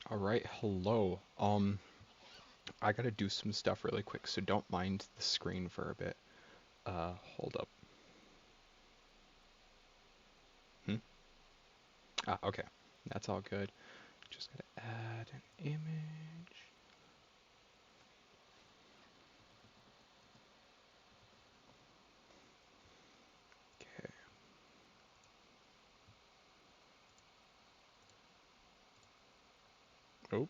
Alright, hello. I gotta do some stuff really quick, so don't mind the screen for a bit. Hold up. Hmm? Ah, okay. That's all good. Just gotta add an image. Okay. Oh,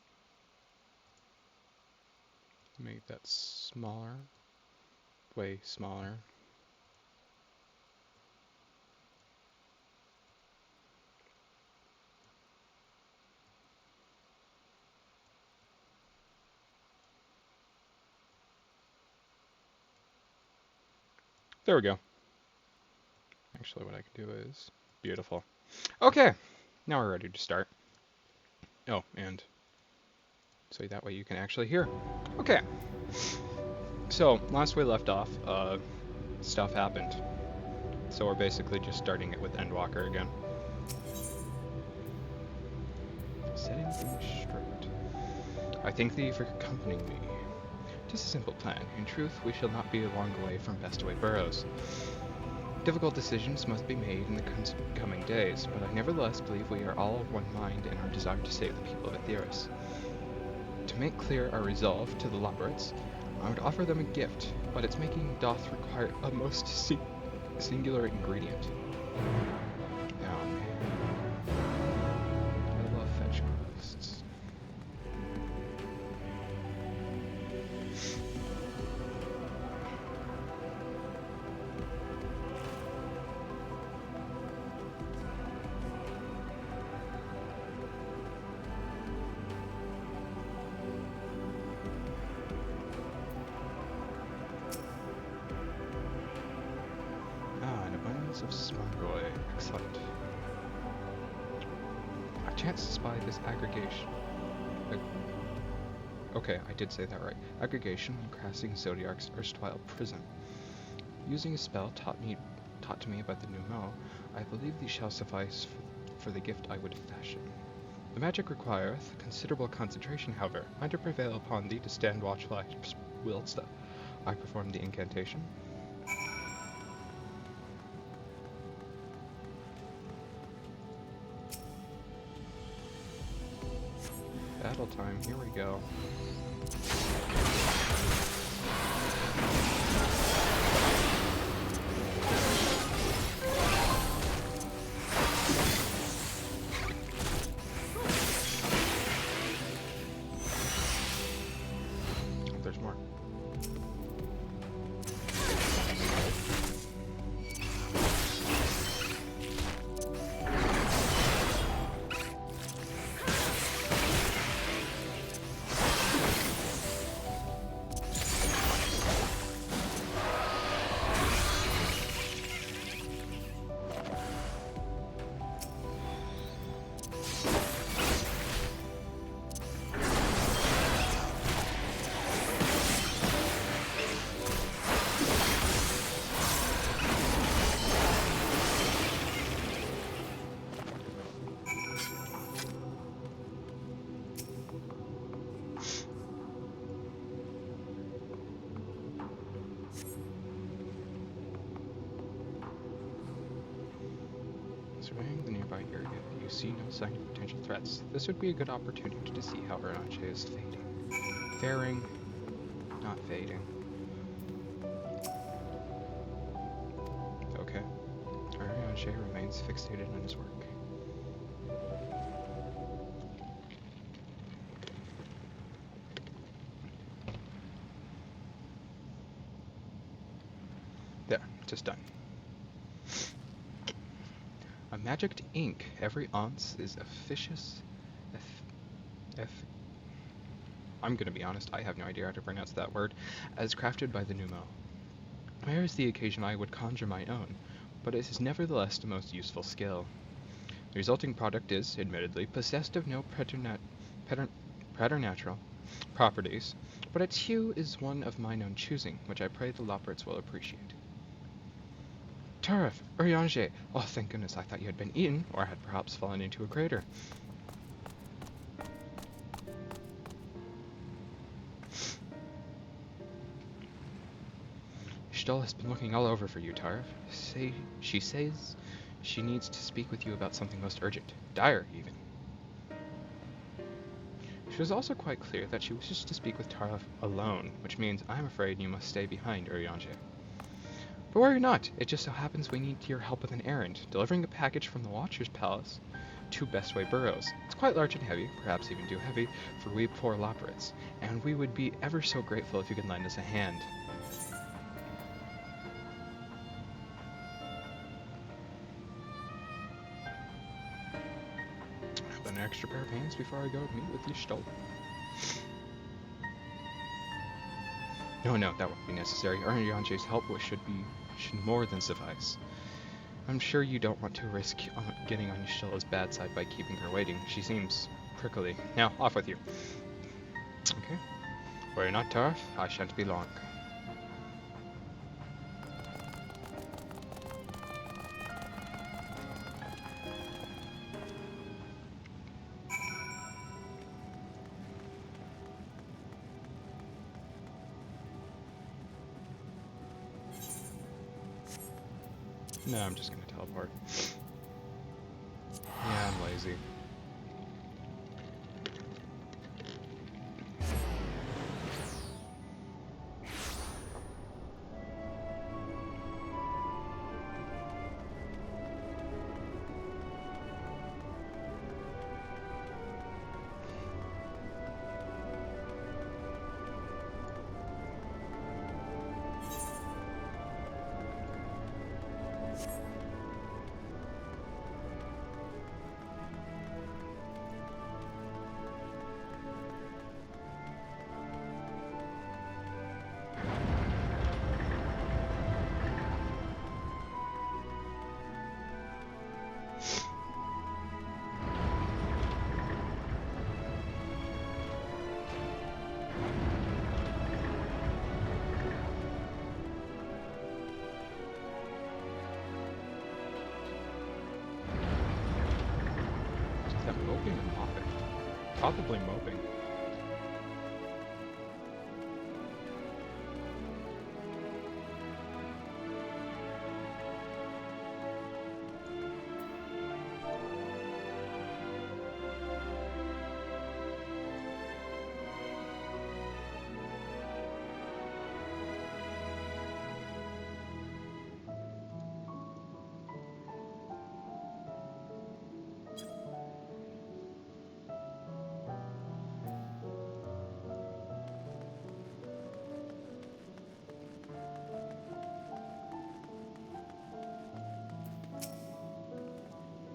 make that smaller. Way smaller. There we go. Actually, what I can do is beautiful. Okay, now we're ready to start. Oh, and so that way you can actually hear. Okay. So, last we left off, stuff happened. So we're basically just starting it with Endwalker again. Setting things straight. I thank thee for accompanying me. 'Tis a simple plan. In truth, we shall not be long away from Bestaway Burrows. Difficult decisions must be made in the coming days, but I nevertheless believe we are all of one mind in our desire to save the people of Aetheris. To make clear our resolve to the Loporrits, I would offer them a gift, but its making doth require a most singular ingredient. Oh man, I love fetch quests. An abundance of smargoy. Excellent. I chanced to spy this aggregation. Okay, I did say that right. Aggregation when crossing Zodiac's erstwhile prison. Using a spell taught to me by the Numo, I believe these shall suffice for the gift I would fashion. The magic requireth considerable concentration, however. Might it prevail upon thee to stand watchful whilst I perform the incantation? Battle time, here we go. There's more. Surveying the nearby area, you see no sign of potential threats. This would be a good opportunity to see how Veranche is fading. Faring, not fading. Okay. Veranche remains fixated on his work. There, just done. A magicked ink. Every ounce is efficacious. I'm gonna be honest, I have no idea how to pronounce that word. As crafted by the Numo. Rare is the occasion I would conjure my own, but it is nevertheless the most useful skill. The resulting product is, admittedly, possessed of no preternatural properties, but its hue is one of mine own choosing, which I pray the Loporrits will appreciate. Turf! Urianger! Oh, thank goodness, I thought you had been eaten, or had perhaps fallen into a crater. Stoll has been looking all over for you, Tarv. She says she needs to speak with you about something most urgent. Dire, even. She was also quite clear that she wishes to speak with Tarv alone, which means I'm afraid you must stay behind, Urianger. But worry not, it just so happens we need your help with an errand, delivering a package from the Watcher's Palace to Bestway Burrows. It's quite large and heavy, perhaps even too heavy, for we poor Loporrits, and we would be ever so grateful if you could lend us a hand. Have an extra pair of hands before I go meet with you, Stoll. No, that won't be necessary. Urianger's help should more than suffice. I'm sure you don't want to risk getting on Ystella's bad side by keeping her waiting. She seems prickly. Now, off with you. Okay. Worry not, Tarv. I shan't be long. No, I'm just gonna teleport. Yeah, I'm lazy. Moping or mopping? Probably moping.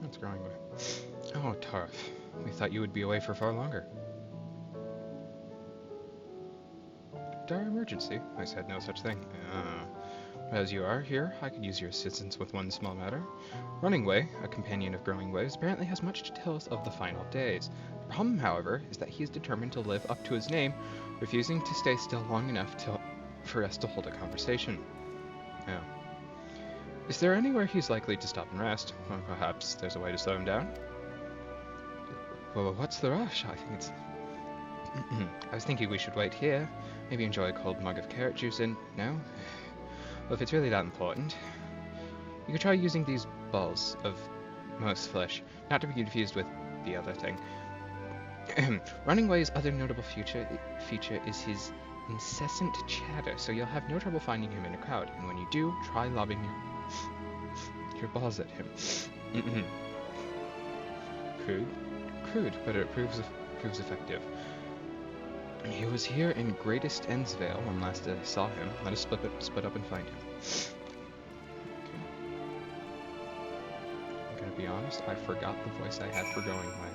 What's growing with? Oh, Tarv. We thought you would be away for far longer. Dire emergency? I said no such thing. As you are here, I could use your assistance with one small matter. Running Way, a companion of Growing Waves, apparently has much to tell us of the final days. The problem, however, is that he is determined to live up to his name, refusing to stay still long enough for us to hold a conversation. Yeah. Is there anywhere he's likely to stop and rest? Or perhaps there's a way to slow him down? Well, what's the rush? I think it's... I was thinking we should wait here. Maybe enjoy a cold mug of carrot juice and... No? Well, if it's really that important... You could try using these balls of most flesh, not to be confused with the other thing. Running Way's other notable feature is his incessant chatter, so you'll have no trouble finding him in a crowd, and when you do, try lobbing your balls at him. Crude, but it proves effective. He was here in Greatest Endsvale when last I saw him. Let us split up and find him. Okay. I'm gonna be honest, I forgot the voice I had for Going Way.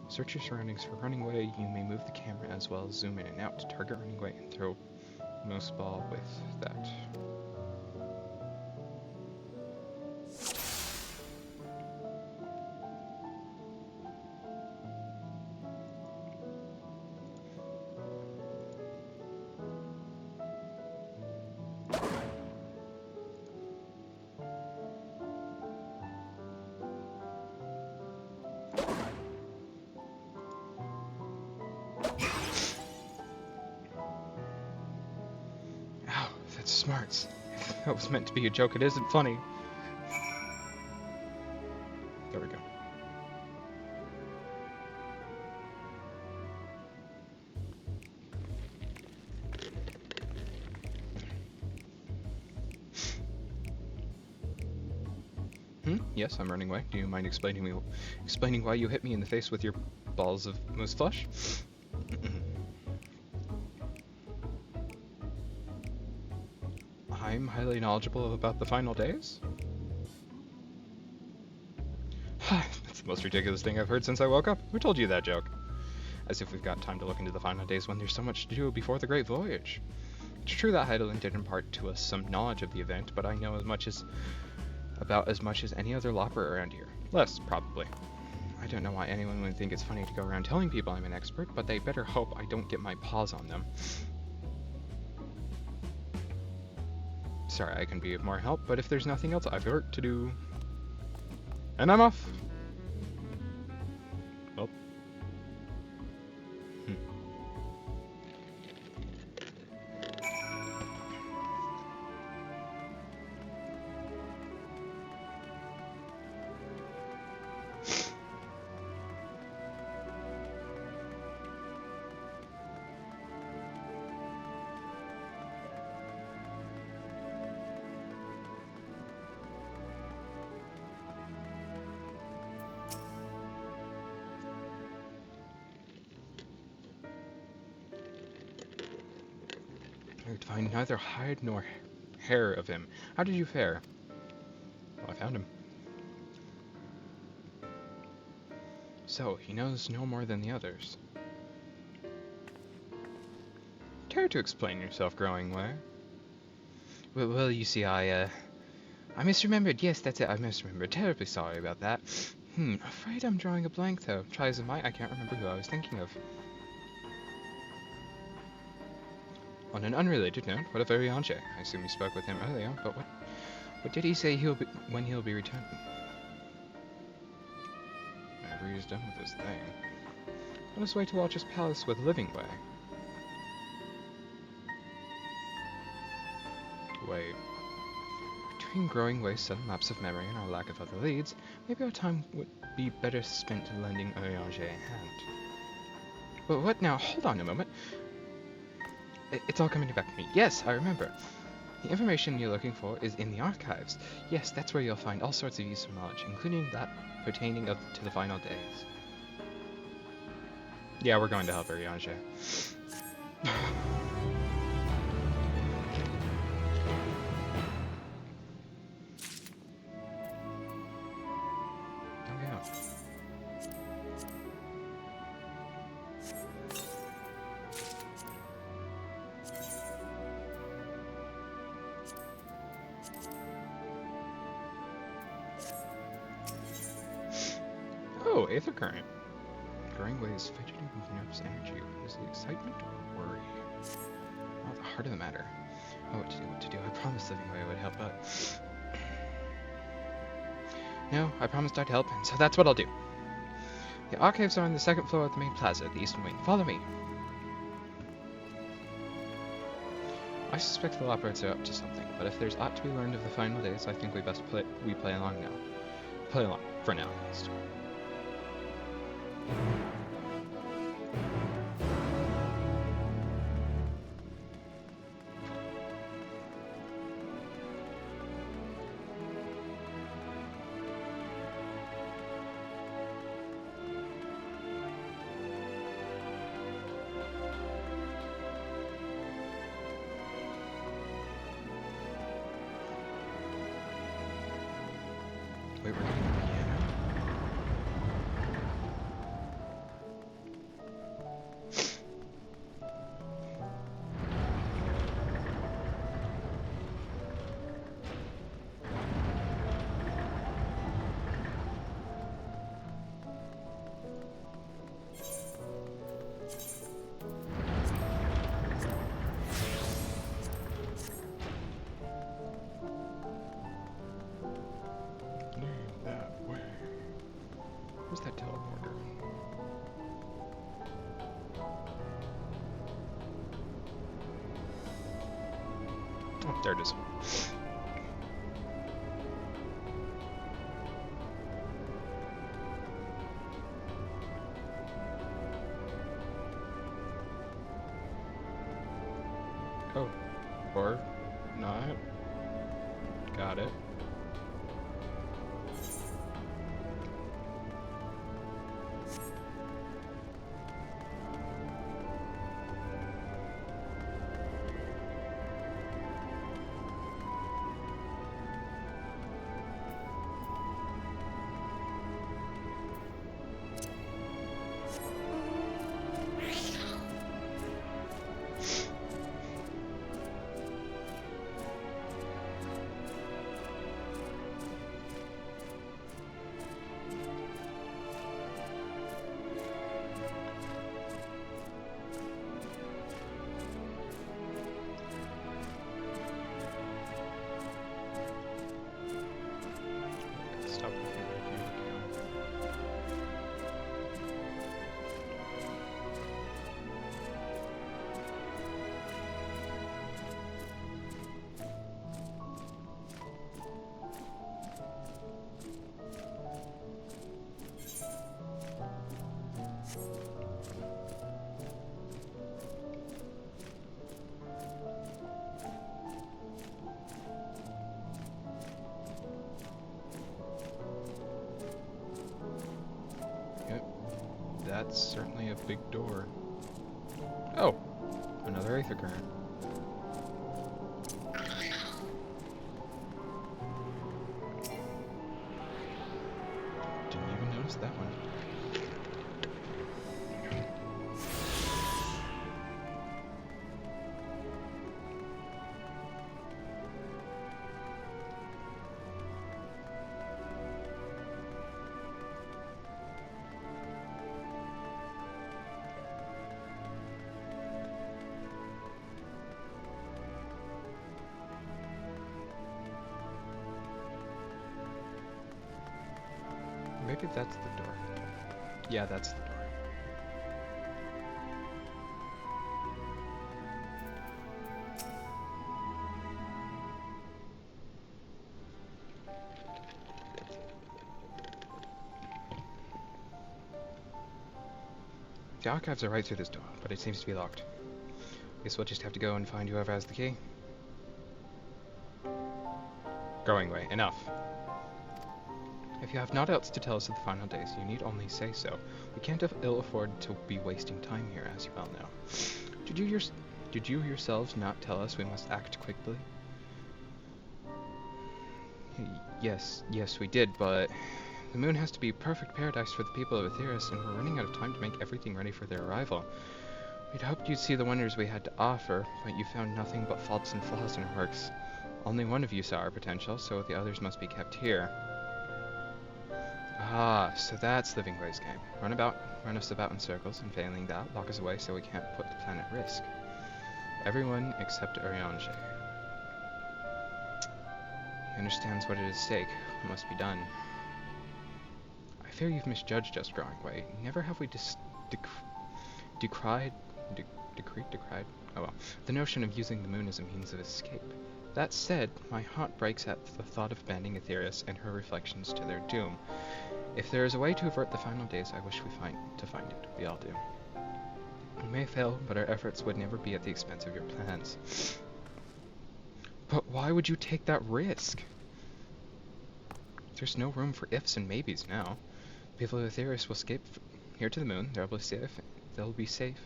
Search your surroundings for Running Way. You may move the camera as well as zoom in and out to target Running Way and throw most ball with that. Smarts. If that was meant to be a joke, it isn't funny. There we go. Yes, I'm running away. Do you mind explaining why you hit me in the face with your balls of moose flesh? I'm highly knowledgeable about the final days? That's the most ridiculous thing I've heard since I woke up. Who told you that joke? As if we've got time to look into the final days when there's so much to do before the Great Voyage. It's true that Heidelin did impart to us some knowledge of the event, but I know about as much as any other Loporrit around here. Less, probably. I don't know why anyone would think it's funny to go around telling people I'm an expert, but they better hope I don't get my paws on them. Sorry, I can be of more help, but if there's nothing else, I've got work to do. And I'm off! Well. I could find neither hide nor hair of him. How did you fare? Well, I found him. So, he knows no more than the others. Care to explain yourself, growing way? Well, you see, I misremembered. Yes, that's it, I misremembered. Terribly sorry about that. Afraid I'm drawing a blank, though. Try as I might, I can't remember who I was thinking of. On an unrelated note, what of Ariange? I assume you spoke with him earlier, but what did he say when he'll be returning? Whenever he's done with his thing. On his way to Watch's palace with Living Way. Wait. Between growing waste, sudden lapse of memory, and our lack of other leads, maybe our time would be better spent lending Ariange a hand. But what now? Hold on a moment. It's all coming back to me. Yes, I remember. The information you're looking for is in the archives. Yes, that's where you'll find all sorts of useful knowledge, including that pertaining to the final days. Yeah, we're going to help Ariange. Oh, Aether Current. Growing way is fidgeting with nervous energy. Is it excitement or worry? Oh, the heart of the matter. Oh, what to do. I promised Living Way would help out. No, I promised I'd help, and so that's what I'll do. The archives are on the second floor of the main plaza, the eastern wing. Follow me. I suspect the Loporrits are up to something, but if there's aught to be learned of the final days, I think we best play along now. Play along, for now at least. Wait, we're getting a piano? There it is. Oh, or not. Got it. Stop. Yep, that's certainly a big door. Oh, another aether current. Didn't even notice that one. Maybe that's the door. Yeah, that's the door. The archives are right through this door, but it seems to be locked. Guess we'll just have to go and find whoever has the key. Going away. Enough. If you have naught else to tell us of the final days, you need only say so. We can't ill afford to be wasting time here, as you well know. Did you yourselves not tell us we must act quickly? Yes, we did, but the moon has to be perfect paradise for the people of Aetheris, and we're running out of time to make everything ready for their arrival. We'd hoped you'd see the wonders we had to offer, but you found nothing but faults and flaws in our works. Only one of you saw our potential, so the others must be kept here. Ah, so that's Living Way's game. Run us about in circles, and failing that, lock us away so we can't put the planet at risk. Everyone except Ariange. He understands what is at stake, what must be done. I fear you've misjudged us, Growing Way. Never have we decried the notion of using the moon as a means of escape. That said, my heart breaks at the thought of abandoning Aetheris and her reflections to their doom. If there is a way to avert the final days, I wish we find it. We all do. We may fail, but our efforts would never be at the expense of your plans. But why would you take that risk? There's no room for ifs and maybes now. People of Aetheris will escape here to the moon. They'll be safe.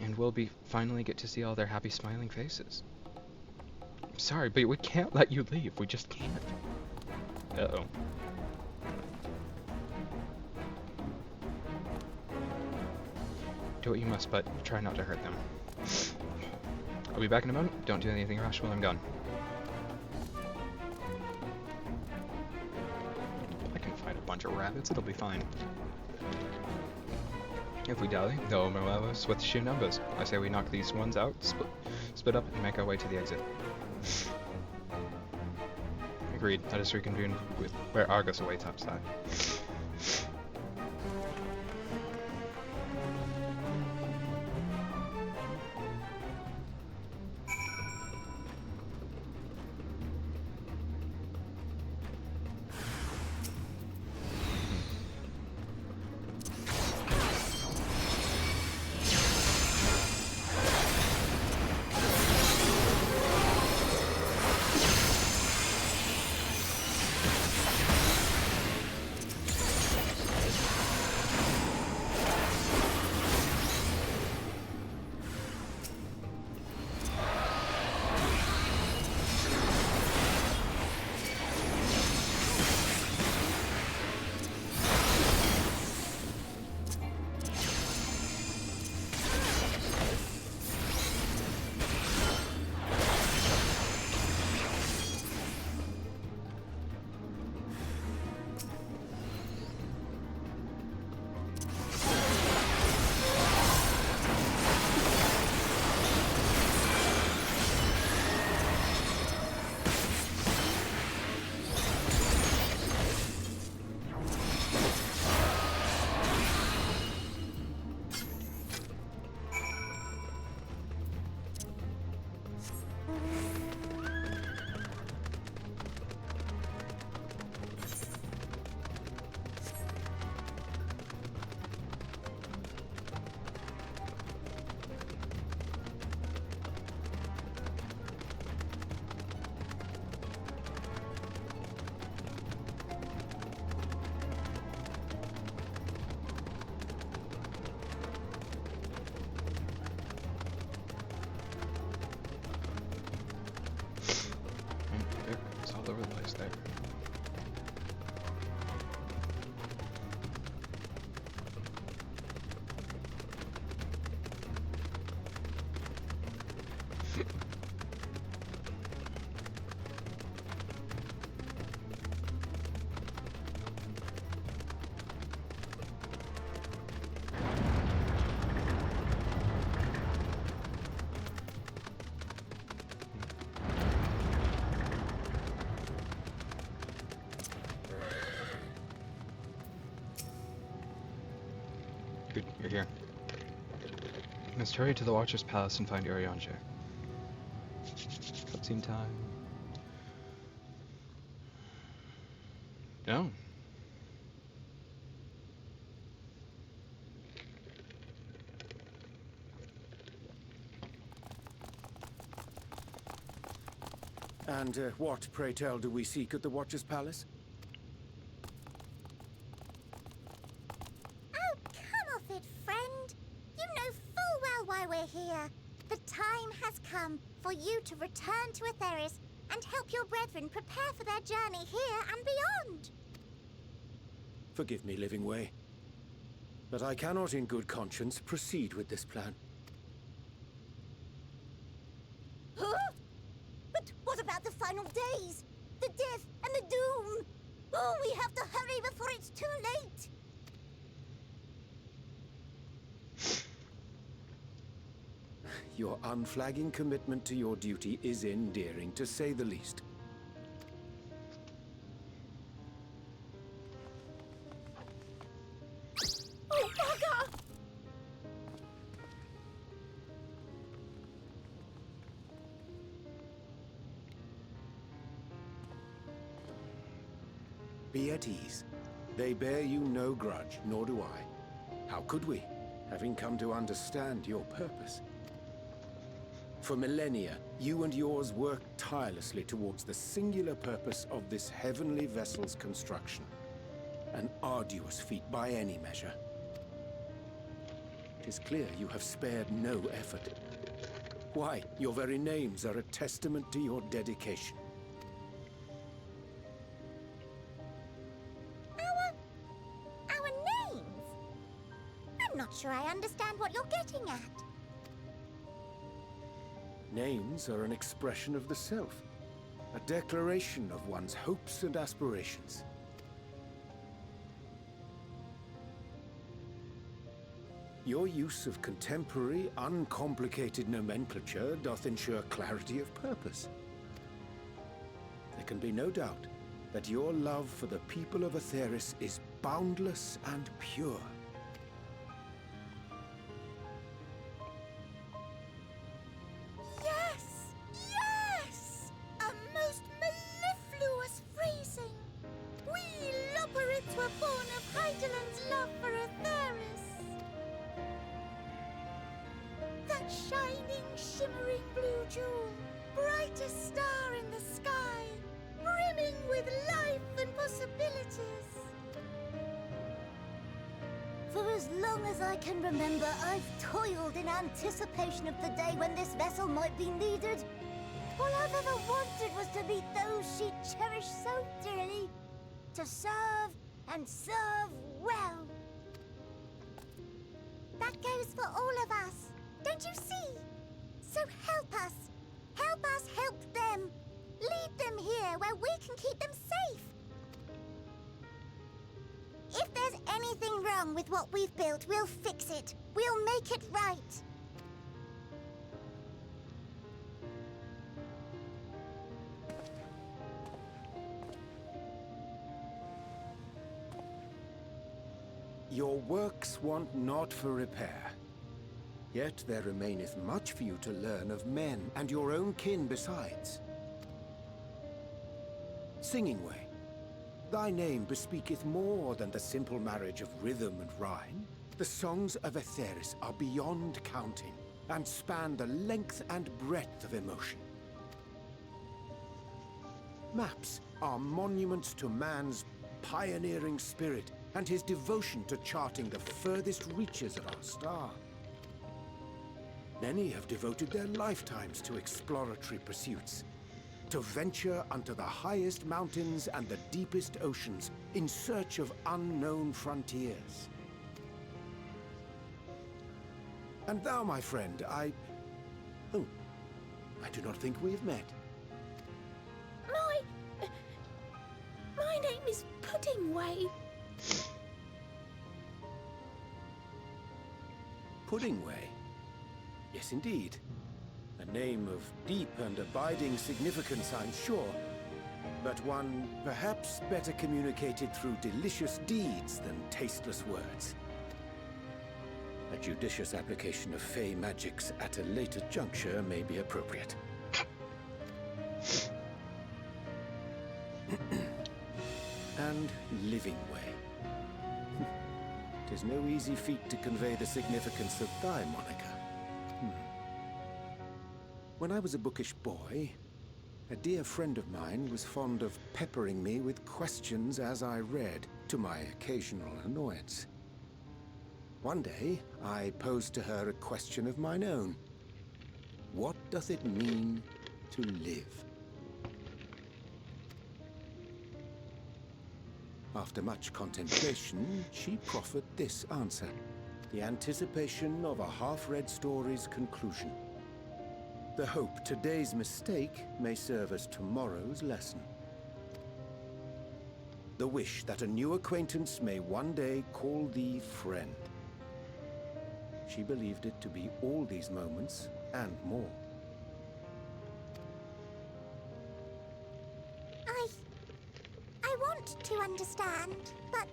And we'll finally get to see all their happy, smiling faces. I'm sorry, but we can't let you leave. We just can't. Uh-oh. Do what you must, but try not to hurt them. I'll be back in a moment. Don't do anything rash while I'm gone. I can fight a bunch of rabbits. It'll be fine. If we dally, they'll overwhelm us with sheer numbers. I say we knock these ones out, split up, and make our way to the exit. Agreed. Let us reconvene with where Argus awaits outside. almost there. Good, you're here. You must hurry to the Watcher's Palace and find Urianger. Cutscene time. No. And what, pray tell, do we seek at the Watcher's Palace? Oh, come off it, friend. You know full well why we're here. The time has come for you to return to Etheris and help your brethren prepare for their journey here and beyond. Forgive me, Living Way, but I cannot in good conscience proceed with this plan. Huh? But what about the final days? The death and the doom? Oh, we have to hurry before it's too late. Your unflagging commitment to your duty is endearing, to say the least. Oh, bugger! Be at ease. They bear you no grudge, nor do I. How could we, having come to understand your purpose? For millennia, you and yours worked tirelessly towards the singular purpose of this heavenly vessel's construction. An arduous feat by any measure. It is clear you have spared no effort. Why, your very names are a testament to your dedication. Our names? I'm not sure I understand what you're getting at. Names are an expression of the self, a declaration of one's hopes and aspirations. Your use of contemporary, uncomplicated nomenclature doth ensure clarity of purpose. There can be no doubt that your love for the people of Etheris is boundless and pure. Yes! Yes! A most mellifluous phrasing! We Loporrits were born of Heideland's love for Etheris. That shining, shimmering blue jewel, brightest star in the sky, brimming with life and possibilities. For as long as I can remember, I've toiled in anticipation of the day when this vessel might be needed. All I've ever wanted was to meet those she cherished so dearly, to serve and serve well. That goes for all of us, don't you see? So help us help them. Lead them here where we can keep them safe. If there's anything wrong with what we've built, we'll fix it. We'll make it right. Your works want not for repair. Yet there remaineth much for you to learn of men and your own kin besides. Singing Way, thy name bespeaketh more than the simple marriage of rhythm and rhyme. The songs of Etheris are beyond counting, and span the length and breadth of emotion. Maps are monuments to man's pioneering spirit and his devotion to charting the furthest reaches of our star. Many have devoted their lifetimes to exploratory pursuits, to venture unto the highest mountains and the deepest oceans in search of unknown frontiers. And thou, my friend, Oh, I do not think we have met. My name is Puddingway. Puddingway? Yes, indeed. A name of deep and abiding significance, I'm sure. But one perhaps better communicated through delicious deeds than tasteless words. A judicious application of fey magics at a later juncture may be appropriate. And living way. 'Tis no easy feat to convey the significance of thy moniker. When I was a bookish boy, a dear friend of mine was fond of peppering me with questions as I read, to my occasional annoyance. One day, I posed to her a question of mine own. What doth it mean to live? After much contemplation, she proffered this answer, the anticipation of a half-read story's conclusion. The hope today's mistake may serve as tomorrow's lesson. The wish that a new acquaintance may one day call thee friend. She believed it to be all these moments and more. I want to understand, but...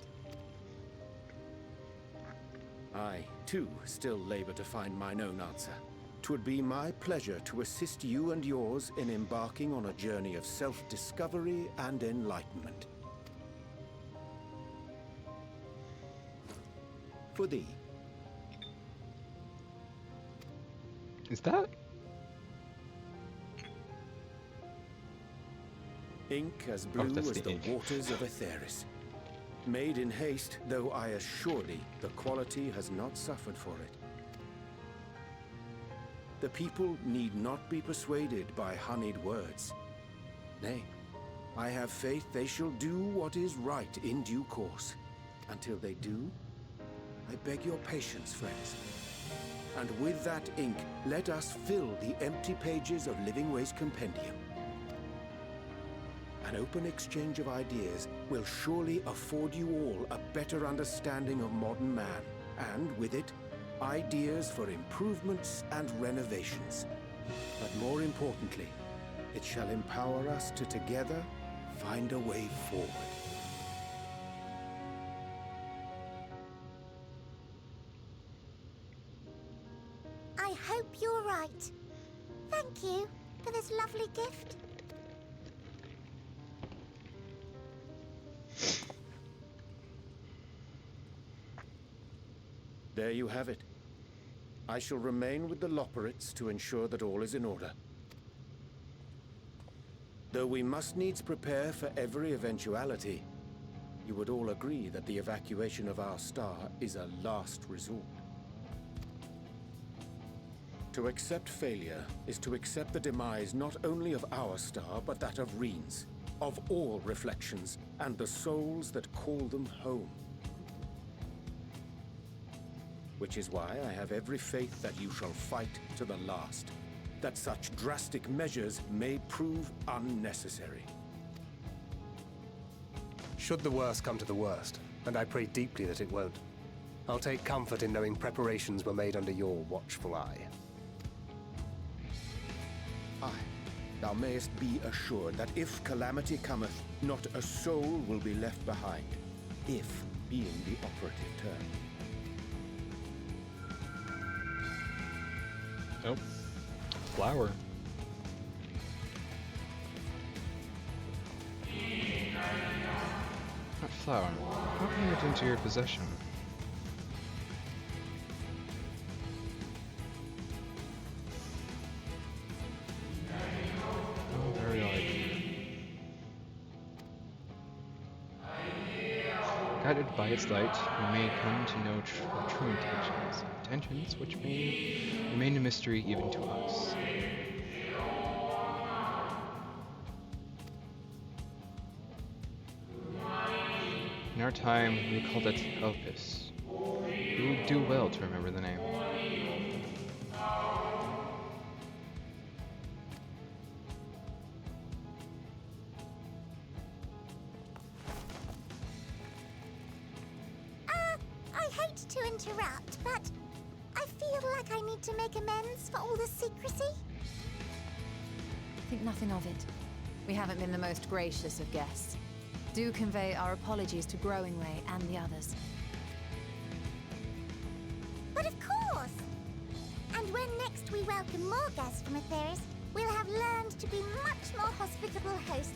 I, too, still labor to find mine own answer. 'Twould be my pleasure to assist you and yours in embarking on a journey of self-discovery and enlightenment. For thee. Is that? Ink as blue that's as the the ink. waters of Aetheris. Made in haste, though I assure thee, the quality has not suffered for it. The people need not be persuaded by honeyed words. Nay, I have faith they shall do what is right in due course. Until they do, I beg your patience, friends. And with that ink, let us fill the empty pages of Living Way's compendium. An open exchange of ideas will surely afford you all a better understanding of modern man, and with it, ideas for improvements and renovations. But more importantly, it shall empower us to together find a way forward. I hope you're right. Thank you for this lovely gift. There you have it. I shall remain with the Loporrits to ensure that all is in order. Though we must needs prepare for every eventuality, you would all agree that the evacuation of our star is a last resort. To accept failure is to accept the demise not only of our star, but that of Reen's, of all reflections, and the souls that call them home. Which is why I have every faith that you shall fight to the last, that such drastic measures may prove unnecessary. Should the worst come to the worst, and I pray deeply that it won't, I'll take comfort in knowing preparations were made under your watchful eye. Aye, thou mayest be assured that if calamity cometh, not a soul will be left behind, if being the operative term. Oh, flower. That flower. How came it into your possession? Oh, very odd. Guided by its light, we may come to know true intentions. Intentions which may remain a mystery even to us. our time, we called it Elpis. You would do well to remember the name. I hate to interrupt, but I feel like I need to make amends for all the secrecy. Think nothing of it. We haven't been the most gracious of guests. Do convey our apologies to Growingway and the others. But of course! And when next we welcome more guests from Atheris, we'll have learned to be much more hospitable hosts.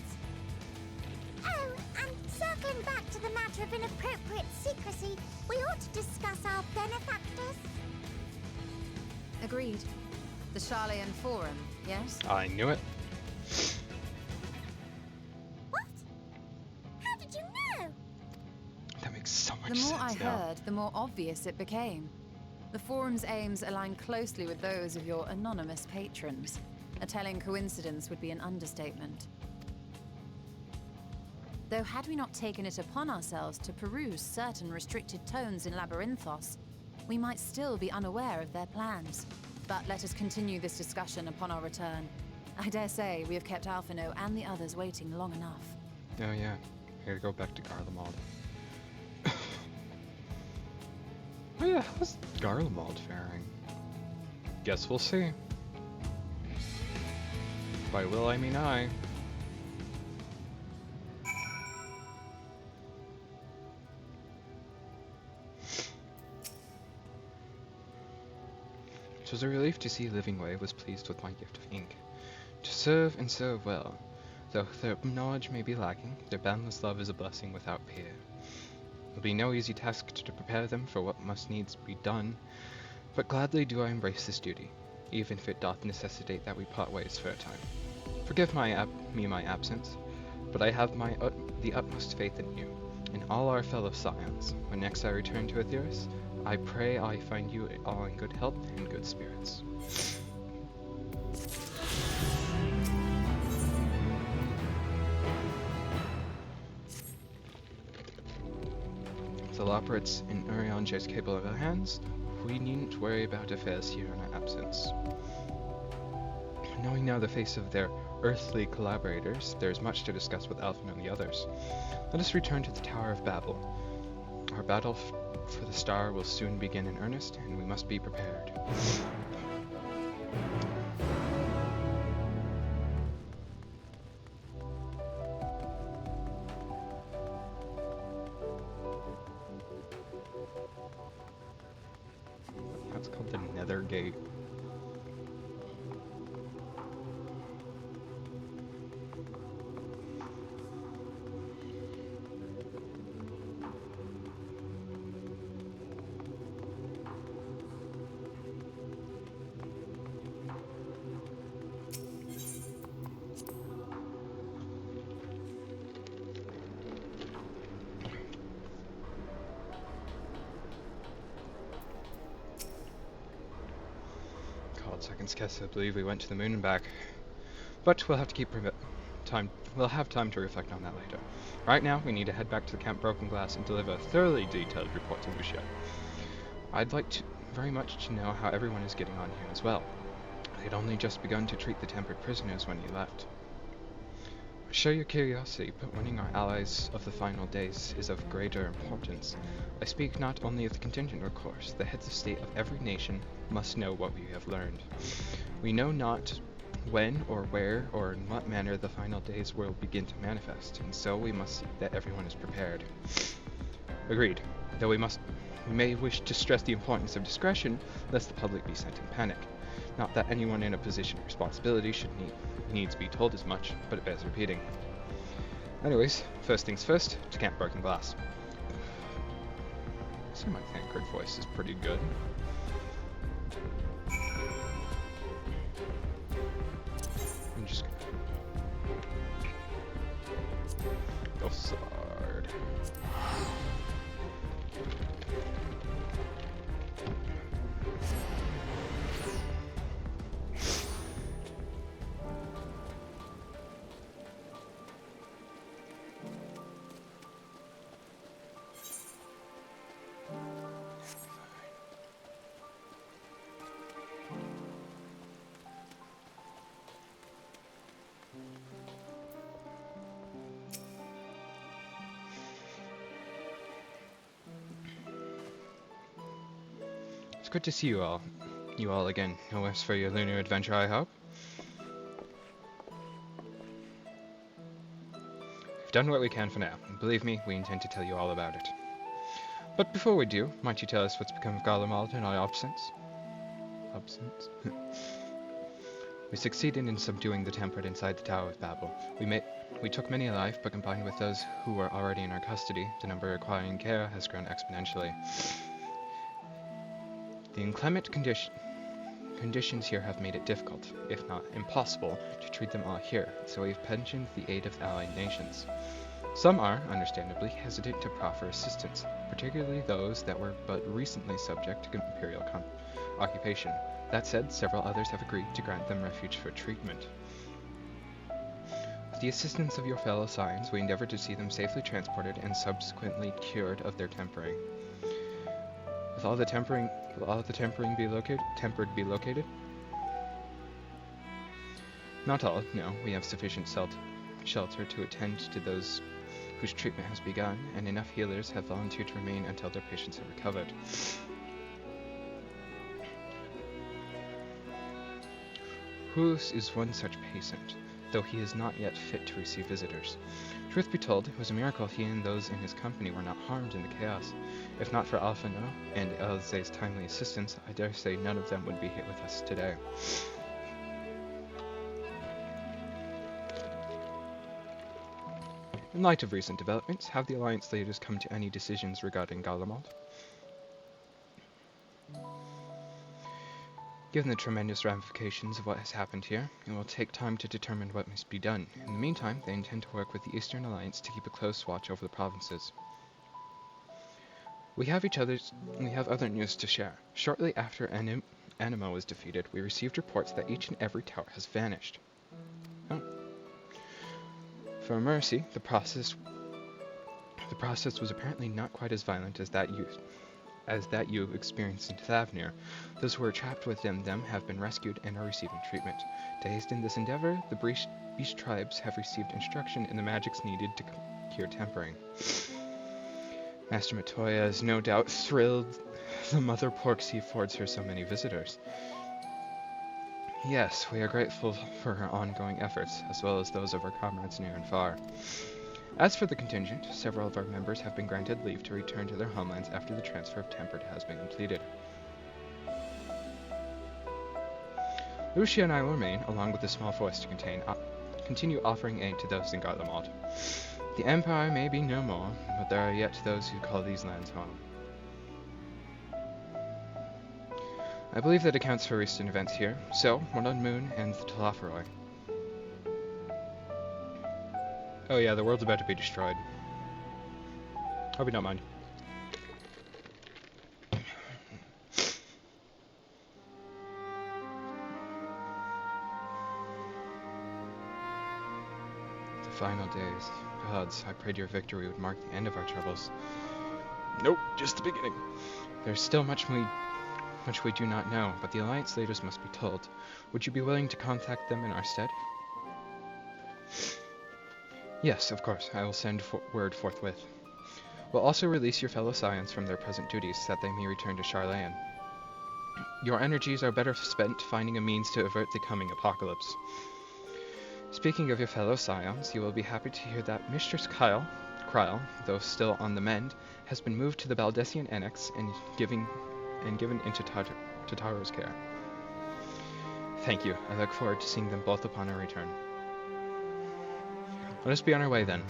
Oh, and circling back to the matter of inappropriate secrecy, we ought to discuss our benefactors. Agreed. The Charleyan Forum, yes? I knew it. What? How did you know? That makes so much The more I sense now. heard, the more obvious it became. The Forum's aims align closely with those of your anonymous patrons. A telling coincidence would be an understatement. Though had we not taken it upon ourselves to peruse certain restricted tones in Labyrinthos, we might still be unaware of their plans. But let us continue this discussion upon our return. I dare say we have kept Alphino and the others waiting long enough. Oh yeah, I gotta go back to Garlemald. Oh yeah, how's Garlemald faring? Guess we'll see. By will I mean I. It was a relief to see Livingway was pleased with my gift of ink. To serve and serve well. Though their knowledge may be lacking, their boundless love is a blessing without peer. It will be no easy task to prepare them for what must needs be done, but gladly do I embrace this duty, even if it doth necessitate that we part ways for a time. Forgive me my absence, but I have the utmost faith in you, and all our fellow scions. When next I return to Atheris, I pray I find you all in good health and good spirits. The Loporrits in Urianger is capable of our hands. We needn't worry about affairs here in our absence. Knowing now the face of their earthly collaborators, there is much to discuss with Alphen and the others. Let us return to the Tower of Babel. Our battle for the star will soon begin in earnest, and we must be prepared. That's called the Nether Gate. Seconds guess, I believe we went to the moon and back. But we'll have to keep we'll have time to reflect on that later. Right now, we need to head back to the Camp Broken Glass and deliver a thoroughly detailed report to Lucia. I'd like very much to know how everyone is getting on here as well. They'd only just begun to treat the tempered prisoners when you left. I share your curiosity, but winning our allies of the final days is of greater importance. I speak not only of the contingent, of course. The heads of state of every nation must know what we have learned. We know not when or where or in what manner the final days will begin to manifest, and so we must see that everyone is prepared. Agreed. Though we may wish to stress the importance of discretion, lest the public be sent in panic. Not that anyone in a position of responsibility should needs be told as much, but it bears repeating. Anyways, first things first, to Camp Broken Glass. So my Thancred voice is pretty good. I'm just gonna go Sard. Good to see you all. You all again. No less for your lunar adventure, I hope. We've done what we can for now, and believe me, we intend to tell you all about it. But before we do, might you tell us what's become of Garlemald in our absence? We succeeded in subduing the Tempered inside the Tower of Babel. We took many alive, but combined with those who were already in our custody, the number requiring care has grown exponentially. The inclement conditions here have made it difficult, if not impossible, to treat them all here, so we've pensioned the aid of allied nations. Some are, understandably, hesitant to proffer assistance, particularly those that were but recently subject to imperial occupation. That said, several others have agreed to grant them refuge for treatment. With the assistance of your fellow Scions, we endeavor to see them safely transported and subsequently cured of their tempering. Will all the tempered be located? Not all, no. We have sufficient shelter to attend to those whose treatment has begun, and enough healers have volunteered to remain until their patients have recovered. Whose is one such patient, though he is not yet fit to receive visitors. Truth be told, it was a miracle he and those in his company were not harmed in the chaos. If not for Alphino and Elze's timely assistance, I dare say none of them would be here with us today. In light of recent developments, have the Alliance leaders come to any decisions regarding Garlemald? Given the tremendous ramifications of what has happened here, it will take time to determine what must be done. In the meantime, they intend to work with the Eastern Alliance to keep a close watch over the provinces. We have other news to share. Shortly after Anima was defeated, we received reports that each and every tower has vanished. Oh. For Mercy, the process was apparently not quite as violent as that you experienced in Thavnir. Those who were trapped within them have been rescued and are receiving treatment. To hasten this endeavor, the Beast tribes have received instruction in the magics needed to cure tempering. Master Matoya is no doubt thrilled the Mother Porksy affords her so many visitors. Yes, we are grateful for her ongoing efforts, as well as those of our comrades near and far. As for the contingent, several of our members have been granted leave to return to their homelands after the transfer of Tempered has been completed. Lucia and I will remain, along with a small force to continue offering aid to those in Garlemald. The Empire may be no more, but there are yet those who call these lands home. I believe that accounts for recent events here, so, what on Moon and the Telophoroi? Oh yeah, the world's about to be destroyed. Hope you don't mind. The final days. Gods, I prayed your victory would mark the end of our troubles. Nope, just the beginning. There's still much we do not know, but the Alliance leaders must be told. Would you be willing to contact them in our stead? Yes, of course. I will send word forthwith. We'll also release your fellow Scions from their present duties, so that they may return to Charlayan. Your energies are better spent finding a means to avert the coming apocalypse. Speaking of your fellow Scions, you will be happy to hear that Mistress Kyle, though still on the mend, has been moved to the Baldessian Annex and given into Tataro's care. Thank you. I look forward to seeing them both upon our return. Let us be on our way, then.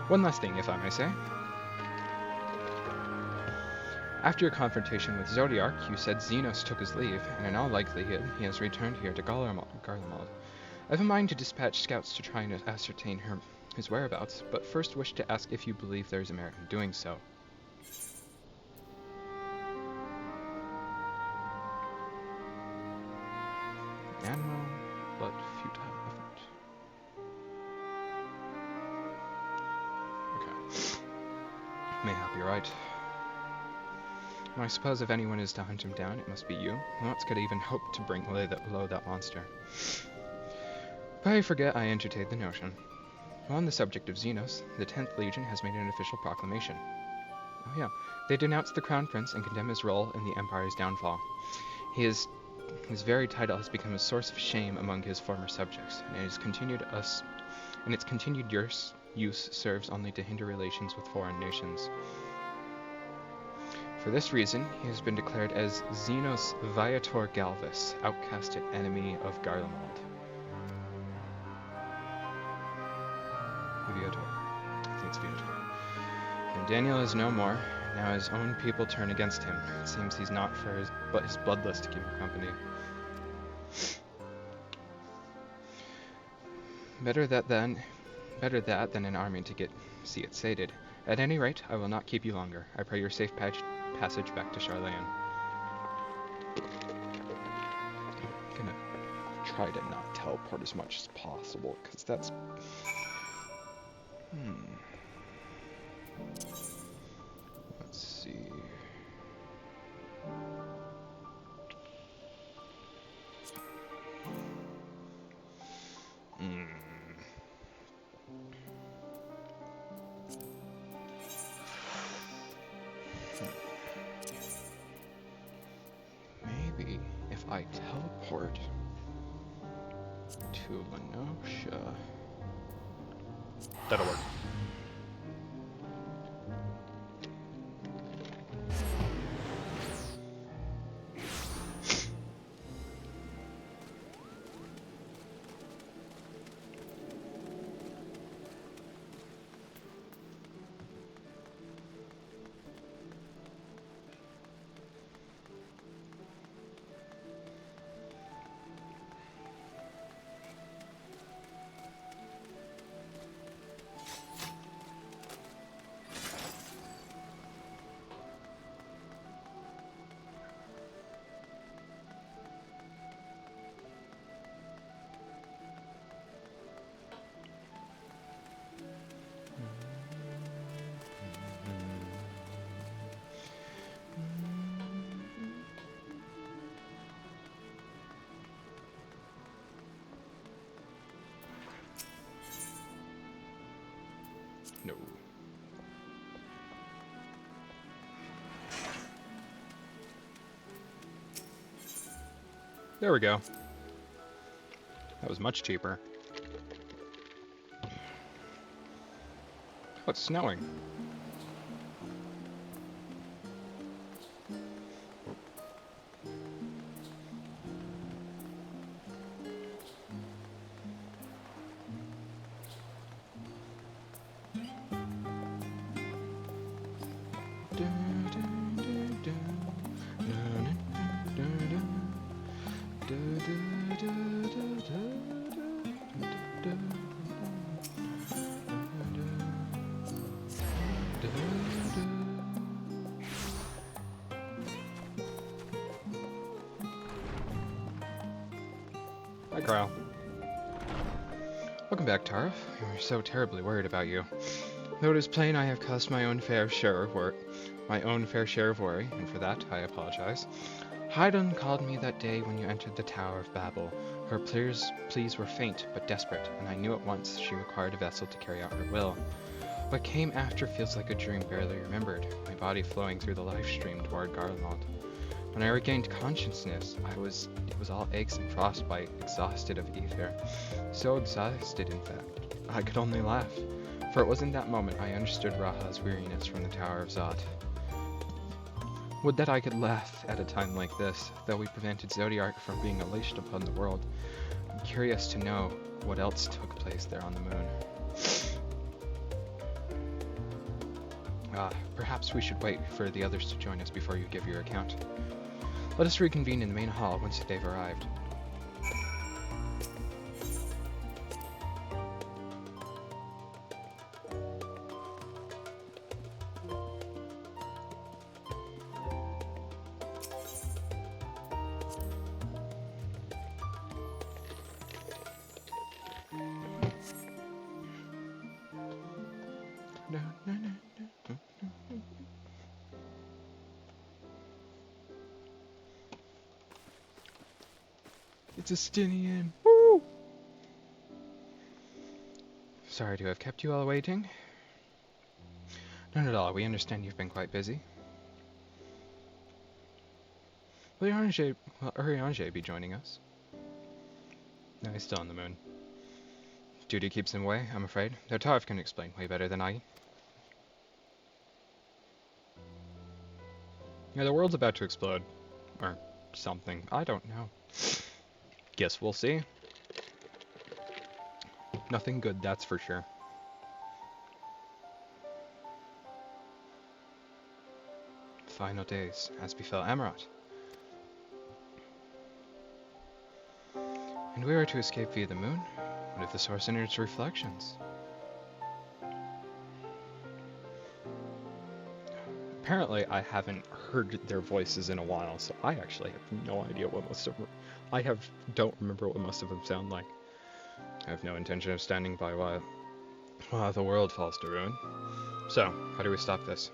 One last thing, if I may say. After your confrontation with Zodiarch, you said Xenos took his leave, and in all likelihood, he has returned here to Garlemald. I have a mind to dispatch scouts to try and ascertain his whereabouts, but first wish to ask if you believe there is a merit in doing so. Animal, but futile effort. Okay. Mayhap you're right. And I suppose if anyone is to hunt him down, it must be you. Who else could even hope to bring low that monster? But I forget I entertained the notion. On the subject of Xenos, the 10th Legion has made an official proclamation. Oh yeah. They denounce the Crown Prince and condemn his role in the Empire's downfall. His very title has become a source of shame among his former subjects, and its continued use serves only to hinder relations with foreign nations. For this reason, he has been declared as Xenos Viator Galvus, outcast and enemy of Garlemald. Viator. I think it's Viator. And Daniel is no more. Now his own people turn against him. It seems he's not for his bloodlust to keep him company. Better that than an army to see it sated. At any rate, I will not keep you longer. I pray your safe passage back to Charlayan. I'm gonna try to not teleport as much as possible, because that's... Let's see... Maybe if I teleport to Lenosha... That'll work. No. There we go. That was much cheaper. Oh, it's snowing. Hi, Kyle. Welcome back, Tara. We were so terribly worried about you. Though it is plain I have caused my own fair share of worry, and for that I apologize. Haydn called me that day when you entered the Tower of Babel. Her pleas were faint but desperate, and I knew at once she required a vessel to carry out her will. What came after feels like a dream barely remembered, my body flowing through the life stream toward Garlemald. When I regained consciousness, it was all aches and frostbite, exhausted of ether. So exhausted, in fact, I could only laugh. For it was in that moment I understood Raha's weariness from the Tower of Zot. Would that I could laugh at a time like this, though we prevented Zodiark from being unleashed upon the world. I'm curious to know what else took place there on the moon. Perhaps we should wait for the others to join us before you give your account. Let us reconvene in the main hall once they've arrived. It's Justinian! Woo! Sorry to have kept you all waiting. Not at all. We understand you've been quite busy. Will Urianger be joining us? No, he's still on the moon. Duty keeps him away, I'm afraid. Though Tarv can explain way better than I. Yeah, the world's about to explode. Or something. I don't know. Guess we'll see. Nothing good, that's for sure. Final days, as befell Amarat. And we are to escape via the moon? What if the source entered its reflections? Apparently, I haven't heard their voices in a while, so I actually have no idea what most of them... don't remember what most of them sound like. I have no intention of standing by while the world falls to ruin. So, how do we stop this?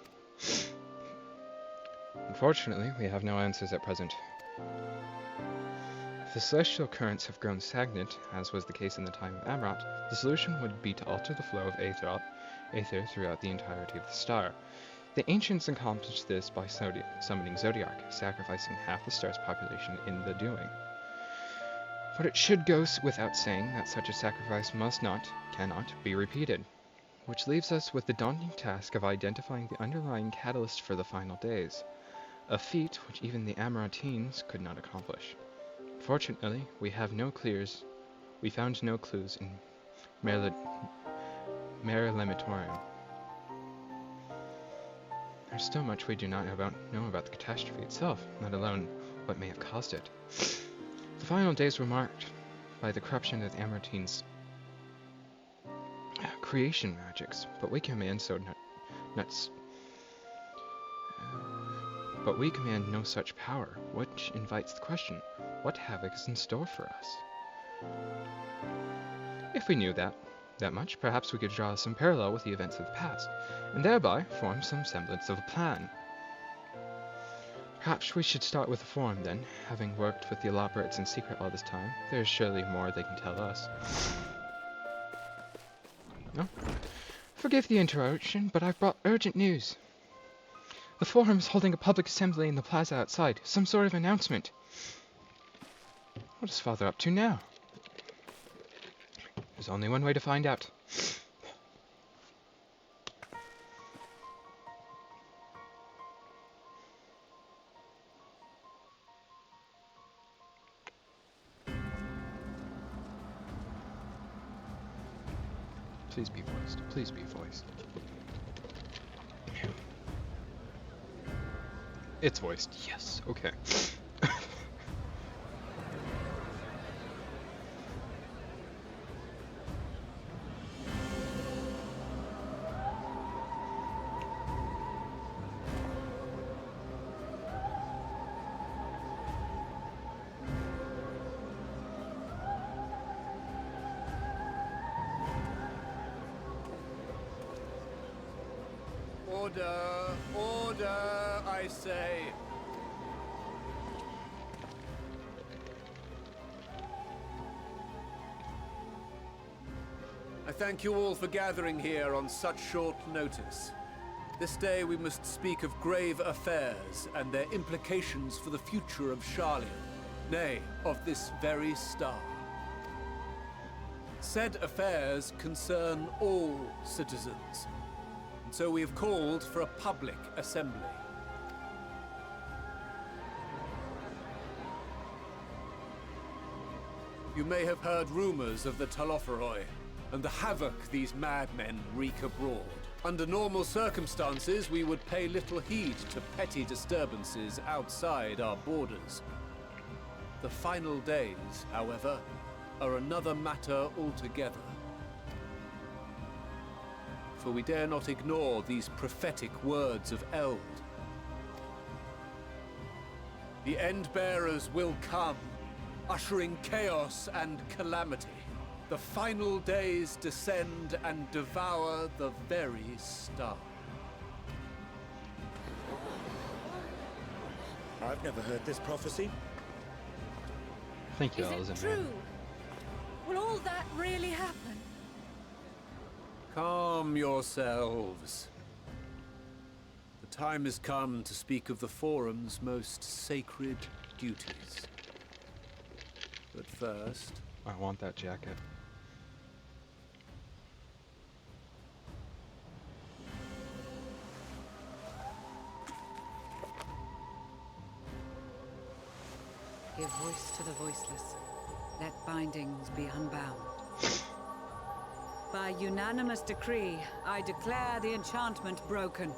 Unfortunately, we have no answers at present. If the celestial currents have grown stagnant, as was the case in the time of Amarat, the solution would be to alter the flow of aether throughout the entirety of the star. The ancients accomplished this by summoning Zodiac, sacrificing half the star's population in the doing. But it should go without saying that such a sacrifice cannot be repeated, which leaves us with the daunting task of identifying the underlying catalyst for the final days, a feat which even the Amaratines could not accomplish. Fortunately, we found no clues in Mare Lemitorium. There's still much we do not know about the catastrophe itself, let alone what may have caused it. The final days were marked by the corruption of the Amaratines' creation magics, but we command no such power, which invites the question, what havoc is in store for us? If we knew that much, perhaps we could draw some parallel with the events of the past, and thereby form some semblance of a plan. Perhaps we should start with the Forum then, having worked with the Loporrits in secret all this time. There is surely more they can tell us. No? Forgive the interruption, but I've brought urgent news. The Forum is holding a public assembly in the plaza outside, some sort of announcement. What is Father up to now? There's only one way to find out. Please be voiced. Please be voiced. It's voiced. Yes. Okay. Order! Order, I say! I thank you all for gathering here on such short notice. This day we must speak of grave affairs and their implications for the future of Charlian, nay, of this very star. Said affairs concern all citizens. So we have called for a public assembly. You may have heard rumors of the Loporrit and the havoc these madmen wreak abroad. Under normal circumstances, we would pay little heed to petty disturbances outside our borders. The final days, however, are another matter altogether. For we dare not ignore these prophetic words of Eld. The End-bearers will come, ushering chaos and calamity. The final days descend and devour the very star. I've never heard this prophecy. Thank you, Is it Alison. true? Will all that really happen? Calm yourselves. time has come to speak of the Forum's most sacred duties. But first... I want that jacket. Give voice to the voiceless. Let bindings be unbound. By unanimous decree, I declare the enchantment broken.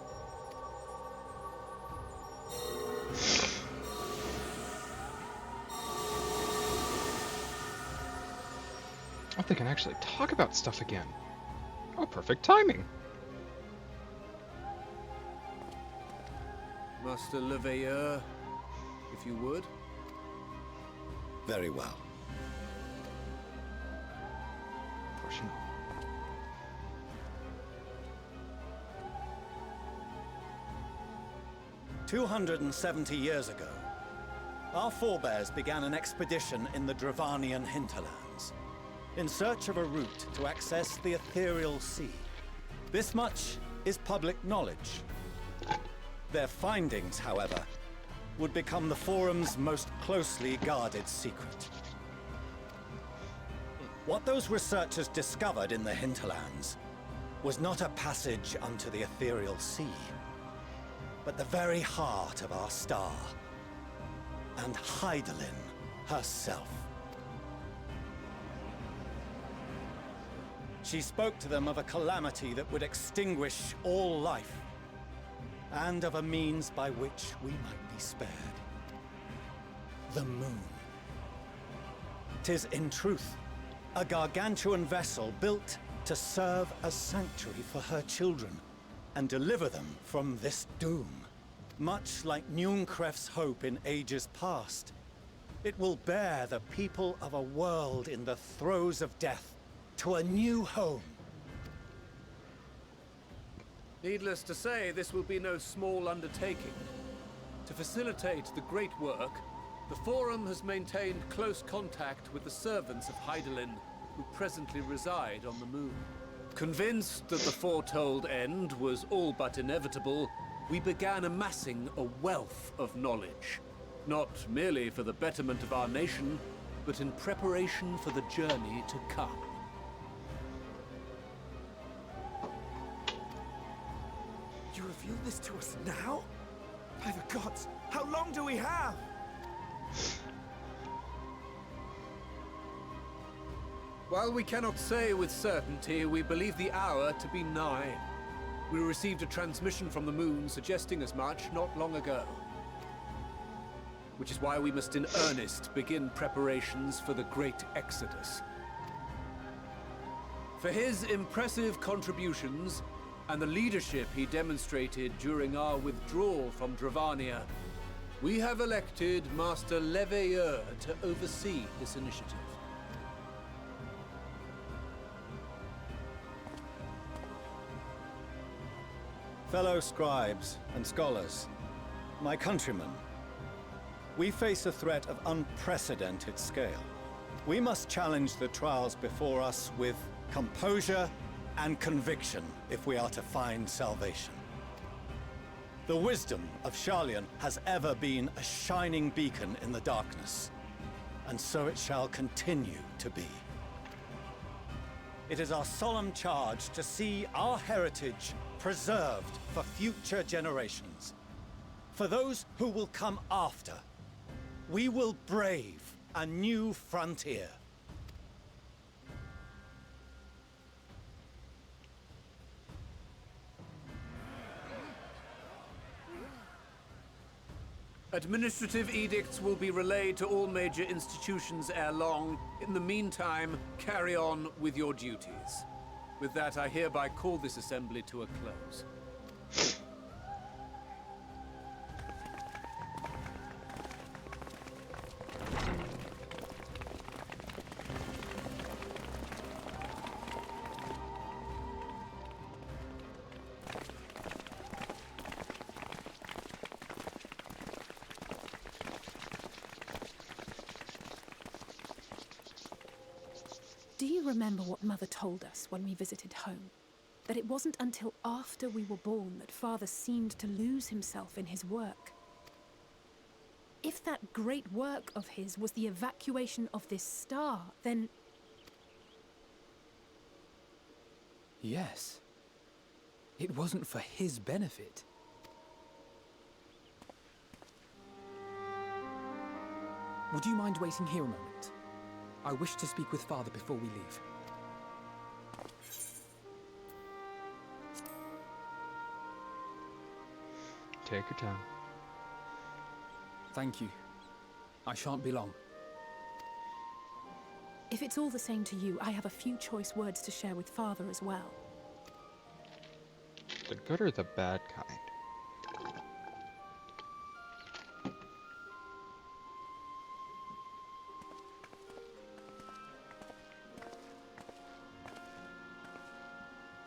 Oh, they can actually talk about stuff again. Oh, perfect timing. Master Leveilleur, if you would. Very well. Pushing. 270 years ago, our forebears began an expedition in the Dravanian hinterlands, in search of a route to access the ethereal sea. This much is public knowledge. Their findings, however, would become the Forum's most closely guarded secret. What those researchers discovered in the hinterlands was not a passage unto the ethereal sea, but the very heart of our star, and Hydaelyn herself. She spoke to them of a calamity that would extinguish all life, and of a means by which we might be spared. The moon. 'Tis in truth a gargantuan vessel built to serve as sanctuary for her children, and deliver them from this doom. Much like Nunkref's hope in ages past, it will bear the people of a world in the throes of death to a new home. Needless to say, this will be no small undertaking. To facilitate the great work, the Forum has maintained close contact with the servants of Hydaelyn, who presently reside on the moon. Convinced that the foretold end was all but inevitable, we began amassing a wealth of knowledge. Not merely for the betterment of our nation, but in preparation for the journey to come. You reveal this to us now? By the gods, how long do we have? While we cannot say with certainty, we believe the hour to be nigh. We received a transmission from the moon suggesting as much not long ago. Which is why we must in earnest begin preparations for the Great Exodus. For his impressive contributions, and the leadership he demonstrated during our withdrawal from Dravania, we have elected Master Leveilleur to oversee this initiative. Fellow scribes and scholars, my countrymen, we face a threat of unprecedented scale. We must challenge the trials before us with composure and conviction if we are to find salvation. The wisdom of Sharlayan has ever been a shining beacon in the darkness, and so it shall continue to be. It is our solemn charge to see our heritage preserved for future generations. For those who will come after, we will brave a new frontier. Administrative edicts will be relayed to all major institutions ere long. In the meantime, carry on with your duties. With that, I hereby call this assembly to a close. Do you remember what Mother told us when we visited home? that it wasn't until after we were born that Father seemed to lose himself in his work. If that great work of his was the evacuation of this star, then... Yes. It wasn't for his benefit. Would you mind waiting here a moment? I wish to speak with Father before we leave. Take your time. Thank you. I shan't be long. If it's all the same to you, I have a few choice words to share with Father as well. The good or the bad kind?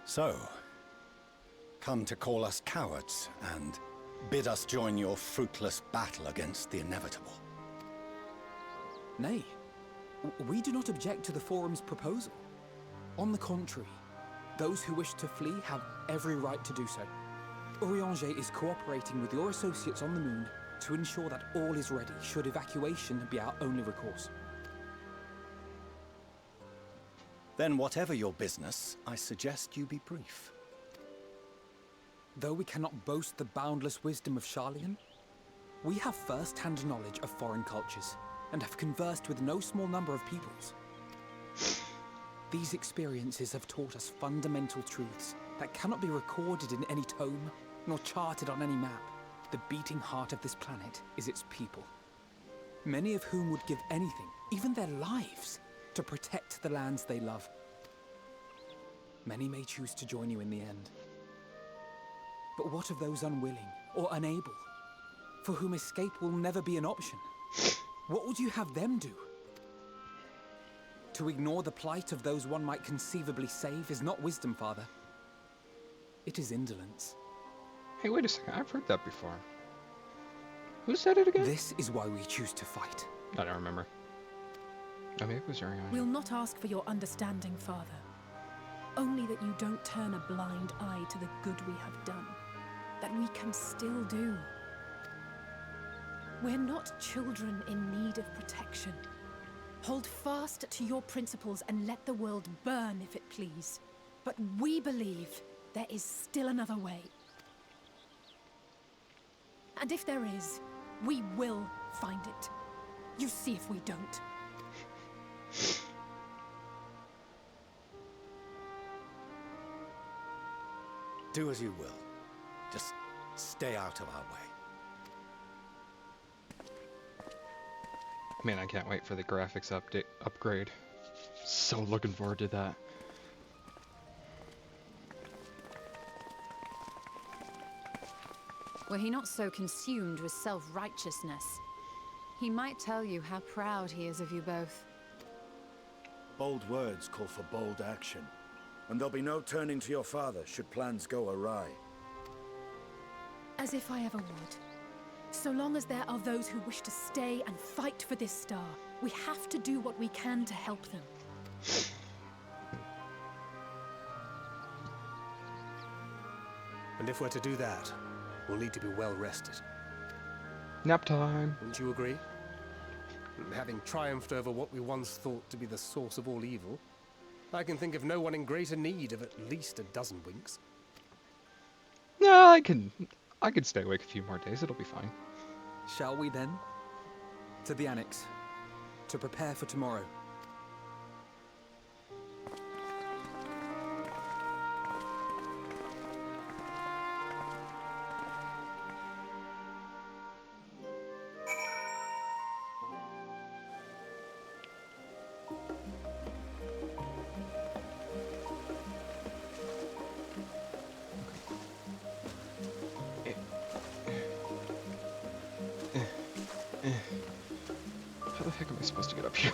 So, come to call us cowards and bid us join your fruitless battle against the inevitable. Nay, we do not object to the Forum's proposal. On the contrary, those who wish to flee have every right to do so. Urianger is cooperating with your associates on the moon to ensure that all is ready should evacuation be our only recourse. Then whatever your business, I suggest you be brief. Though we cannot boast the boundless wisdom of Charlian, we have first-hand knowledge of foreign cultures and have conversed with no small number of peoples. These experiences have taught us fundamental truths that cannot be recorded in any tome, nor charted on any map. The beating heart of this planet is its people, many of whom would give anything, even their lives, to protect the lands they love. Many may choose to join you in the end. But what of those unwilling or unable, for whom escape will never be an option? What would you have them do? To ignore the plight of those one might conceivably save is not wisdom, Father. It is indolence. Hey, wait a second. I've heard that before. Who said it again? This is why we choose to fight. I don't remember. I mean, it was Ariana. We'll not ask for your understanding, Father. Only that you don't turn a blind eye to the good we have done. That we can still do. We're not children in need of protection. Hold fast to your principles and let the world burn if it please. But we believe there is still another way. And if there is, we will find it. You see if we don't. Do as you will. Just stay out of our way. Man, I can't wait for the graphics upgrade. So looking forward to that. Were he not so consumed with self-righteousness, he might tell you how proud he is of you both. Bold words call for bold action. And there'll be no turning to your father should plans go awry. As if I ever would. So long as there are those who wish to stay and fight for this star, we have to do what we can to help them. And if we're to do that, we'll need to be well rested. Nap time. Wouldn't you agree? Having triumphed over what we once thought to be the source of all evil, I can think of no one in greater need of at least a dozen winks. No, I can stay awake a few more days. It'll be fine. Shall we then? To the Annex, to prepare for tomorrow. How the heck am I supposed to get up here?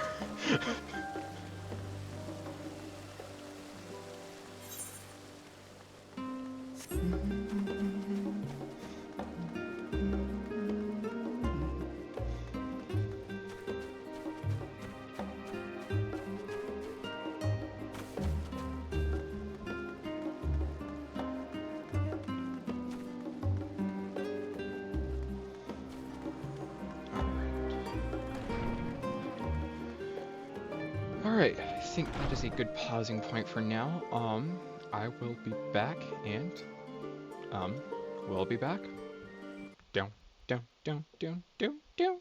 Alright, I think that is a good pausing point for now. I will be back and, we'll be back. Down, down, down, down, down, down.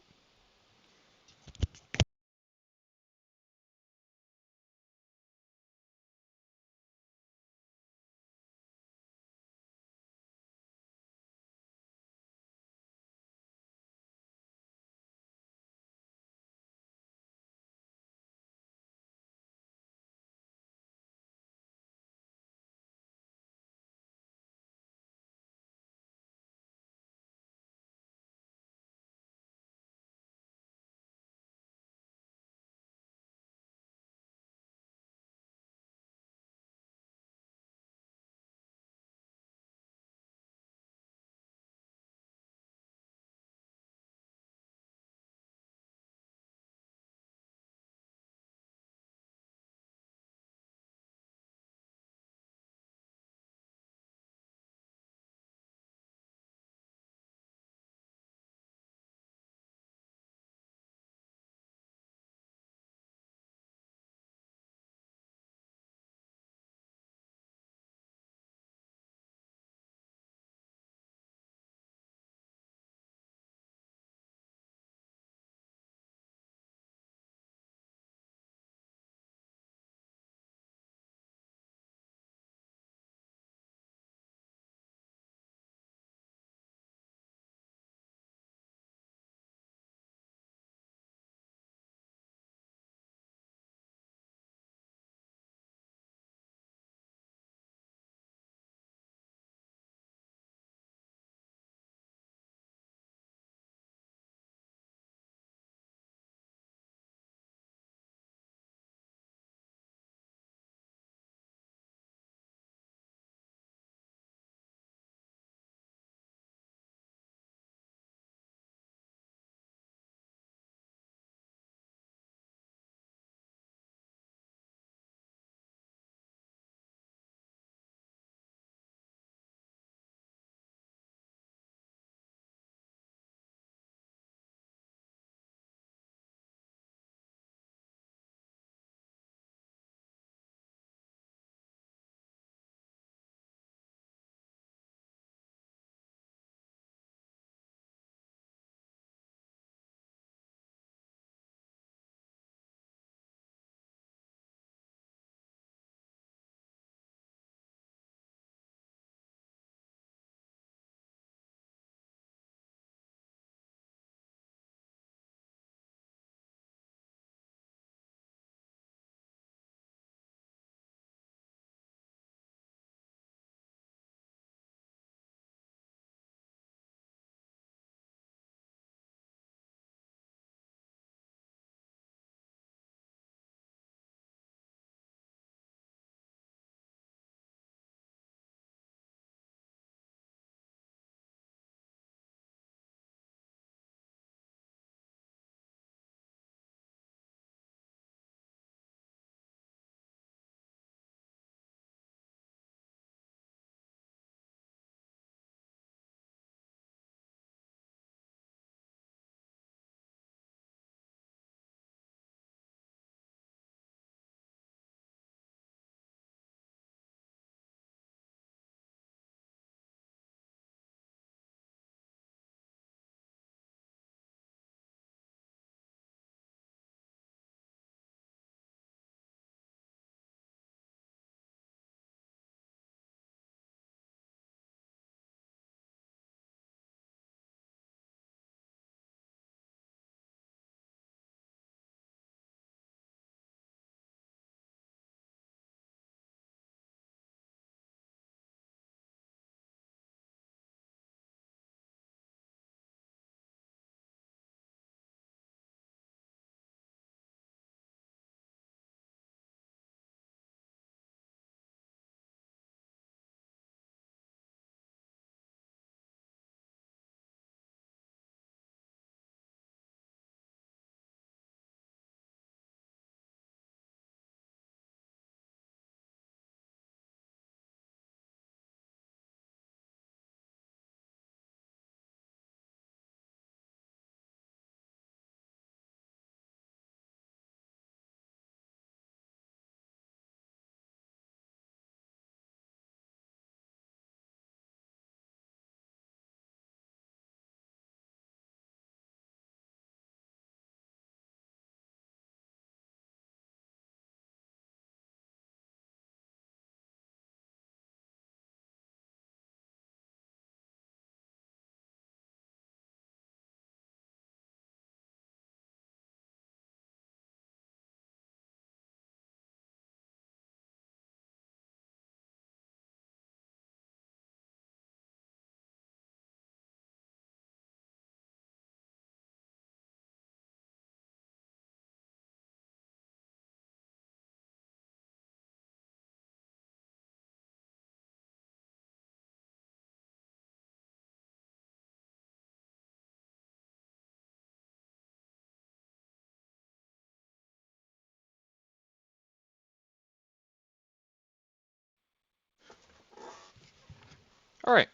Alright.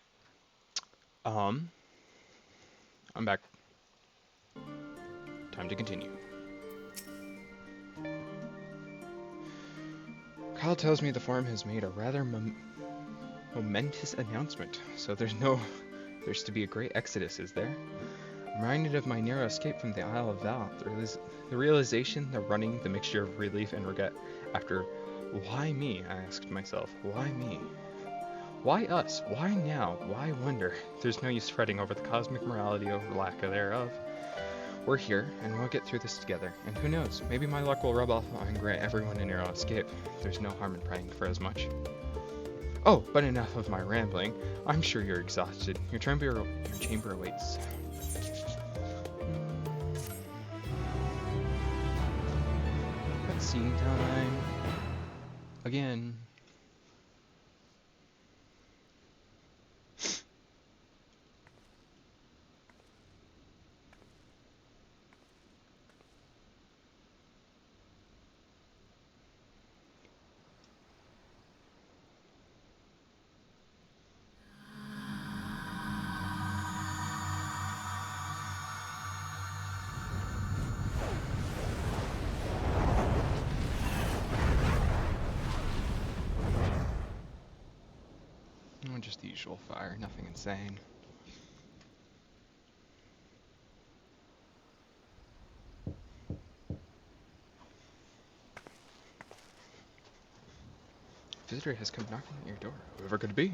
I'm back. Time to continue. Kyle tells me the Forum has made a rather momentous announcement, so there's to be a great exodus, is there? I'm reminded of my narrow escape from the Isle of Val. The realization, the running, the mixture of relief and regret. After, why me? I asked myself. Why me? Why us? Why now? Why wonder? There's no use fretting over the cosmic morality or lack thereof. We're here, and we'll get through this together. And who knows, maybe my luck will rub off and grant everyone a narrow escape. There's no harm in praying for as much. Oh, but enough of my rambling. I'm sure you're exhausted. Your chamber awaits. Cutscene time. Again. Just the usual fire, nothing insane. Visitor has come knocking at your door. Whoever could it be?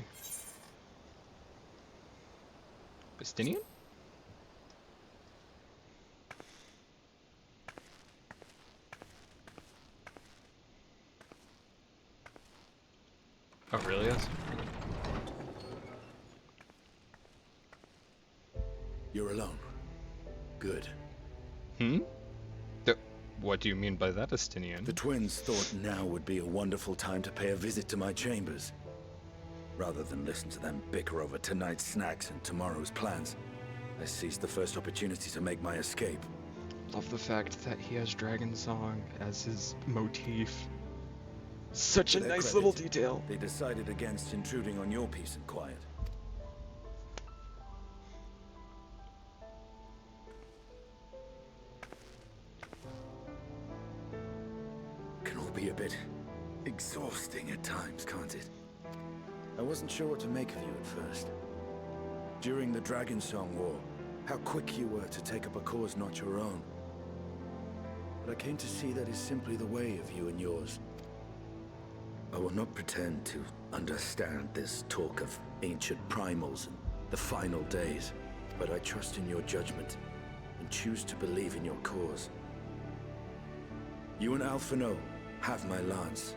Bastinian? Oh, really? Yes. You're alone. Good. What do you mean by that, Astinian? The twins thought now would be a wonderful time to pay a visit to my chambers. Rather than listen to them bicker over tonight's snacks and tomorrow's plans, I seized the first opportunity to make my escape. Love the fact that he has Dragon Song as his motif. Such a nice little detail. They decided against intruding on your peace and quiet. Can all be a bit exhausting at times, can't it? I wasn't sure what to make of you at first. During the Dragon Song War, how quick you were to take up a cause not your own. But I came to see that is simply the way of you and yours. I will not pretend to understand this talk of ancient primals and the final days, but I trust in your judgment and choose to believe in your cause. You and Alphino have my lance,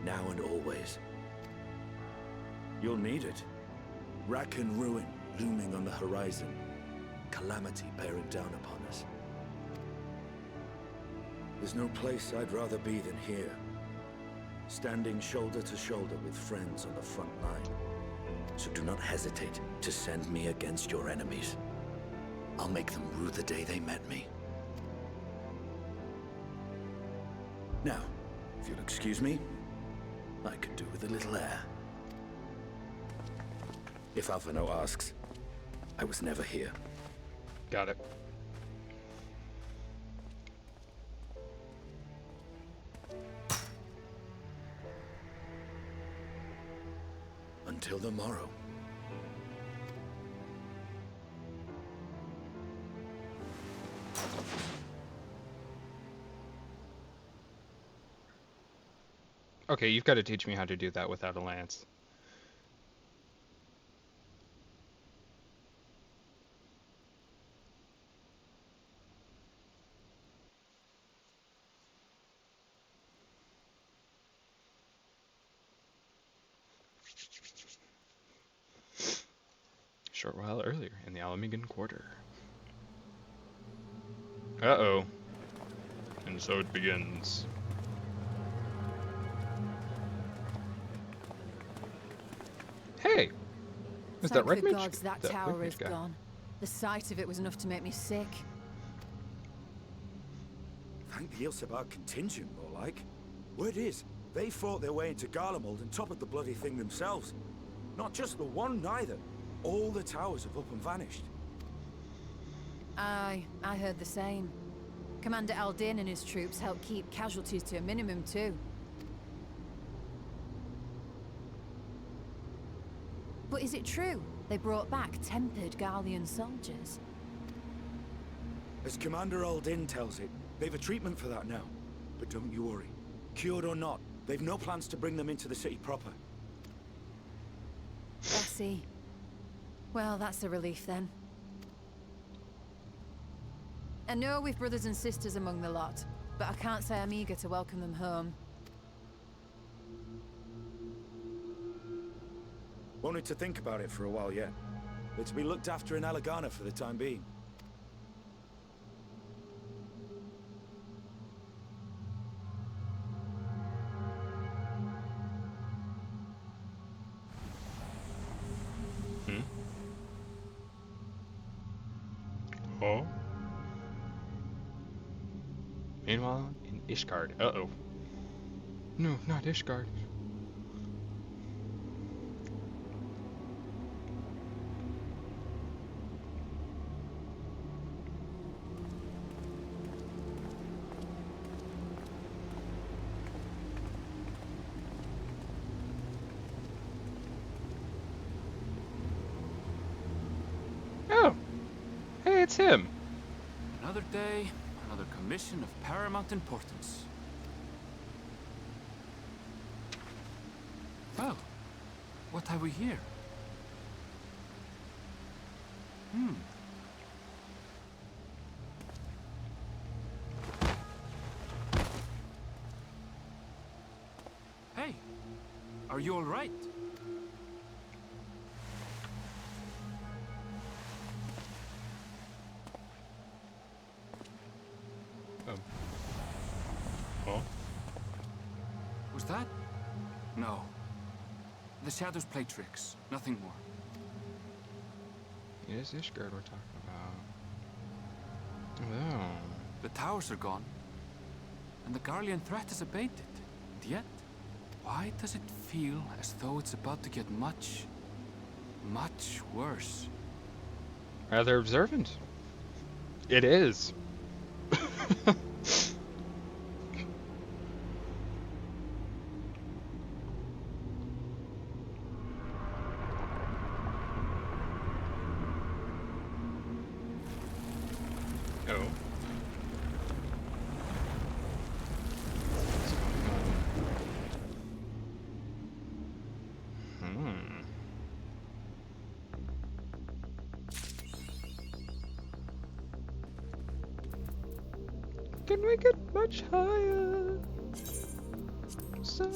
now and always. You'll need it. Rack and ruin looming on the horizon, calamity bearing down upon us. There's no place I'd rather be than here, standing shoulder to shoulder with friends on the front line. So do not hesitate to send me against your enemies. I'll make them rue the day they met me. Now, if you'll excuse me, I could do with a little air. If Alphino asks, I was never here. Got it. Until the morrow. Okay, you've got to teach me how to do that without a lance. A short while earlier, in the Alamigan Quarter. Uh-oh. And so it begins. Hey! Is that Thank Red the Mage? gods that Red tower Mage is guy. gone. The sight of it was enough to make me sick. Thank the Ilsebar contingent, more like. Word is, they fought their way into Garlemald and toppled the bloody thing themselves. Not just the one, neither. All the towers have up and vanished. Aye, I heard the same. Commander Aldin and his troops helped keep casualties to a minimum too. But is it true they brought back tempered Garlean soldiers? As Commander Aldin tells it, they've a treatment for that now. But don't you worry. Cured or not, they've no plans to bring them into the city proper. I see. Well, that's a relief then. I know we've brothers and sisters among the lot, but I can't say I'm eager to welcome them home. Wanted to think about it for a while yet. They're to be looked after in Alagana for the time being. Oh. Meanwhile, in Ishgard. Uh-oh. No, not Ishgard. Oh. Hey, it's him. Another day, another commission of paramount importance. Well, what have we here? Hey, are you all right? Oh. Was that? No. The shadows play tricks, nothing more. It is Ishgard we're talking about. Oh. The towers are gone, and the Garlean threat is abated. And yet, why does it feel as though it's about to get much, much worse? Rather observant. It is. Oh. Can we get much higher? So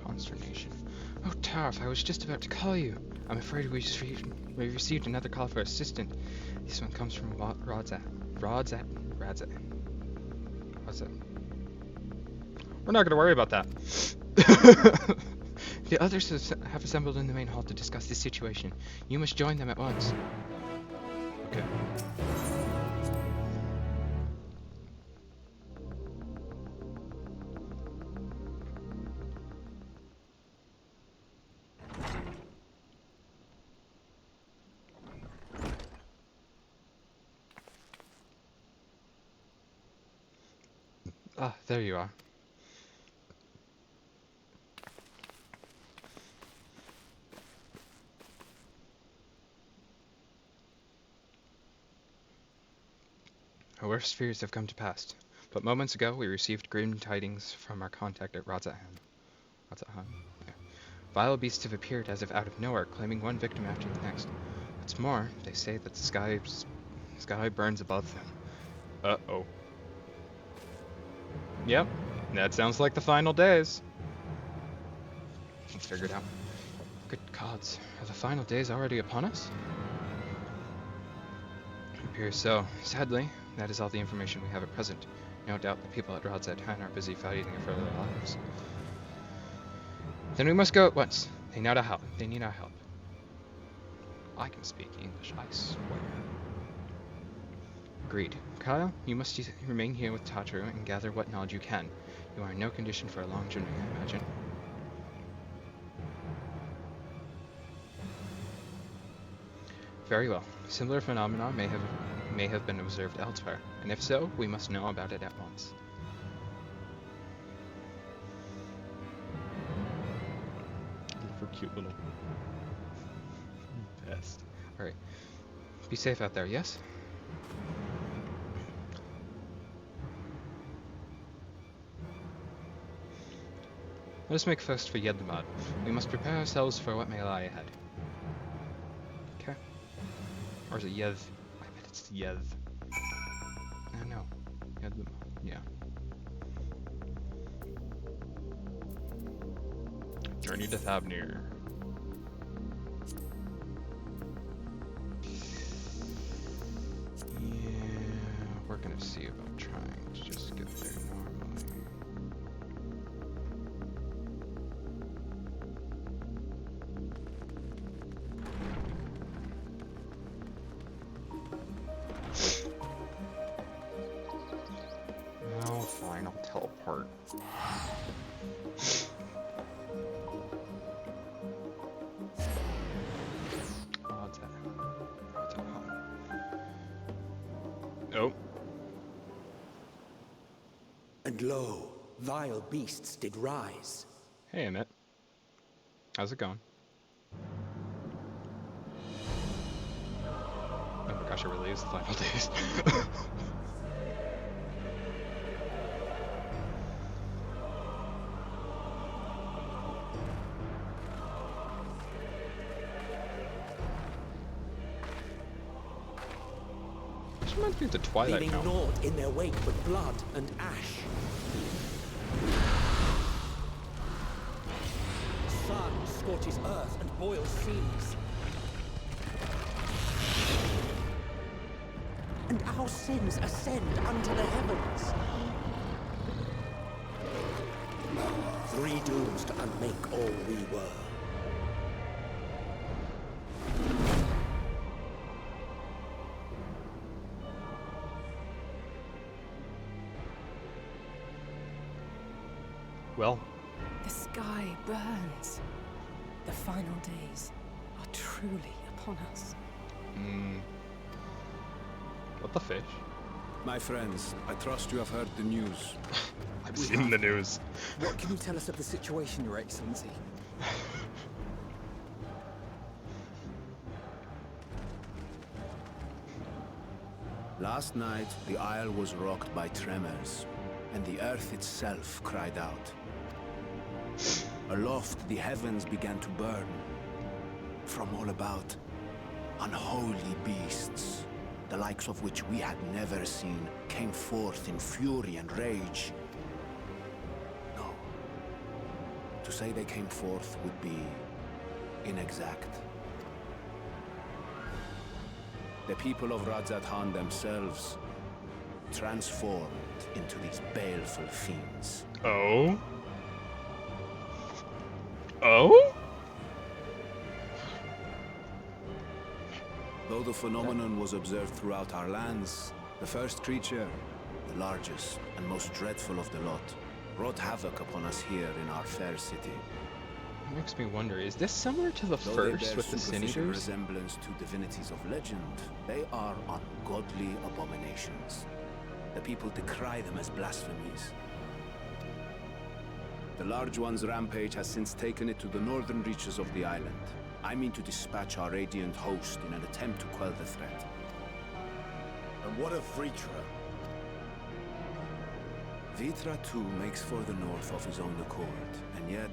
consternation. Oh, Tarf, I was just about to call you. I'm afraid we received another call for assistance. This one comes from Rodzat. We're not going to worry about that. The others have assembled in the main hall to discuss the situation. You must join them at once. Okay. Ah, there you are. Our worst fears have come to pass, but moments ago we received grim tidings from our contact at Radzahan. Yeah. Vile beasts have appeared as if out of nowhere, claiming one victim after the next. What's more, they say that the sky burns above them. Uh-oh. Yep, that sounds like the final days. Let's figure it out. Good gods, are the final days already upon us? It appears so. Sadly, that is all the information we have at present. No doubt the people at Rod's Hand are busy fighting for their lives. Then we must go at once. They need our help. They need our help. I can speak English, I swear. Agreed. Kyle, you must remain here with Tataru and gather what knowledge you can. You are in no condition for a long journey, I imagine. Very well. Similar phenomena may have been observed elsewhere, and if so, we must know about it at once. For cute little best. Alright. Be safe out there, yes? Let us make first for Yedlamad. We must prepare ourselves for what may lie ahead. Okay. Or is it Yed? I bet it's Yed. No. Yedlamad. Yeah. Journey to Thavnir. Yeah, we're gonna see about trying to just get there normally. Oh, fine, I'll teleport. Oh. And lo, vile beasts did rise. Hey, Emmett. How's it going? Oh my gosh, it really is the final days. This reminds me of the Twilight leaving film. naught in their wake but blood and ash. Sun scorches earth and boils seas. And our sins ascend unto the heavens. Three dooms to unmake all we were. Well, The sky burns. The final days are truly upon us. what the fish? My friends, I trust you have heard the news. I've seen the news. What can you tell us of the situation, Your Excellency? Last night, the isle was rocked by tremors, and the earth itself cried out. Aloft, the heavens began to burn. From all about, unholy beasts, the likes of which we had never seen, came forth in fury and rage. No. To say they came forth would be inexact. The people of Radzat themselves transformed into these baleful fiends. Oh? Oh? Though the phenomenon was observed throughout our lands, the first creature, the largest and most dreadful of the lot, wrought havoc upon us here in our fair city. It makes me wonder, is this similar to the Though first they bear with the Sin superficial Eaters? resemblance to divinities of legend, they are ungodly abominations. The people decry them as blasphemies. The large one's rampage has since taken it to the northern reaches of the island. I mean to dispatch our radiant host in an attempt to quell the threat. And what of Vritra? Vitra too makes for the north of his own accord, and yet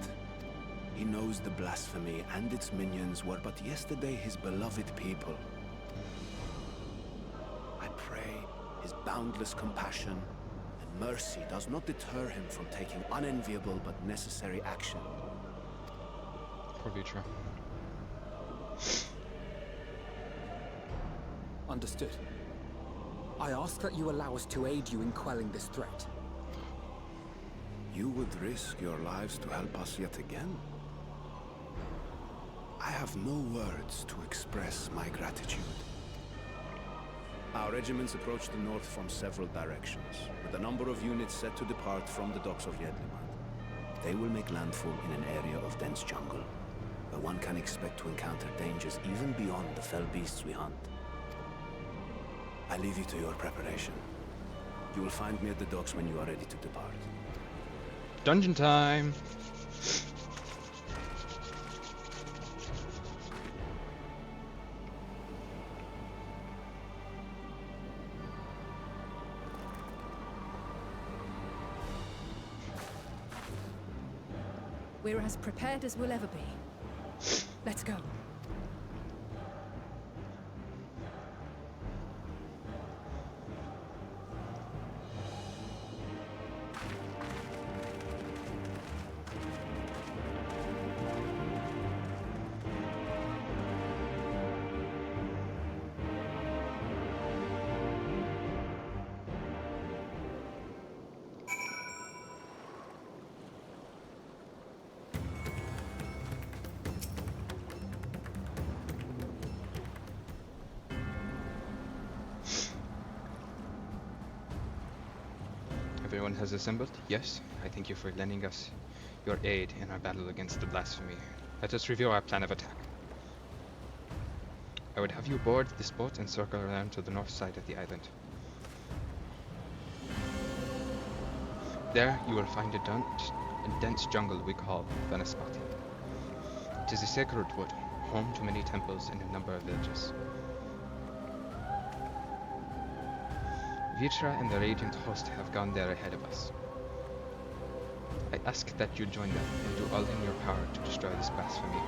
he knows the blasphemy and its minions were but yesterday his beloved people. I pray his boundless compassion and mercy does not deter him from taking unenviable but necessary action. Poor Vitra. Understood. I ask that you allow us to aid you in quelling this threat. You would risk your lives to help us yet again? I have no words to express my gratitude. Our regiments approach the north from several directions, with a number of units set to depart from the docks of Jedlimat. They will make landfall in an area of dense jungle, where one can expect to encounter dangers even beyond the fell beasts we hunt. I leave you to your preparation. You will find me at the docks when you are ready to depart. Dungeon time! We're as prepared as we'll ever be. Let's go. Everyone has assembled? Yes. I thank you for lending us your aid in our battle against the blasphemy. Let us review our plan of attack. I would have you board this boat and circle around to the north side of the island. There you will find a dense jungle we call Vanaspati. It is a sacred wood, home to many temples and a number of villages. Vitra and the Radiant Host have gone there ahead of us. I ask that you join them and do all in your power to destroy this blasphemy.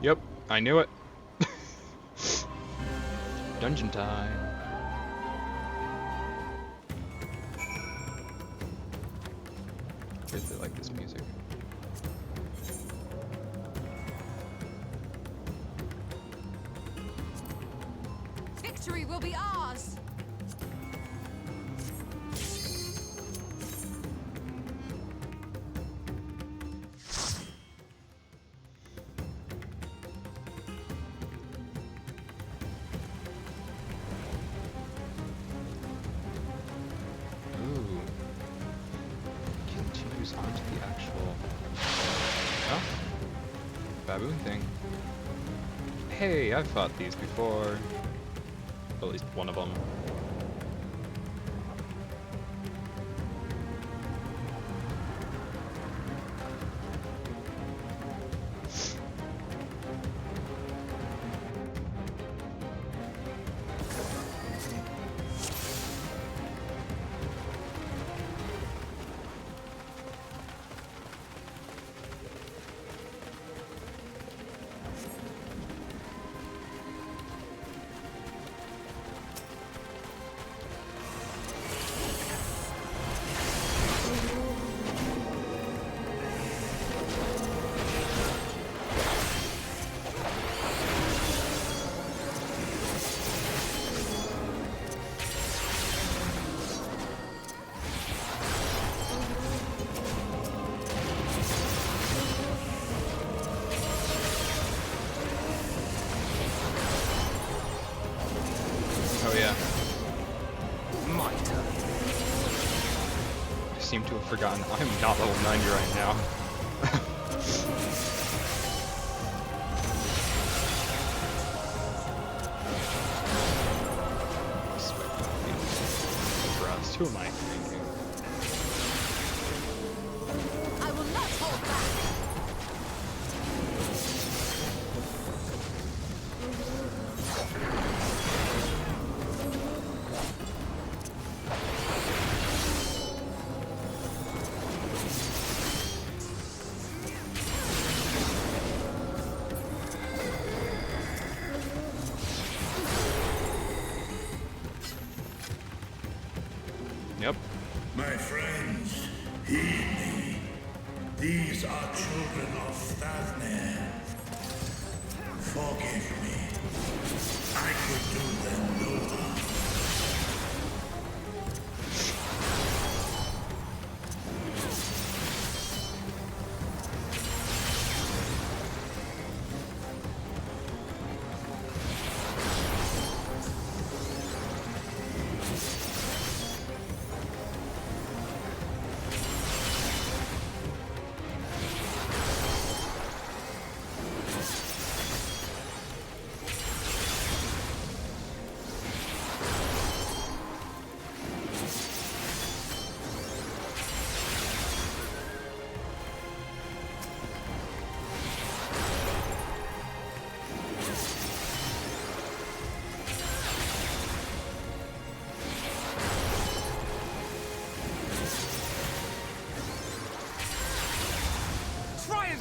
Yep, I knew it. Dungeon time. I really like this music. Victory will be ours! Ooh. Continues onto the actual... Oh. Baboon thing. Hey, I've fought these before. At least one of them. Oh yeah. My turn. I seem to have forgotten I'm not level 90 right now. Who am I thinking? I will not hold back! These are children of Thavnir. Forgive me. I could do them no harm.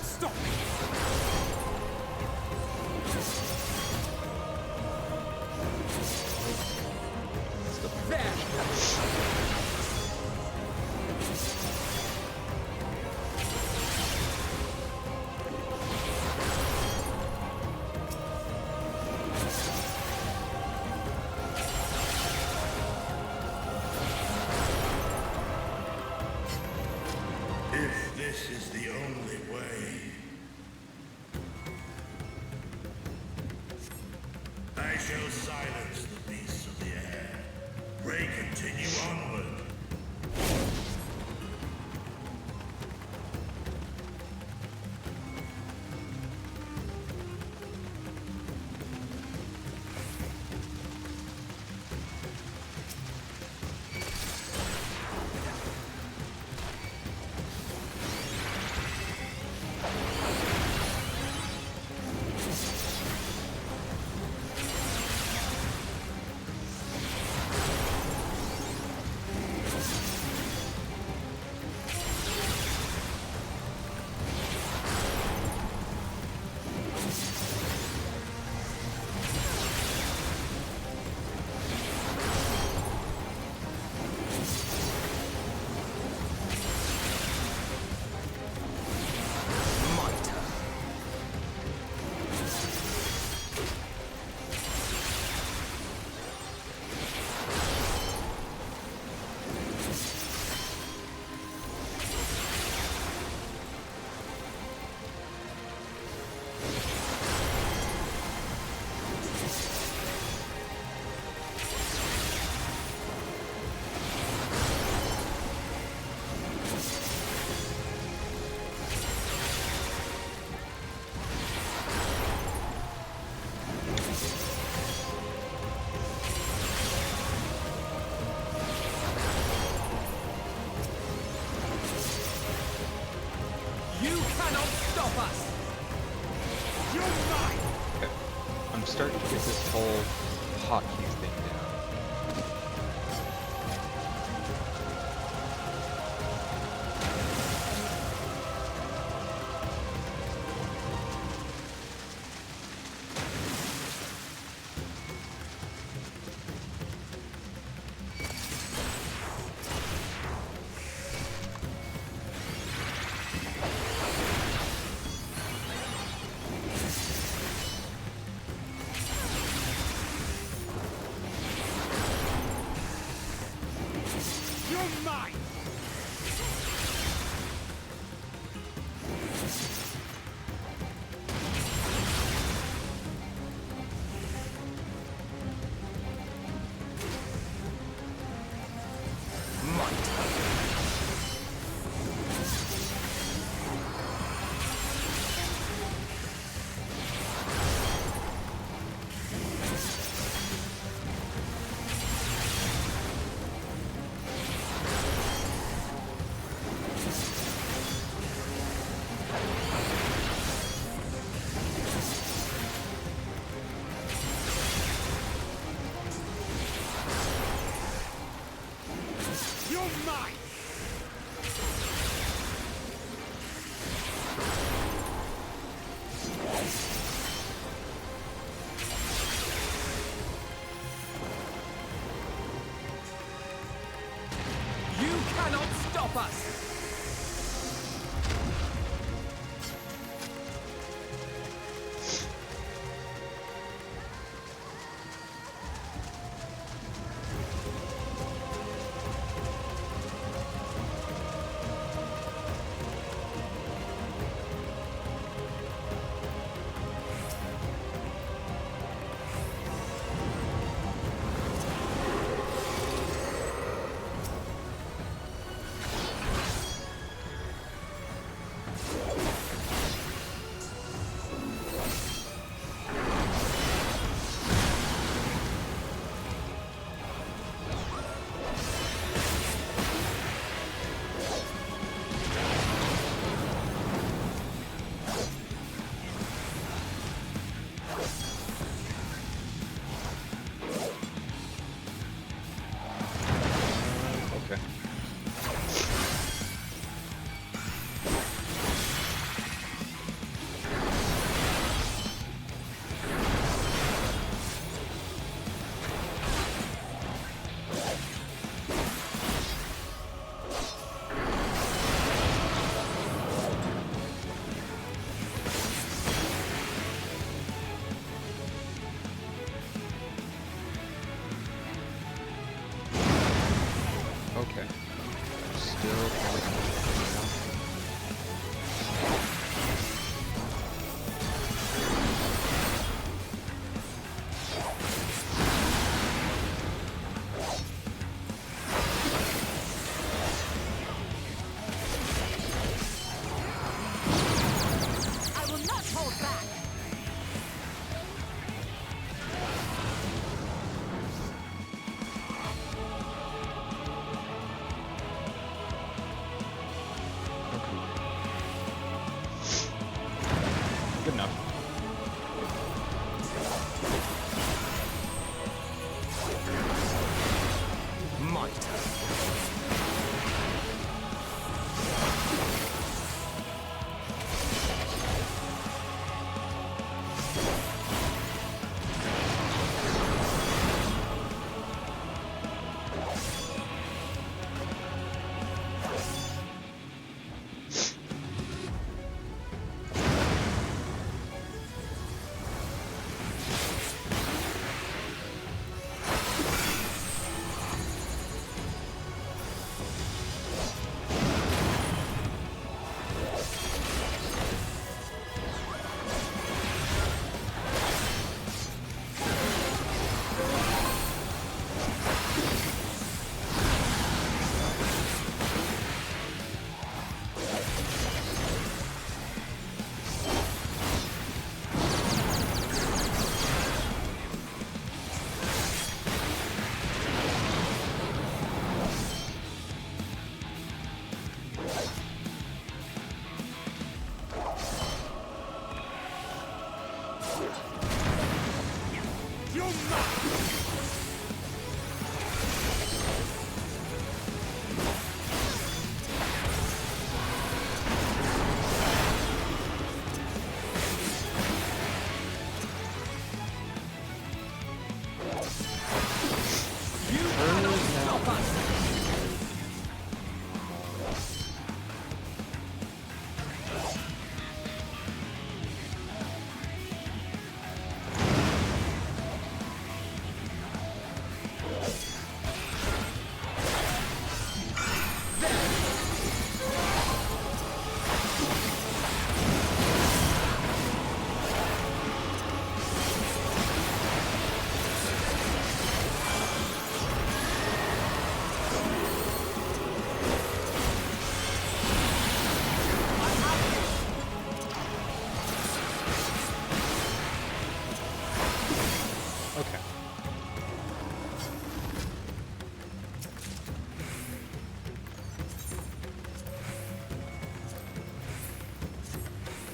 Stop! If this is the only way, I shall silence the beasts of the air. Pray continue onward. I'm starting to get this whole hotkey thing down.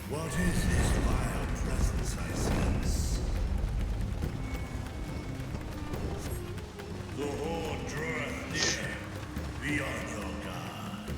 What is this vile presence I sense? The horde draweth near. Be on your guard.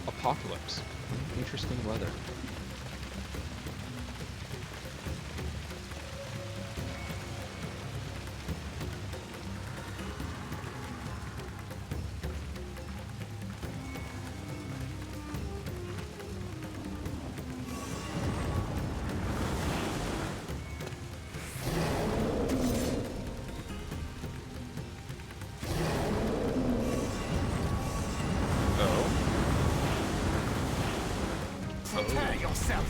Apocalypse. Interesting weather. Prepare yourself!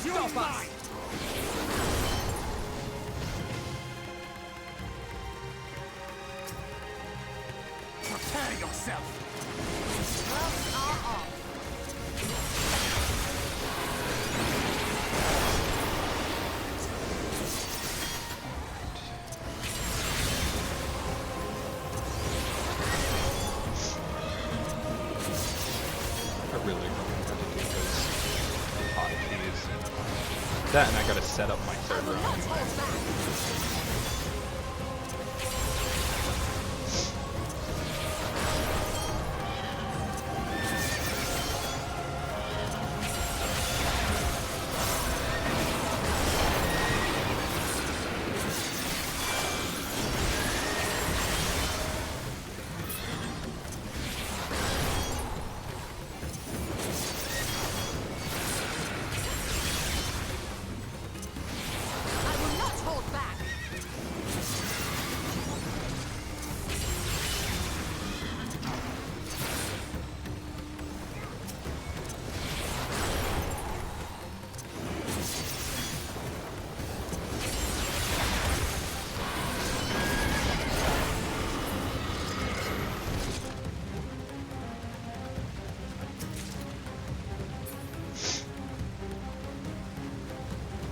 Stop us! Prepare yourself! Gloves are off. I really don't know what to do because oddities. That and I gotta set up my third round anyway.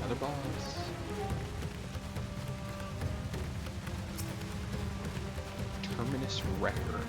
Another boss. Terminus Wrecker.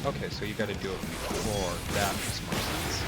Okay, so you gotta do it before. That makes more sense.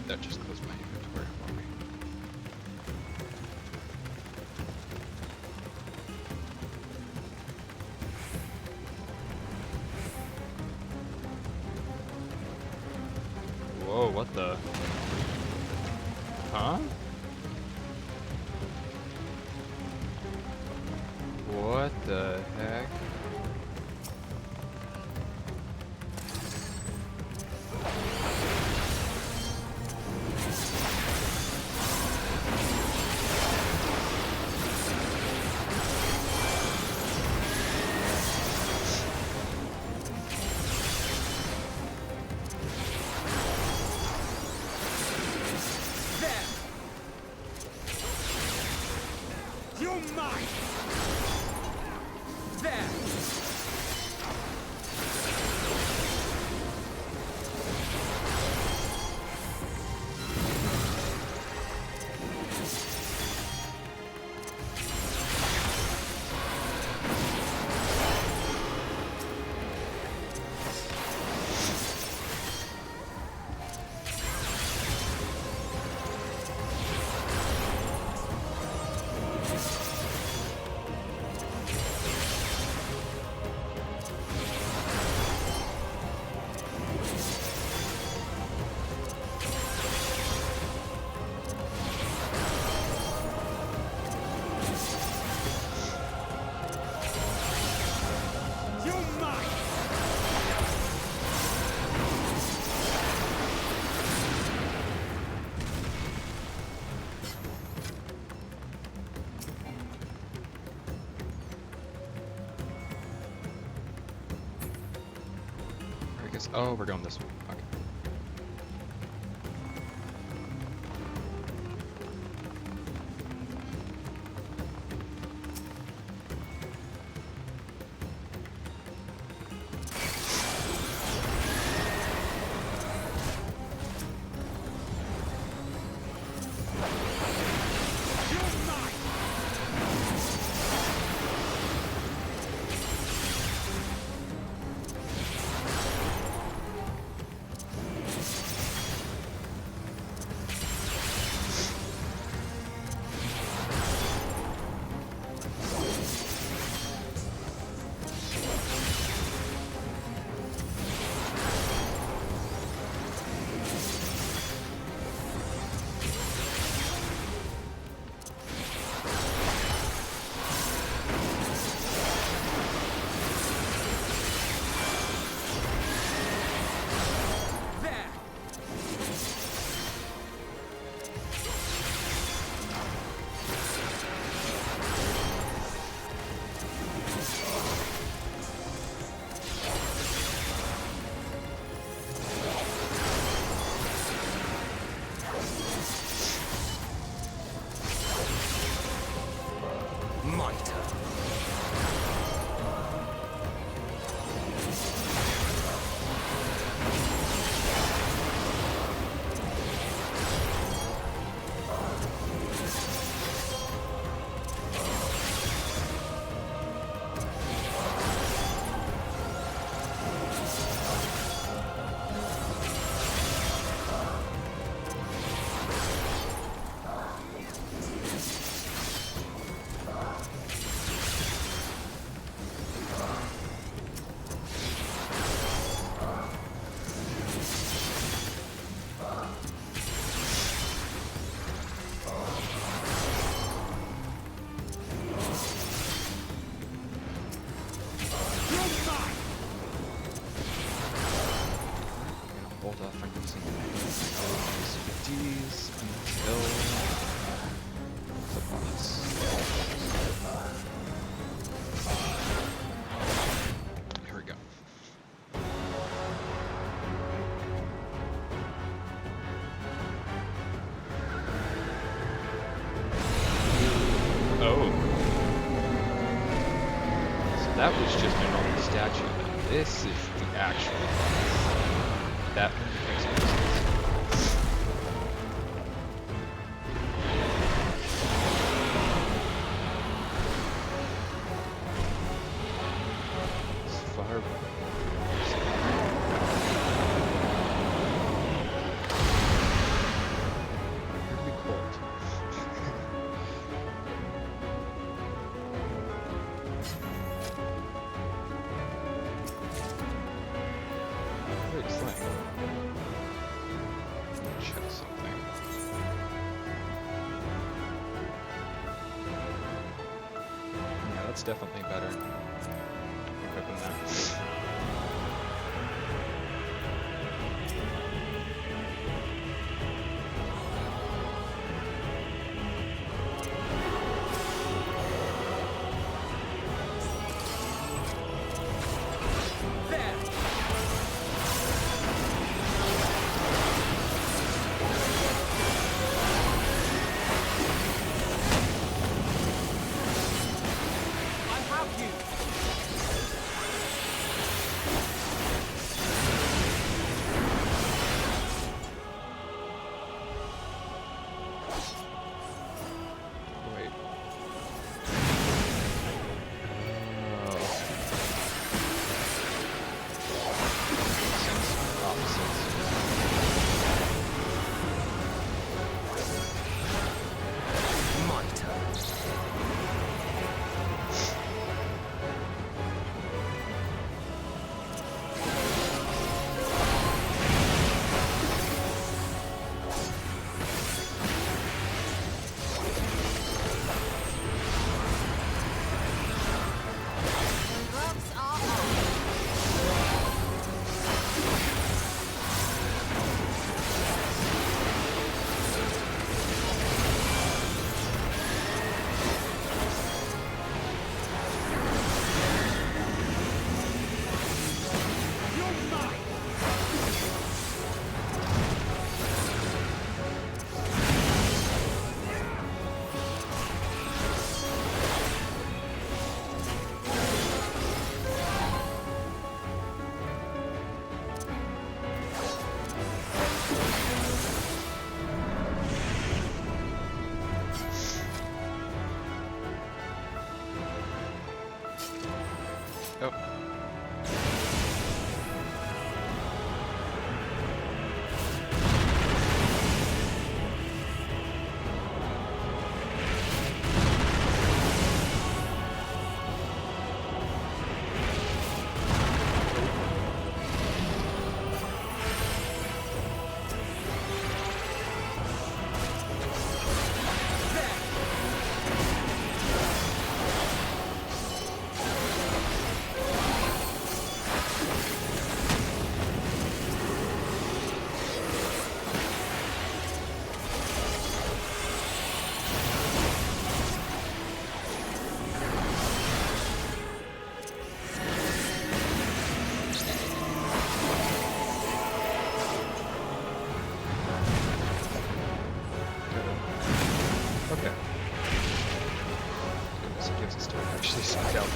That just closed my inventory for me. Whoa, what the? Huh? What the heck? Oh, we're going this way. Okay. That was just a normal statue, and this is the actual boss. That makes more sense. It's far. That's definitely better. Equipping that. Oh. Okay. Goodness, it gives us time to actually suck out.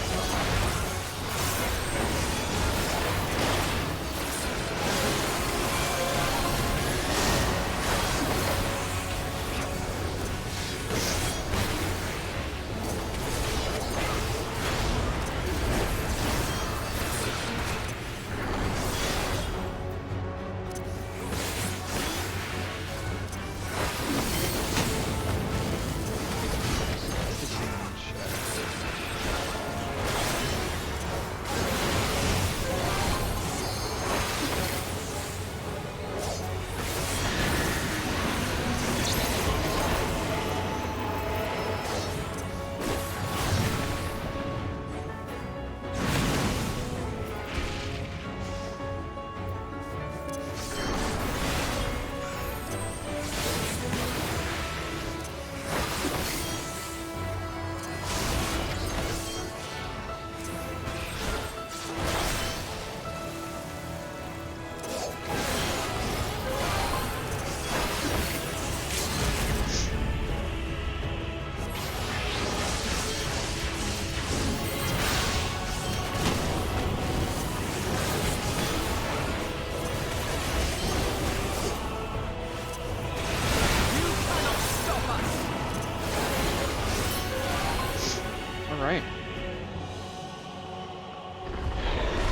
Alright.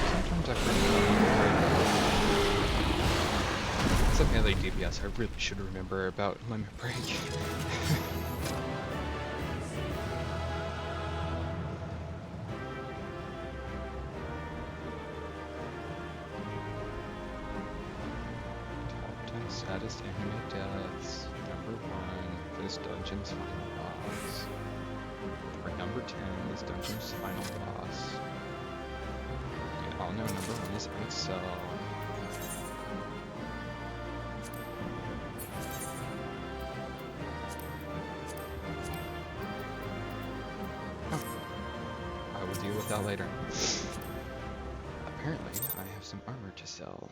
Sometimes I forget. It's a melee DPS I really should remember about Limit Break. Top 10 saddest enemy deaths. Number 1 for this dungeon's final boss. Ram. number 10 is Dungeon's final boss. We all know number 1 is Excel. I will deal with that later. Apparently, I have some armor to sell.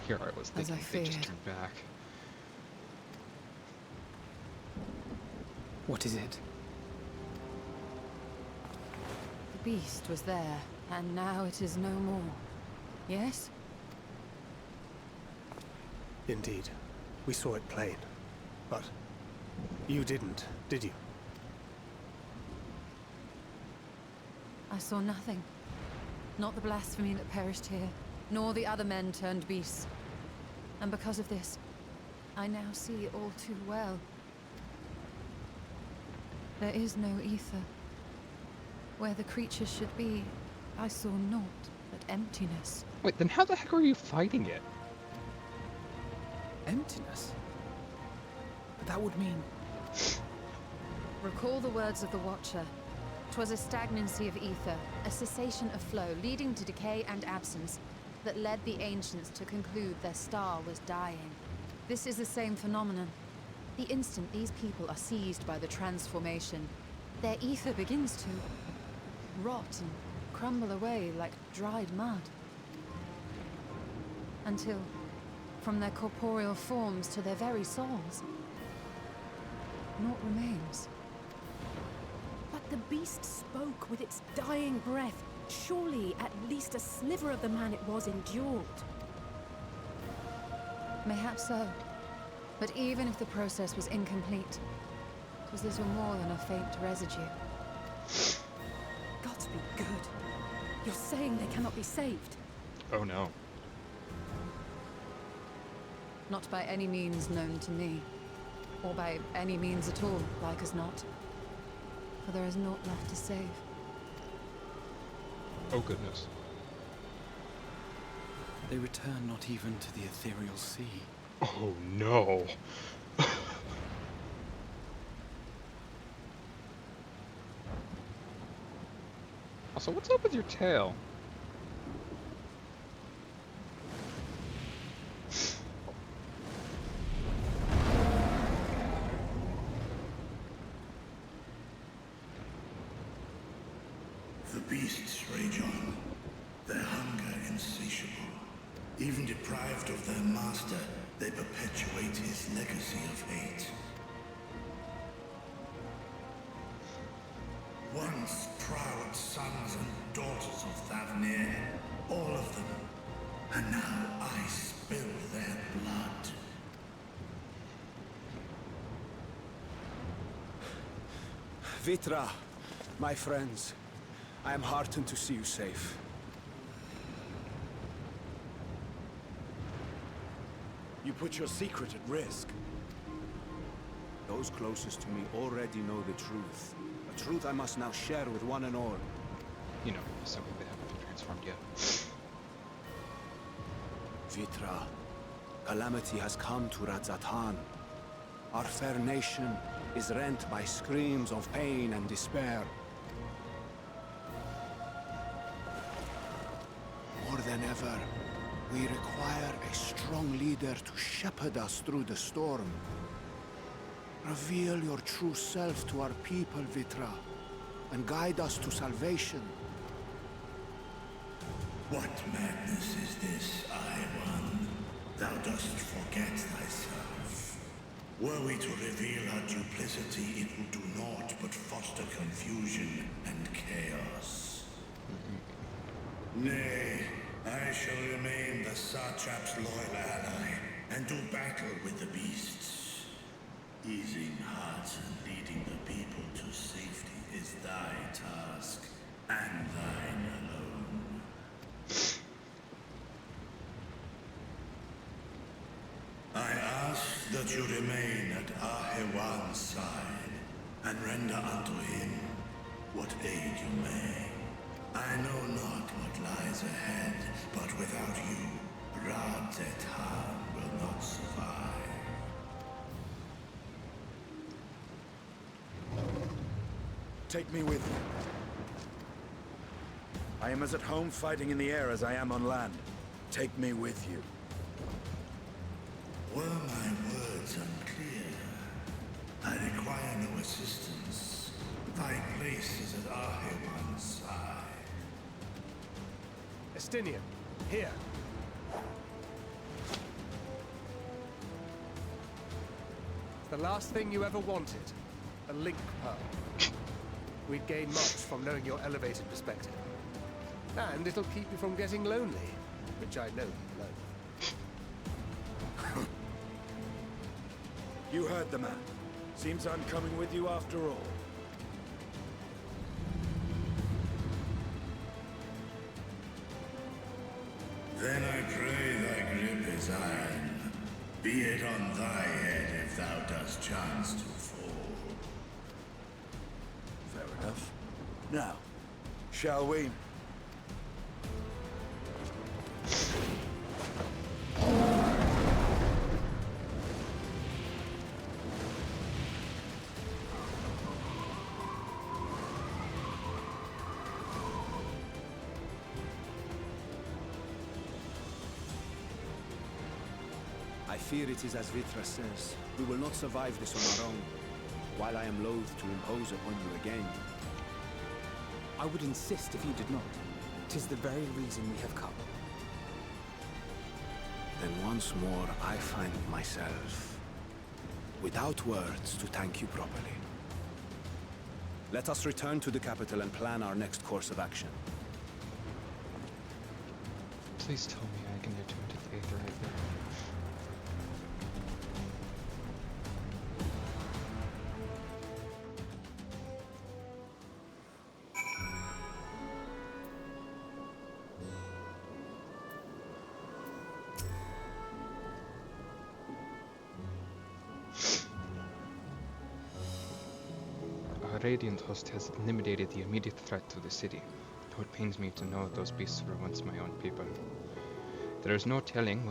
Here I was thinking they just turned back. What is it? The beast was there, and now it is no more. Yes? Indeed. We saw it plain. But you didn't, did you? I saw nothing. Not the blasphemy that perished here, nor the other men turned beasts. And because of this, I now see all too well. There is no ether. Where the creatures should be, I saw naught but emptiness. Wait, then how the heck are you fighting it? Emptiness? But that would mean... Recall the words of the Watcher. 'Twas a stagnancy of ether, a cessation of flow, leading to decay and absence, that led the ancients to conclude their star was dying. This is the same phenomenon. The instant these people are seized by the transformation, their ether begins to rot and crumble away like dried mud. Until, from their corporeal forms to their very souls, naught remains. But the beast spoke with its dying breath. Surely at least a sliver of the man it was endured. Mayhaps so. But even if the process was incomplete, it was little more than a faint residue. Gods be good. You're saying they cannot be saved? Oh no. Not by any means known to me. Or by any means at all, like as not. For there is naught left to save. Oh goodness. They return not even to the ethereal sea. Oh no. Also, what's up with your tail? The beasts rage on, their hunger insatiable. Even deprived of their master, they perpetuate his legacy of hate. Once proud sons and daughters of Thavnir, all of them, and now I spill their blood. Vitra, my friends, I am heartened to see you safe. You put your secret at risk. Those closest to me already know the truth. A truth I must now share with one and all. You know, something they haven't been transformed yet. Vitra, calamity has come to Radzatan. Our fair nation is rent by screams of pain and despair. More than ever, we require a strong leader to shepherd us through the storm. Reveal your true self to our people, Vitra, and guide us to salvation. What madness is this, One? Thou dost forget thyself. Were we to reveal our duplicity, it would do naught but foster confusion and chaos. Nay, I shall remain the Satrap's loyal ally, and do battle with the beasts. Easing hearts and leading the people to safety is thy task, and thine alone. you remain at Ahewan's side, and render unto him what aid you may. I know not what lies ahead, but without you, Ra-Zetan will not survive. Take me with you. I am as at home fighting in the air as I am on land. Take me with you. Were my words unclear? I require no assistance. Thy place is at Ahewan's side. Estinian, here. The last thing you ever wanted. A link pearl. We'd gain much from knowing your elevated perspective. And it'll keep you from getting lonely, which I know you love. You heard the man. Seems I'm coming with you after all. Then I pray thy grip is iron. Be it on thy head if thou dost chance to fall. Fair enough. Now, shall we? I fear it is as Vitra says. We will not survive this on our own. While I am loath to impose upon you again. I would insist if you did not. 'Tis the very reason we have come. Then once more I find myself without words to thank you properly. Let us return to the capital and plan our next course of action. Please tell me I can return to the Aether right there. Our radiant host has eliminated the immediate threat to the city. Though it pains me to know those beasts were once my own people. There is no telling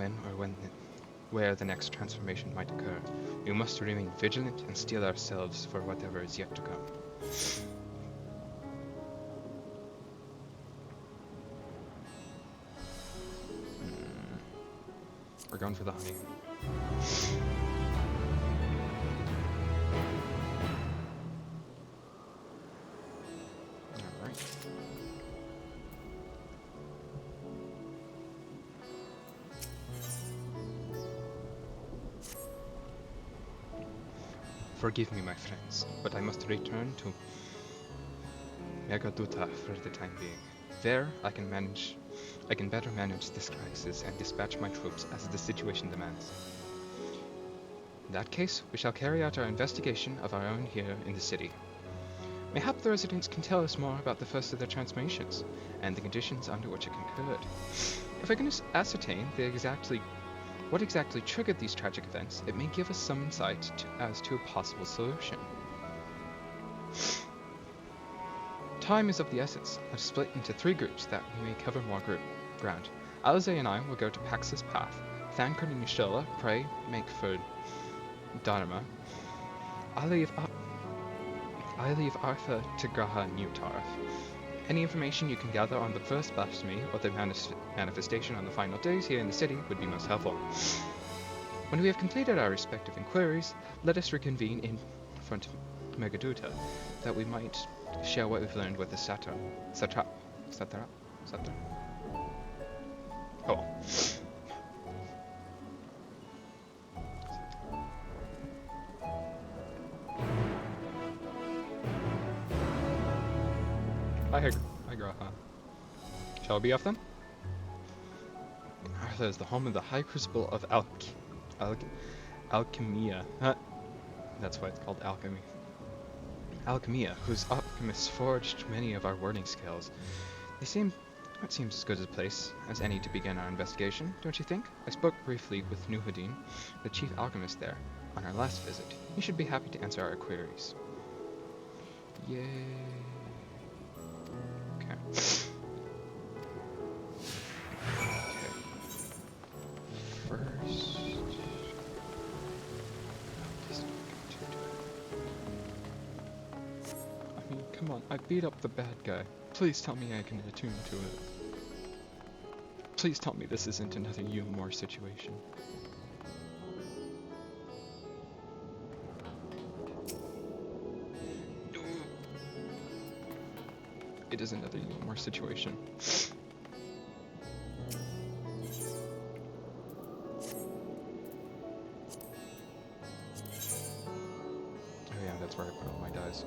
where the next transformation might occur. We must remain vigilant and steel ourselves for whatever is yet to come. We're going for the honey. Forgive me, my friends, but I must return to Megaduta for the time being. There, I can better manage this crisis and dispatch my troops as the situation demands. In that case, we shall carry out our investigation of our own here in the city. Mayhap the residents can tell us more about the first of their transformations, and the conditions under which it occurred. If I can ascertain what exactly triggered these tragic events, it may give us some insight as to a possible solution. Time is of the essence. Let's split into 3 groups that we may cover more ground. Alize and I will go to Pax's Path. Thancred and Yashilla make for Dharma. I leave Artha to Graha New Tarth. Any information you can gather on the first blasphemy or the manifestation on the final days here in the city would be most helpful. When we have completed our respective inquiries, let us reconvene in front of Megaduta, that we might share what we've learned with the satrap. Oh. Hi, Graha. Shall we be off then? Artha is the home of the High Crucible of Alchemia. That's why it's called alchemy. Alchemia, whose alchemists forged many of our wording scales. It seems as good a place as any to begin our investigation, don't you think? I spoke briefly with Nuhuddin, the chief alchemist there. on our last visit. You should be happy to answer our queries. Yay. Okay. Okay. First... I mean, come on, I beat up the bad guy. Please tell me I can attune to it. Please tell me this isn't another Yumor situation. It is another Yumor situation. Oh yeah, that's where I put all my dice.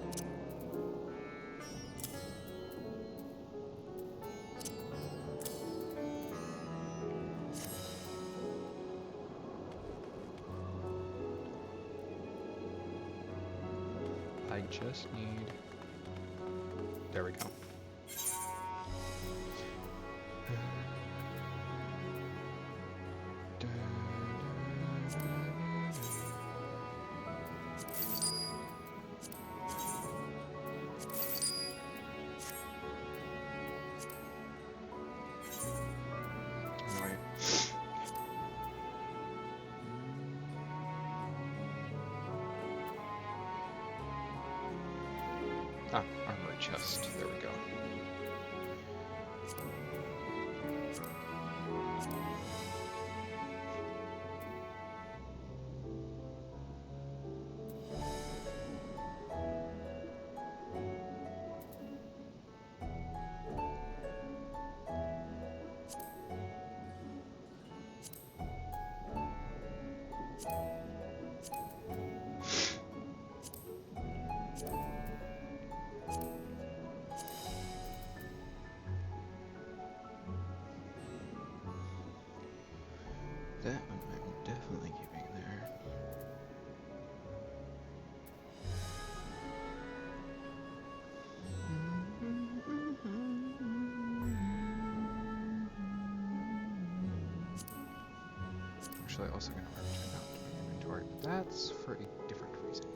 I just need... There we go. Ah, armor chest. There we go. That one I'm definitely keeping there. Actually, also going to return out to my inventory, but that's for a different reason.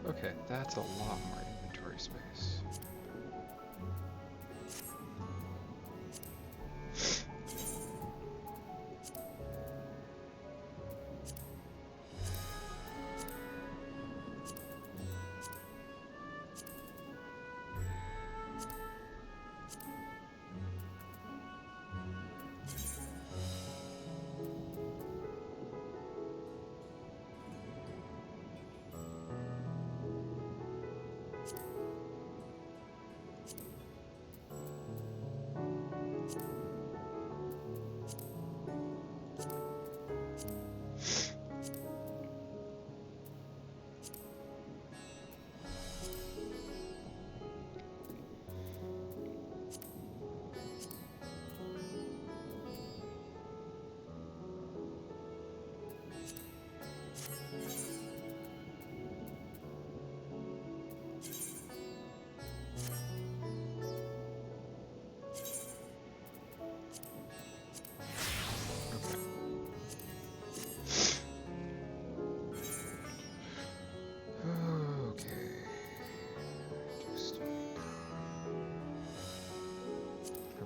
Okay, that's a lot more inventory space.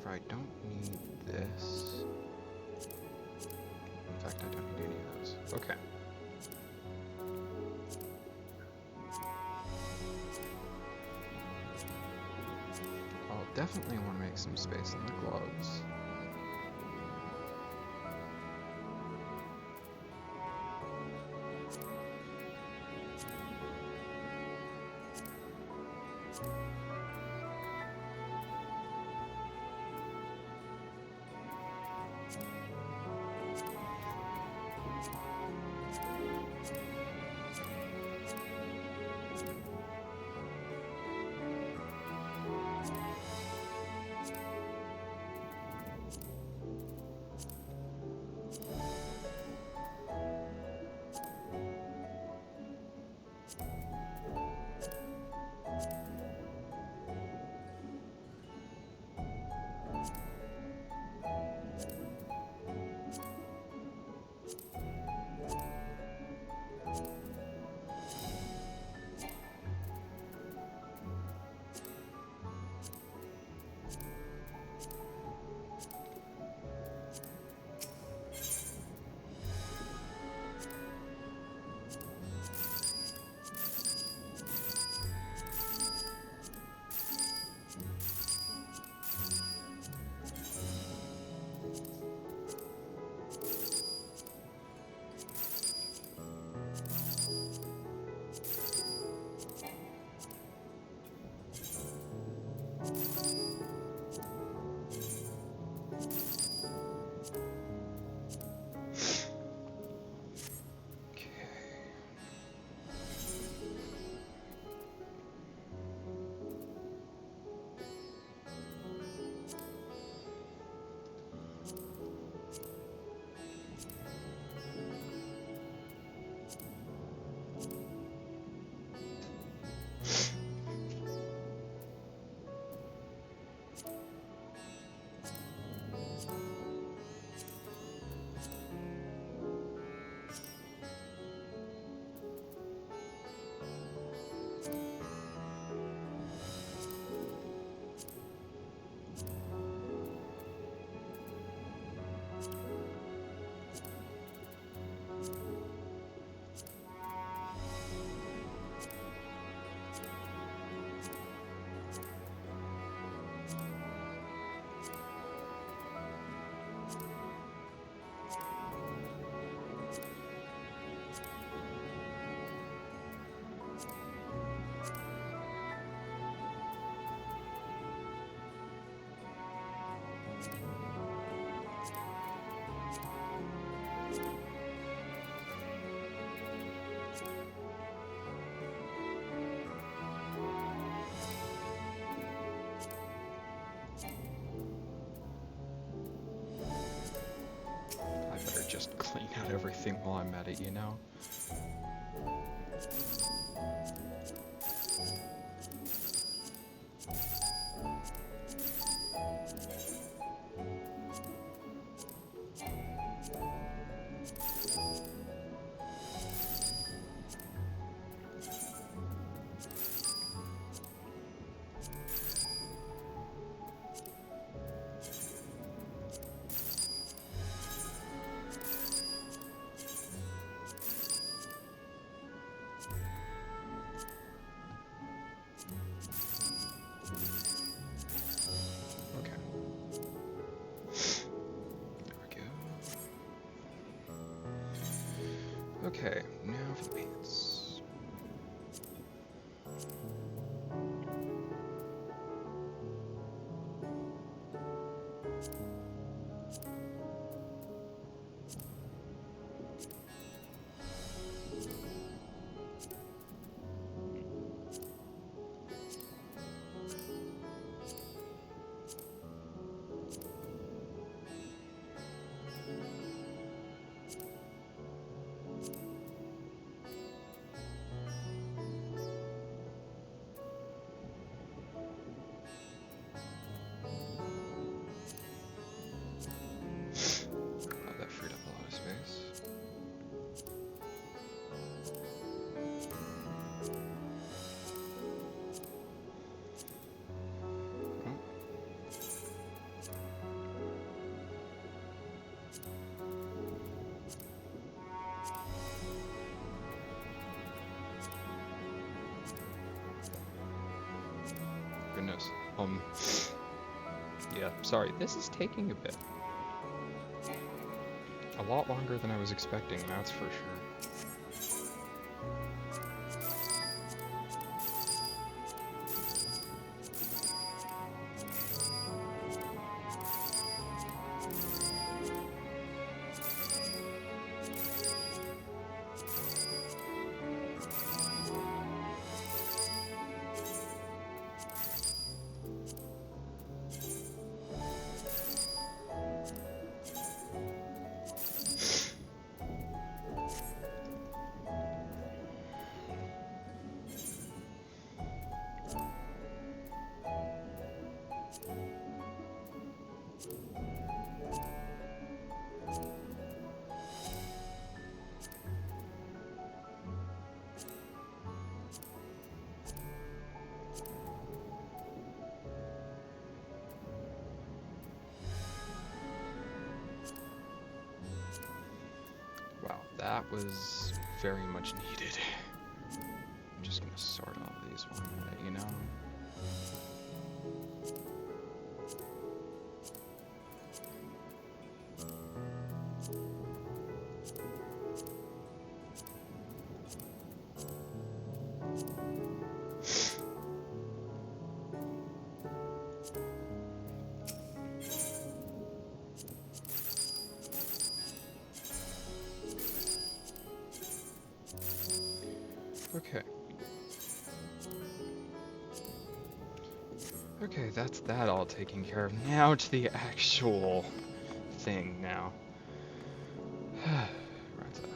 However, I don't need this. In fact, I don't need any of those. Okay. I'll definitely want to make some space in the gloves. Just clean out everything while I'm at it, you know? Okay, now for the paints. goodness. Yeah, sorry, this is taking a bit. A lot longer than I was expecting, that's for sure. Wow, that was very much needed. I'm just gonna sort all these one way, you know? Okay. Okay, that's that all taken care of. Now to the actual thing now. Right on.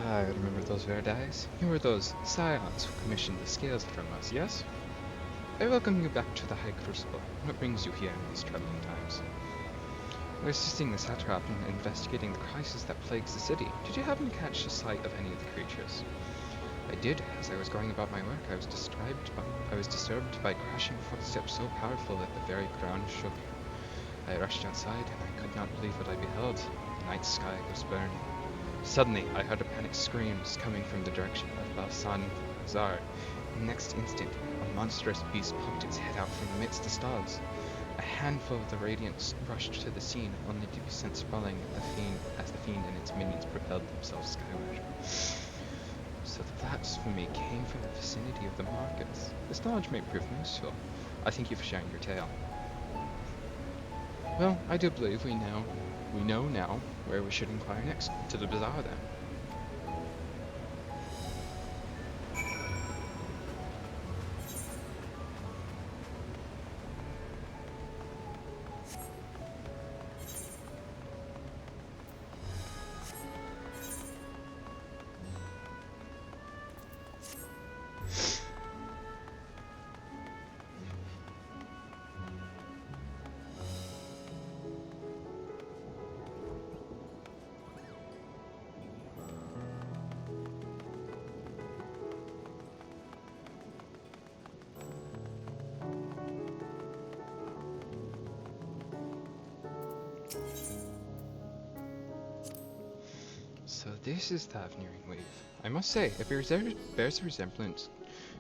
I remember those Verdies. You were those Scions who commissioned the scales from us, yes? I welcome you back to the High Crucible. What brings you here in these troubling times? We're assisting the satrap in investigating the crisis that plagues the city. Did you happen to catch a sight of any of the creatures? I did. As I was going about my work, I was disturbed by crashing footsteps so powerful that the very ground shook. I rushed outside, and I could not believe what I beheld. The night sky was burning. Suddenly, I heard a panicked screams coming from the direction of Balsan Azar. In the next instant, a monstrous beast poked its head out from amidst the stars. A handful of the Radiants rushed to the scene, only to be sent sprawling as the Fiend and its minions propelled themselves skyward. So the blasphemy came from the vicinity of the markets. This knowledge may prove useful. I thank you for sharing your tale. Well, I do believe we know now where we should inquire next. To the bazaar, then. So this is the Avneering Weave. I must say, it bears a resemblance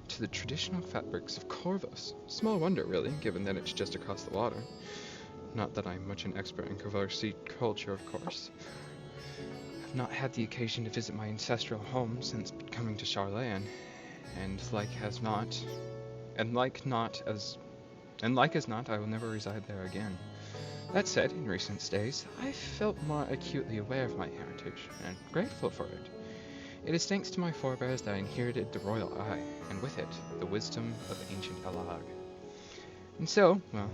to the traditional fabrics of Corvus. Small wonder, really, given that it's just across the water. Not that I'm much an expert in Corvosi culture, of course. I've not had the occasion to visit my ancestral home since coming to Charlayan, and like as not, I will never reside there again. That said, in recent days, I've felt more acutely aware of my heritage, and grateful for it. It is thanks to my forebears that I inherited the royal eye, and with it, the wisdom of ancient Alag. And so, well,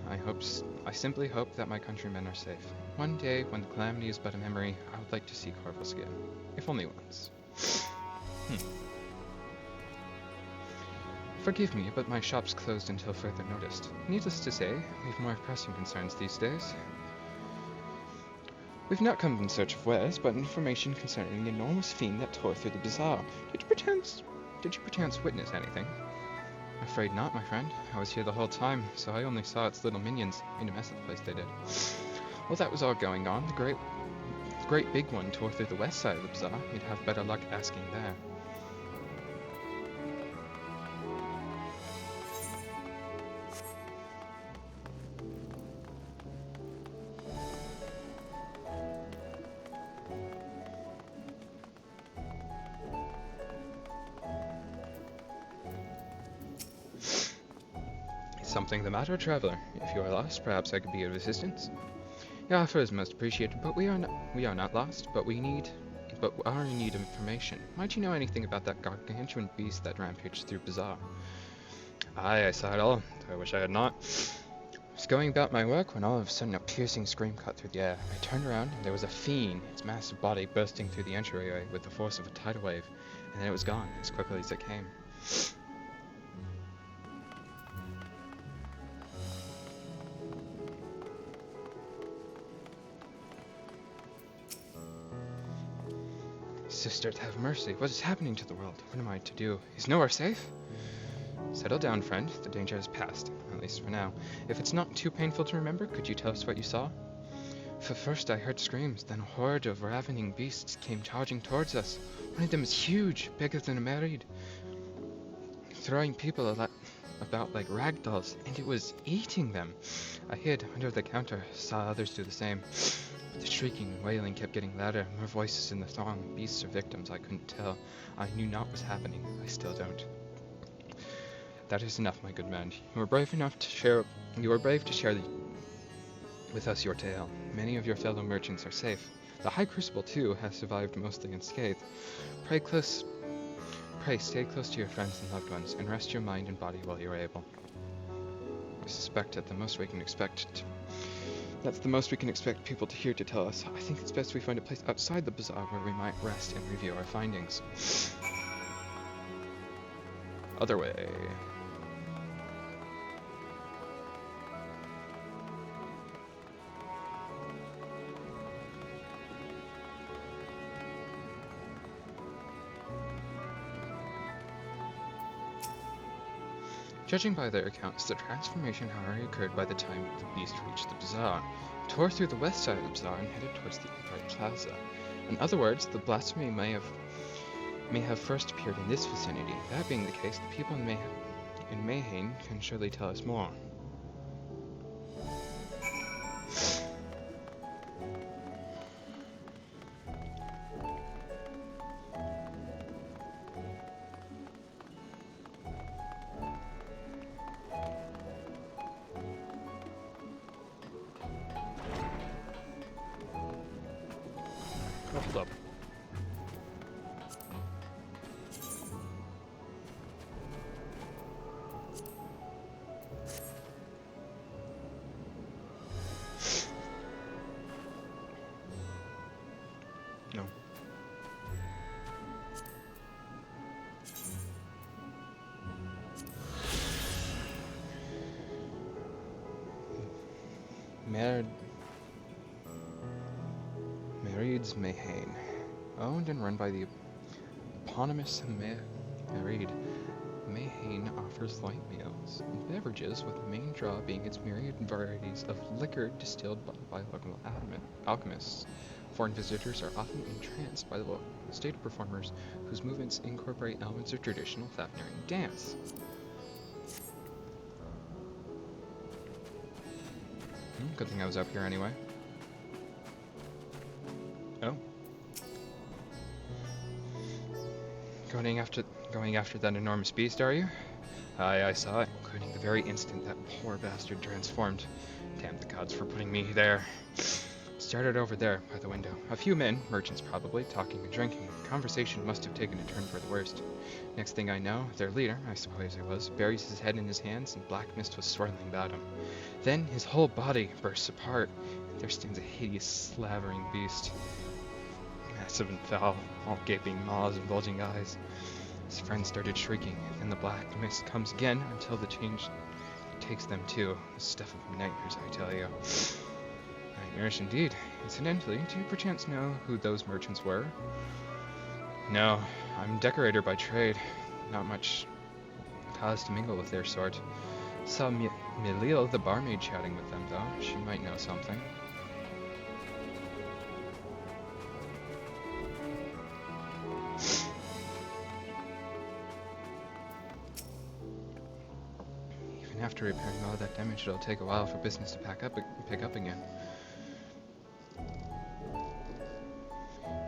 I simply hope that my countrymen are safe. One day, when the calamity is but a memory, I would like to see Corvus again, if only once. Forgive me, but my shop's closed until further notice. Needless to say, we've more pressing concerns these days. We've not come in search of wares, but information concerning the enormous fiend that tore through the bazaar. Did you perchance witness anything? Afraid not, my friend. I was here the whole time, so I only saw its little minions. Made a mess of the place, they did. While that was all going on, the great big one tore through the west side of the bazaar. You'd have better luck asking there. Something the matter, traveler? If you are lost, perhaps I could be of assistance. Your offer is most appreciated, but we are not lost, but are in need of information. Might you know anything about that gargantuan beast that rampaged through Bazaar? Aye, I saw it all. I wish I had not. I was going about my work when all of a sudden a piercing scream cut through the air. I turned around and there was a fiend, its massive body bursting through the entryway with the force of a tidal wave, and then it was gone as quickly as it came. Sisters, have mercy. What is happening to the world? What am I to do? Is nowhere safe? Settle down, friend. The danger has passed, at least for now. If it's not too painful to remember, could you tell us what you saw? First I heard screams, then a horde of ravening beasts came charging towards us. One of them was huge, bigger than a married, throwing people about like rag dolls, and it was eating them. I hid under the counter, saw others do the same. The shrieking and wailing kept getting louder, more voices in the throng, beasts or victims, I couldn't tell. I knew not what was happening. I still don't. That is enough, my good man. You were brave to share with us your tale. Many of your fellow merchants are safe. The High Crucible, too, has survived mostly unscathed. Pray stay close to your friends and loved ones, and rest your mind and body while you are able. I suspect that that's the most we can expect people to hear to tell us. I think it's best we find a place outside the bazaar where we might rest and review our findings. Other way. Judging by their accounts, the transformation had already occurred by the time the beast reached the bazaar, tore through the west side of the bazaar, and headed towards the upright plaza. In other words, the blasphemy may have first appeared in this vicinity. That being the case, the people in Mayhain can surely tell us more. Hold up. No. Marrieds Mayhain, owned and run by the eponymous Married. Mayhain offers light meals and beverages, with the main draw being its myriad varieties of liquor distilled by local alchemists. Foreign visitors are often entranced by the stage performers, whose movements incorporate elements of traditional Fafnirian dance. Good thing I was up here anyway. Oh. Going after that enormous beast, are you? Aye, I saw it, including the very instant that poor bastard transformed. Damn the gods for putting me there. Started over there, by the window. A few men, merchants probably, talking and drinking. The conversation must have taken a turn for the worst. Next thing I know, their leader, I suppose it was, buries his head in his hands, and black mist was swirling about him. Then his whole body bursts apart, and there stands a hideous, slavering beast. Massive and foul, all gaping maws and bulging eyes. His friends started shrieking, and then the black mist comes again until the change takes them too. The stuff of nightmares, I tell you. Nightmarish indeed. Incidentally, do you perchance know who those merchants were? No, I'm decorator by trade. Not much cause to mingle with their sort. Saw Milil, the barmaid, chatting with them, though. She might know something. Even after repairing all that damage, it'll take a while for business to pick up again.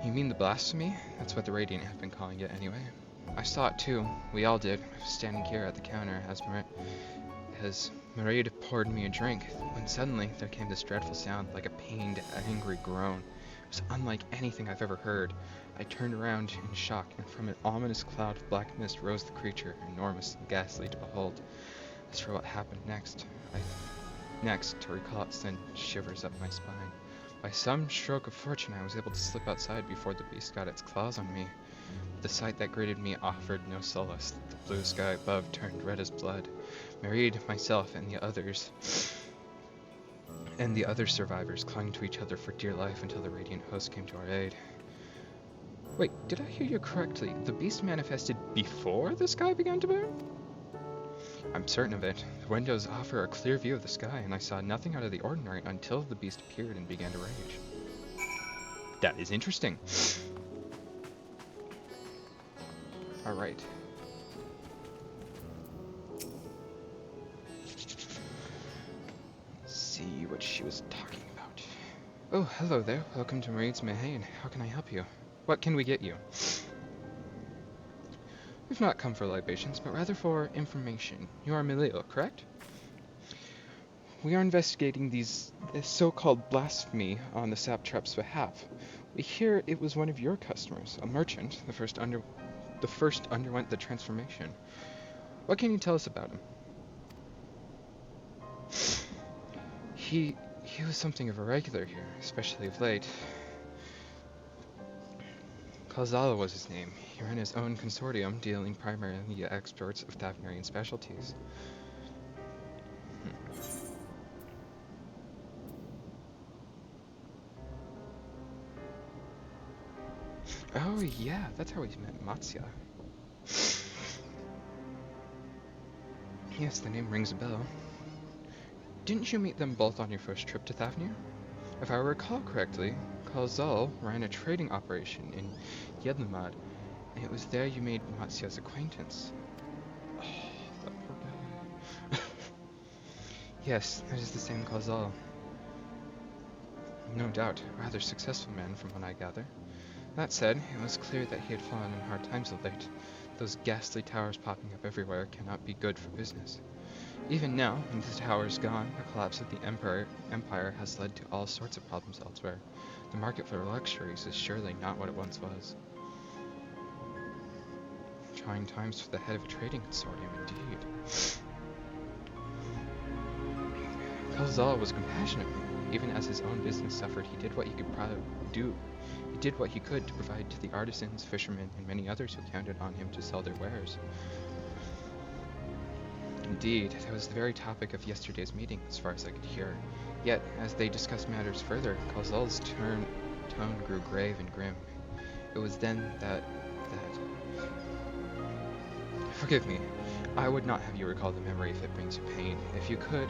You mean the blasphemy? That's what the Radiant have been calling it anyway. I saw it too. We all did. I was standing here at the counter as Marie poured me a drink, when suddenly there came this dreadful sound like a pained, angry groan. It was unlike anything I've ever heard. I turned around in shock, and from an ominous cloud of black mist rose the creature, enormous and ghastly to behold. As for what happened next, to recall it sent shivers up my spine. By some stroke of fortune, I was able to slip outside before the beast got its claws on me. The sight that greeted me offered no solace. The blue sky above turned red as blood. Marie, myself, and the other survivors clung to each other for dear life until the Radiant host came to our aid. Wait, did I hear you correctly? The beast manifested before the sky began to burn? I'm certain of it. The windows offer a clear view of the sky, and I saw nothing out of the ordinary until the beast appeared and began to rage. That is interesting. Alright. See what she was talking about. Oh, hello there. Welcome to Marie's Mahane. How can I help you? What can we get you? We've not come for libations, but rather for information. You are Milil, correct? We are investigating this so-called blasphemy on the Saptrap's behalf. We hear it was one of your customers, a merchant, the first underwent the transformation. What can you tell us about him? He was something of a regular here, especially of late. Kalzala was his name. He ran his own consortium, dealing primarily in exports of Thavnarian specialties. Oh yeah, that's how we met Matsya. Yes, the name rings a bell. Didn't you meet them both on your first trip to Thavnir? If I recall correctly, Kalzal ran a trading operation in Yedlamad, and it was there you made Matsya's acquaintance. Oh, that poor guy. Yes, that is the same Kalzal. No doubt, a rather successful man from what I gather. That said, it was clear that he had fallen in hard times of late. Those ghastly towers popping up everywhere cannot be good for business. Even now, when the tower is gone, the collapse of the empire has led to all sorts of problems elsewhere. The market for luxuries is surely not what it once was. Trying times for the head of a trading consortium, indeed. Kalzal was compassionate. Even as his own business suffered, he did what he could do. He did what he could to provide to the artisans, fishermen, and many others who counted on him to sell their wares. Indeed, that was the very topic of yesterday's meeting, as far as I could hear. Yet, as they discussed matters further, Kalzal's tone grew grave and grim. It was then that... Forgive me. I would not have you recall the memory if it brings you pain. If you could,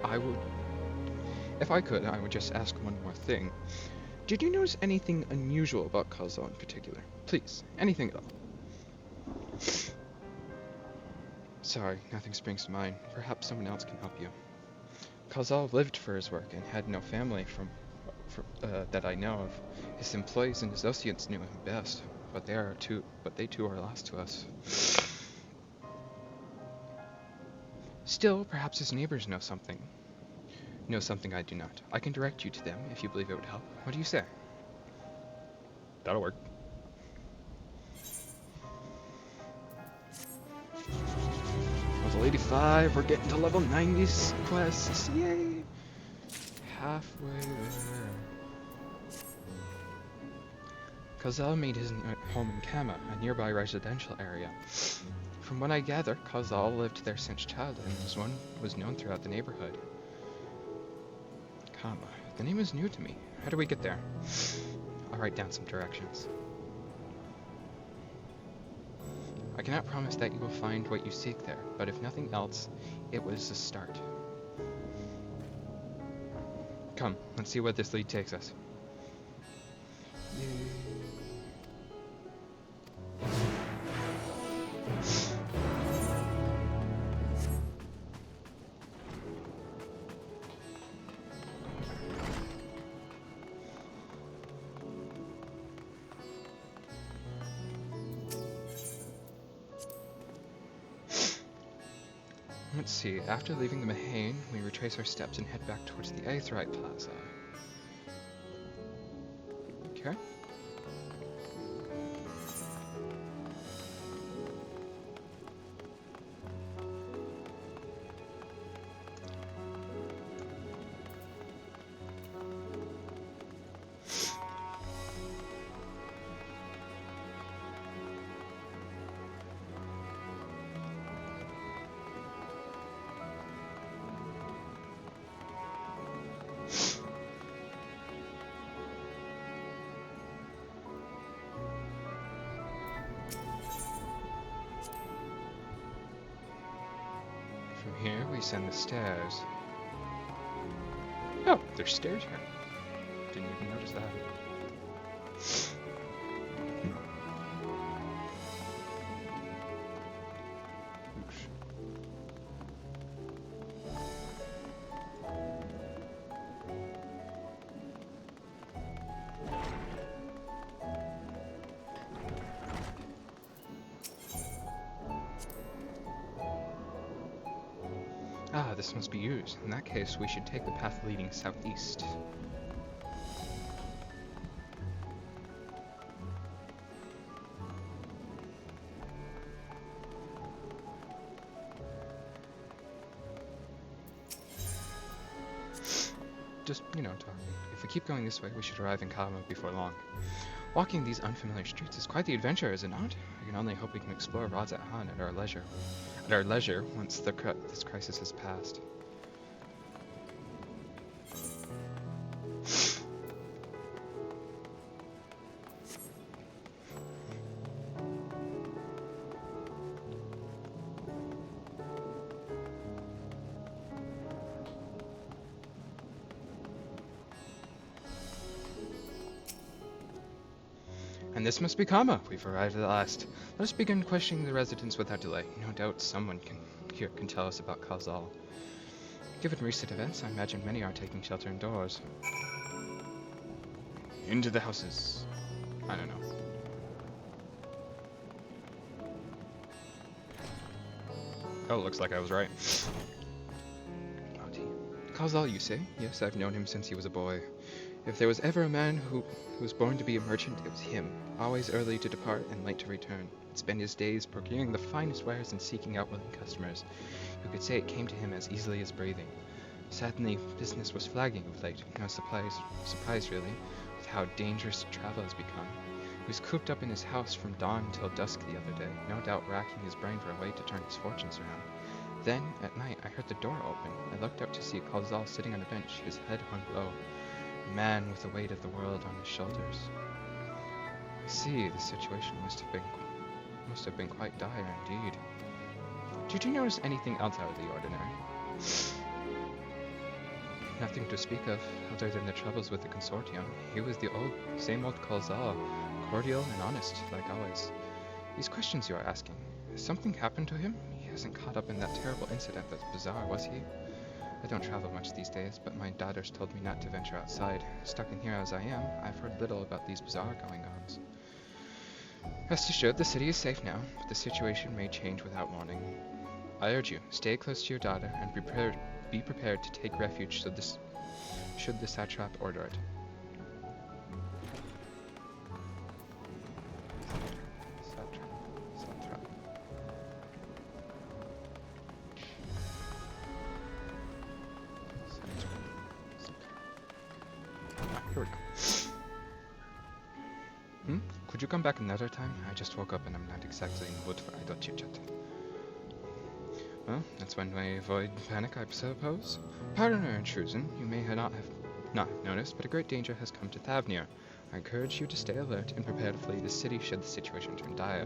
I would... If I could, I would just ask one more thing. Did you notice anything unusual about Kalzal in particular? Please, anything at all. Sorry, nothing springs to mind. Perhaps someone else can help you. Kalzal lived for his work and had no family that I know of. His employees and associates knew him best, but they too are lost to us. Still, perhaps his neighbors know something. Know something I do not. I can direct you to them if you believe it would help. What do you say? That'll work. Level 85, we're getting to level 90 quests. Yay! Halfway there. Kalzal made his home in Kama, a nearby residential area. From what I gather, Kalzal lived there since childhood and was known throughout the neighborhood. Kama, The name is new to me. How do we get there? I'll write down some directions. I cannot promise that you will find what you seek there, but if nothing else, it was a start. Come, let's see where this lead takes us. Let's see, after leaving the Mahane, we retrace our steps and head back towards the Aetheryte Plaza. Okay. From here, we send the stairs. Oh, there's stairs here. Didn't even notice that. Oops. Ah, this must be used. In that case, we should take the path leading southeast. Just, talking. If we keep going this way, we should arrive in Kama before long. Walking these unfamiliar streets is quite the adventure, is it not? I can only hope we can explore Raza Han at our leisure. Once this crisis has passed. And this must be Kama. We've arrived at last. Let us begin questioning the residents without delay. No doubt someone here can tell us about Khazal. Given recent events, I imagine many are taking shelter indoors. Into the houses. I don't know. Oh, looks like I was right. Khazal, you say? Yes, I've known him since he was a boy. If there was ever a man who was born to be a merchant, it was him. Always early to depart and late to return. He'd spend his days procuring the finest wares and seeking out willing customers who could say it came to him as easily as breathing. Sadly, business was flagging of late. No surprise really, with how dangerous travel has become. He was cooped up in his house from dawn till dusk the other day, no doubt racking his brain for a way to turn his fortunes around. Then, at night, I heard the door open. I looked up to see Khazal sitting on a bench, his head hung low. A man with the weight of the world on his shoulders. I see, the situation must have been quite dire indeed. Did you notice anything else out of the ordinary? Nothing to speak of, other than the troubles with the consortium. He was the same old Khazal, cordial and honest, like always. These questions you are asking, has something happened to him? He hasn't caught up in that terrible incident at the bazaar, was he? I don't travel much these days, but my daughters told me not to venture outside. Stuck in here as I am, I've heard little about these bazaar going-ons. Rest assured, the city is safe now, but the situation may change without warning. I urge you, stay close to your daughter and be prepared to take refuge should the satrap order it. Here we go. Could you come back another time? I just woke up and I'm not exactly in the mood for idle chit-chat. Well, that's one way to avoid panic, I suppose. Pardon our intrusion. You may not have not have noticed, but a great danger has come to Thavnir. I encourage you to stay alert and prepare to flee the city should the situation turn dire.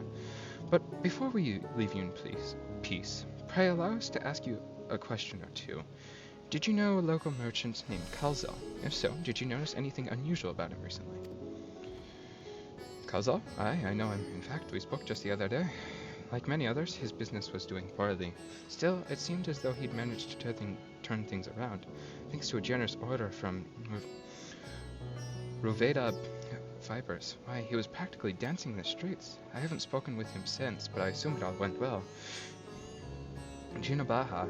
But before we leave you in peace, pray allow us to ask you a question or two. Did you know a local merchant named Kalzel? If so, did you notice anything unusual about him recently? Kalzel? Aye, I know him. In fact, we spoke just the other day. Like many others, his business was doing poorly. Still, it seemed as though he'd managed to turn things around, thanks to a generous order from Roveda Fibers. Why, he was practically dancing in the streets. I haven't spoken with him since, but I assume it all went well. Junabaha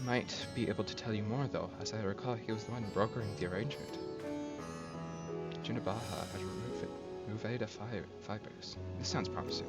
might be able to tell you more, though. As I recall, he was the one brokering the arrangement. Junabaha at Roveda Fibers. This sounds promising.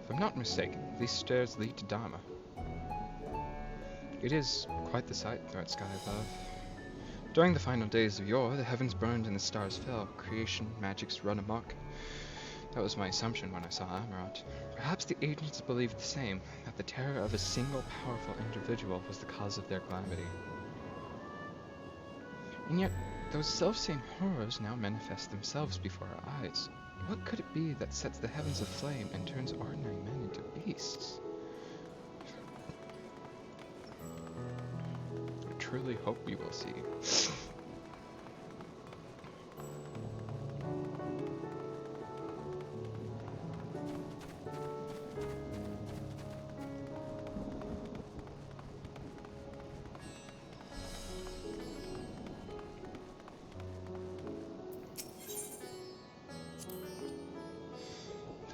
If I'm not mistaken, these stairs lead to Dharma. It is quite the sight, that sky above. During the final days of yore, the heavens burned and the stars fell. Creation, magics run amok. That was my assumption when I saw Amarant. Perhaps the agents believed the same, that the terror of a single powerful individual was the cause of their calamity. And yet, those self-same horrors now manifest themselves before our eyes. What could it be that sets the heavens aflame and turns ordinary men into beasts? I truly hope we will see.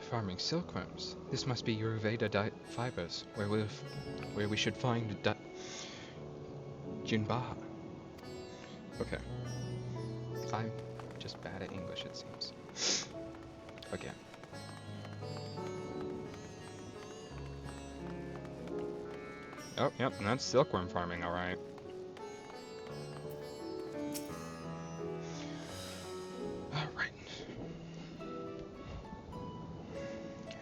Farming silkworms. This must be Ayurveda fibers, where we should find Jinbaha. Okay. I'm just bad at English, it seems. Again. Oh, yep, and that's silkworm farming, alright.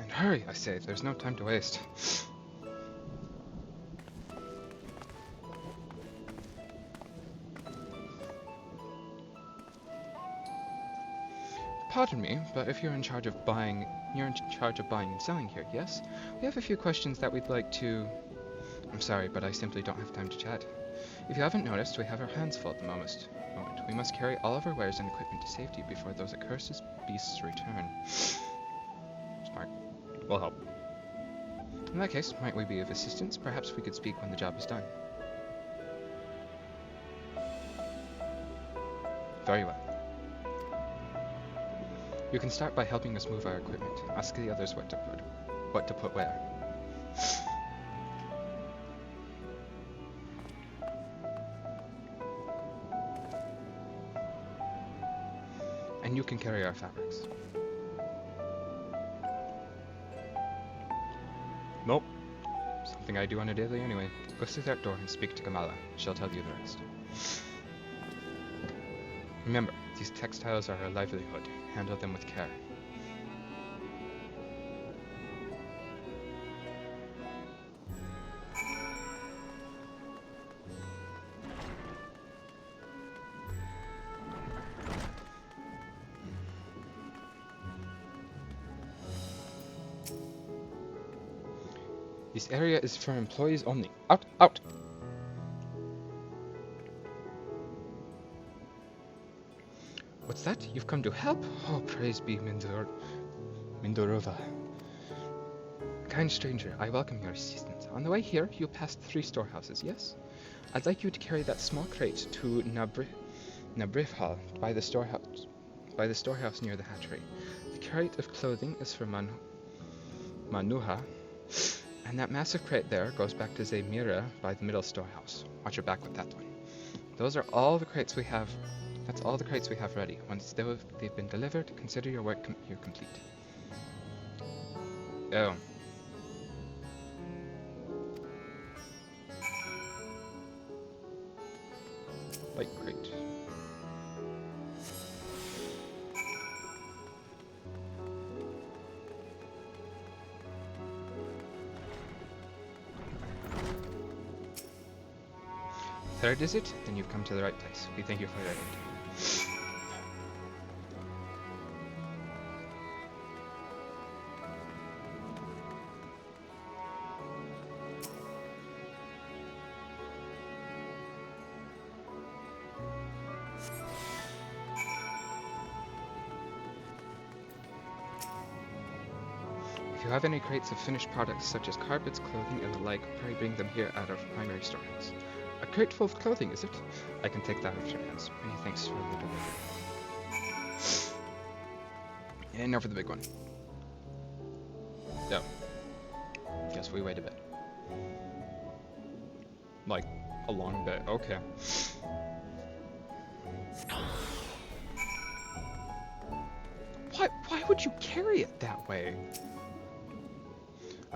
Hurry, I say, there's no time to waste. Pardon me, but if you're in charge of buying and selling here, yes? We have a few questions that we'd like to... I'm sorry, but I simply don't have time to chat. If you haven't noticed, we have our hands full at the moment. We must carry all of our wares and equipment to safety before those accursed beasts return. Smart. We'll help. In that case, might we be of assistance? Perhaps we could speak when the job is done. Very well. You can start by helping us move our equipment. Ask the others what to put where. And you can carry our fabrics. Nope. Something I do on a daily anyway. Go through that door and speak to Kamala. She'll tell you the rest. Remember, these textiles are our livelihood. Handle them with care. This area is for employees only. Out! Out! that? You've come to help? Oh, praise be Mindorova. Kind stranger, I welcome your assistance. On the way here, you'll pass 3 storehouses, yes? I'd like you to carry that small crate to Nabrifhal by the storehouse near the hatchery. The crate of clothing is for Manuha, and that massive crate there goes back to Zemira by the middle storehouse. Watch your back with that one. Those are all the crates we have. That's all the crates we have ready. Once they've been delivered, consider your work here complete. Oh. Light crate. Third is it? Then you've come to the right place. We thank you for your aid. If you have any crates of finished products such as carpets, clothing, and the like, pray bring them here at our primary storehouse. A crate full of clothing, is it? I can take that off your hands. Many thanks for the delivery. And now for the big one. No. Guess we wait a bit. Like, a long bit. Okay. Why would you carry it that way?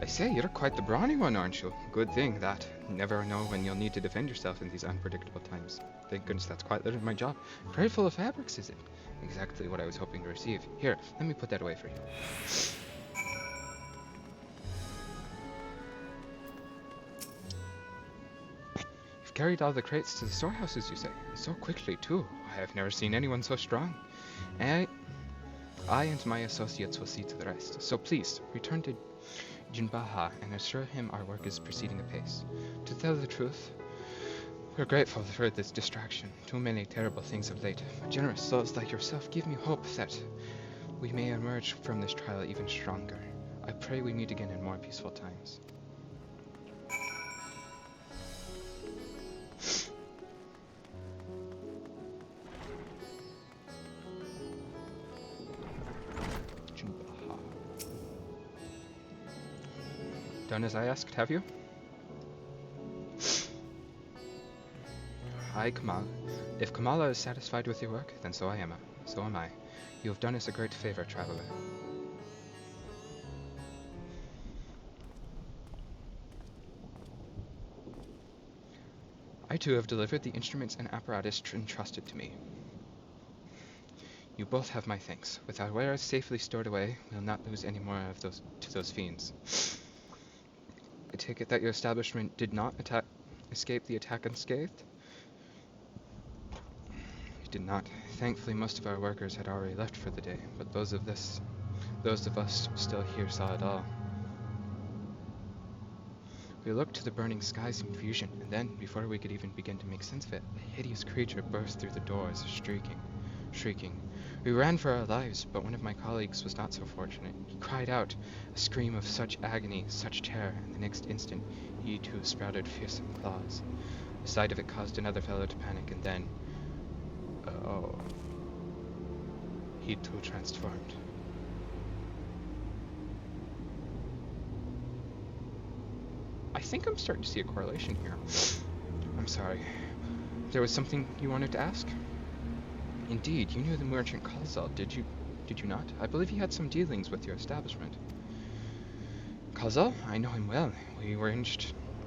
I say, you're quite the brawny one, aren't you? Good thing that. Never know when you'll need to defend yourself in these unpredictable times. Thank goodness that's quite literally my job. Crate full of fabrics, is it? Exactly what I was hoping to receive. Here, let me put that away for you. You've carried all the crates to the storehouses, you say? So quickly, too. I have never seen anyone so strong. I and my associates will see to the rest. So please, return to Jinbaha and assure him our work is proceeding apace. To tell the truth, we're grateful for this distraction. Too many terrible things of late. Generous souls like yourself give me hope that we may emerge from this trial even stronger. I pray we meet again in more peaceful times. Done as I asked, have you? Hi, Kamal. If Kamala is satisfied with your work, then so am I. You have done us a great favor, traveler. I too have delivered the instruments and apparatus entrusted to me. You both have my thanks. With our wares safely stored away, we'll not lose any more of those to those fiends. I take it that your establishment did not escape the attack unscathed? It did not. Thankfully, most of our workers had already left for the day, but those of us still here saw it all. We looked to the burning skies in confusion, and then, before we could even begin to make sense of it, a hideous creature burst through the doors, shrieking. We ran for our lives, but one of my colleagues was not so fortunate. He cried out, a scream of such agony, such terror, and the next instant, he too sprouted fearsome claws. The sight of it caused another fellow to panic, and then... oh... he too transformed. I think I'm starting to see a correlation here. I'm sorry. There was something you wanted to ask? Indeed, you knew the merchant Kalzal, did you not? I believe he had some dealings with your establishment. Kalzal? I know him well.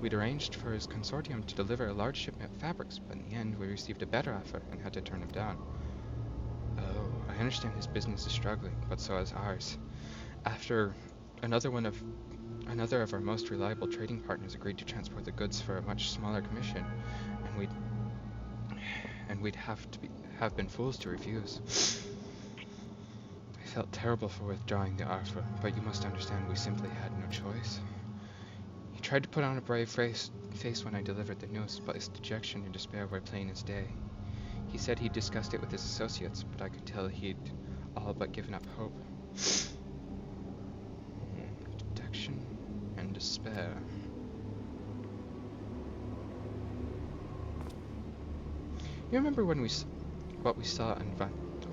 We'd arranged for his consortium to deliver a large shipment of fabrics, but in the end we received a better offer and had to turn him down. Oh, I understand his business is struggling, but so is ours. After another of our most reliable trading partners agreed to transport the goods for a much smaller commission, and we'd have been fools to refuse. I felt terrible for withdrawing the offer, but you must understand we simply had no choice. He tried to put on a brave face when I delivered the news, but his dejection and despair were plain as day. He said he'd discussed it with his associates, but I could tell he'd all but given up hope. Detection and despair. You remember when what we saw in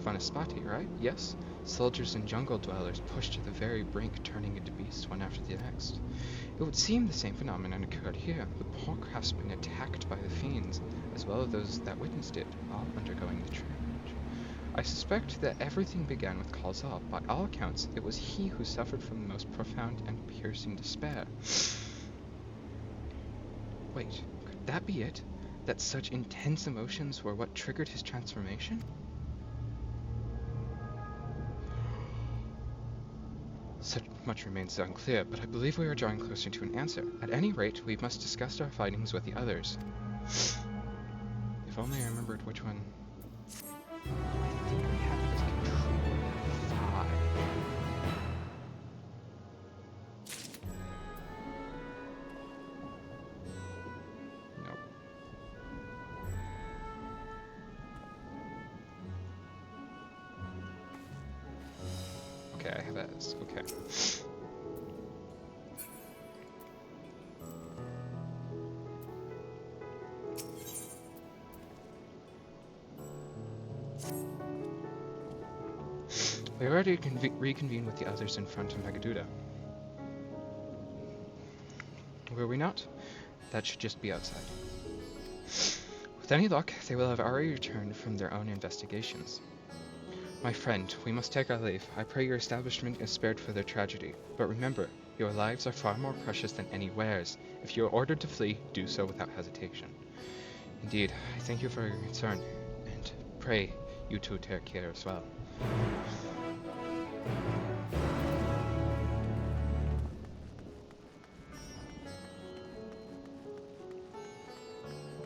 Vanaspati, right? Yes? Soldiers and jungle dwellers pushed to the very brink, turning into beasts one after the next. It would seem the same phenomenon occurred here. The pork has been attacked by the fiends, as well as those that witnessed it, all undergoing the change. I suspect that everything began with Kalzal. By all accounts, it was he who suffered from the most profound and piercing despair. Wait, could that be it? That such intense emotions were what triggered his transformation? So much remains unclear, but I believe we are drawing closer to an answer. At any rate, we must discuss our findings with the others. If only I remembered which one. I think we have it as Control 5. Nope. Okay, I have it as, okay. We already reconvened with the others in front of Magaduda. Were we not? That should just be outside. With any luck, they will have already returned from their own investigations. My friend, we must take our leave. I pray your establishment is spared for their tragedy. But remember, your lives are far more precious than any wares. If you are ordered to flee, do so without hesitation. Indeed, I thank you for your concern, and pray you too take care as well.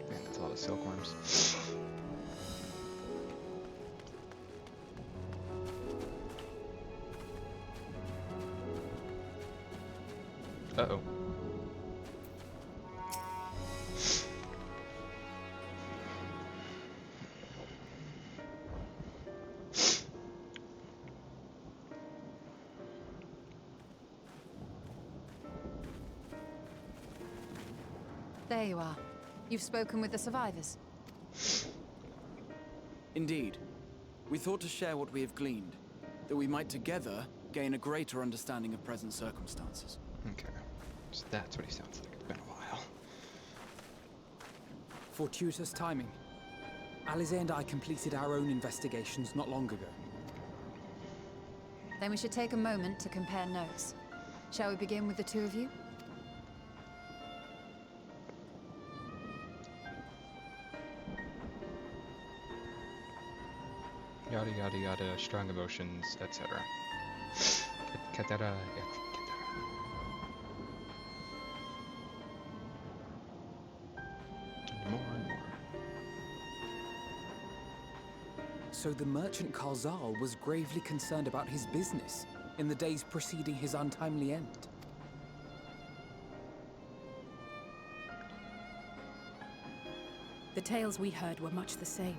Man, that's a lot of silkworms. Uh-oh. There you are. You've spoken with the survivors. Indeed. We thought to share what we have gleaned, that we might together gain a greater understanding of present circumstances. Okay. So that's what he sounds like. It's been a while. Fortuitous timing. Alize and I completed our own investigations not long ago. Then we should take a moment to compare notes. Shall we begin with the two of you? Yada yada yada, strong emotions, etc. Ketara, more and more. So the merchant Kalzal was gravely concerned about his business in the days preceding his untimely end. The tales we heard were much the same.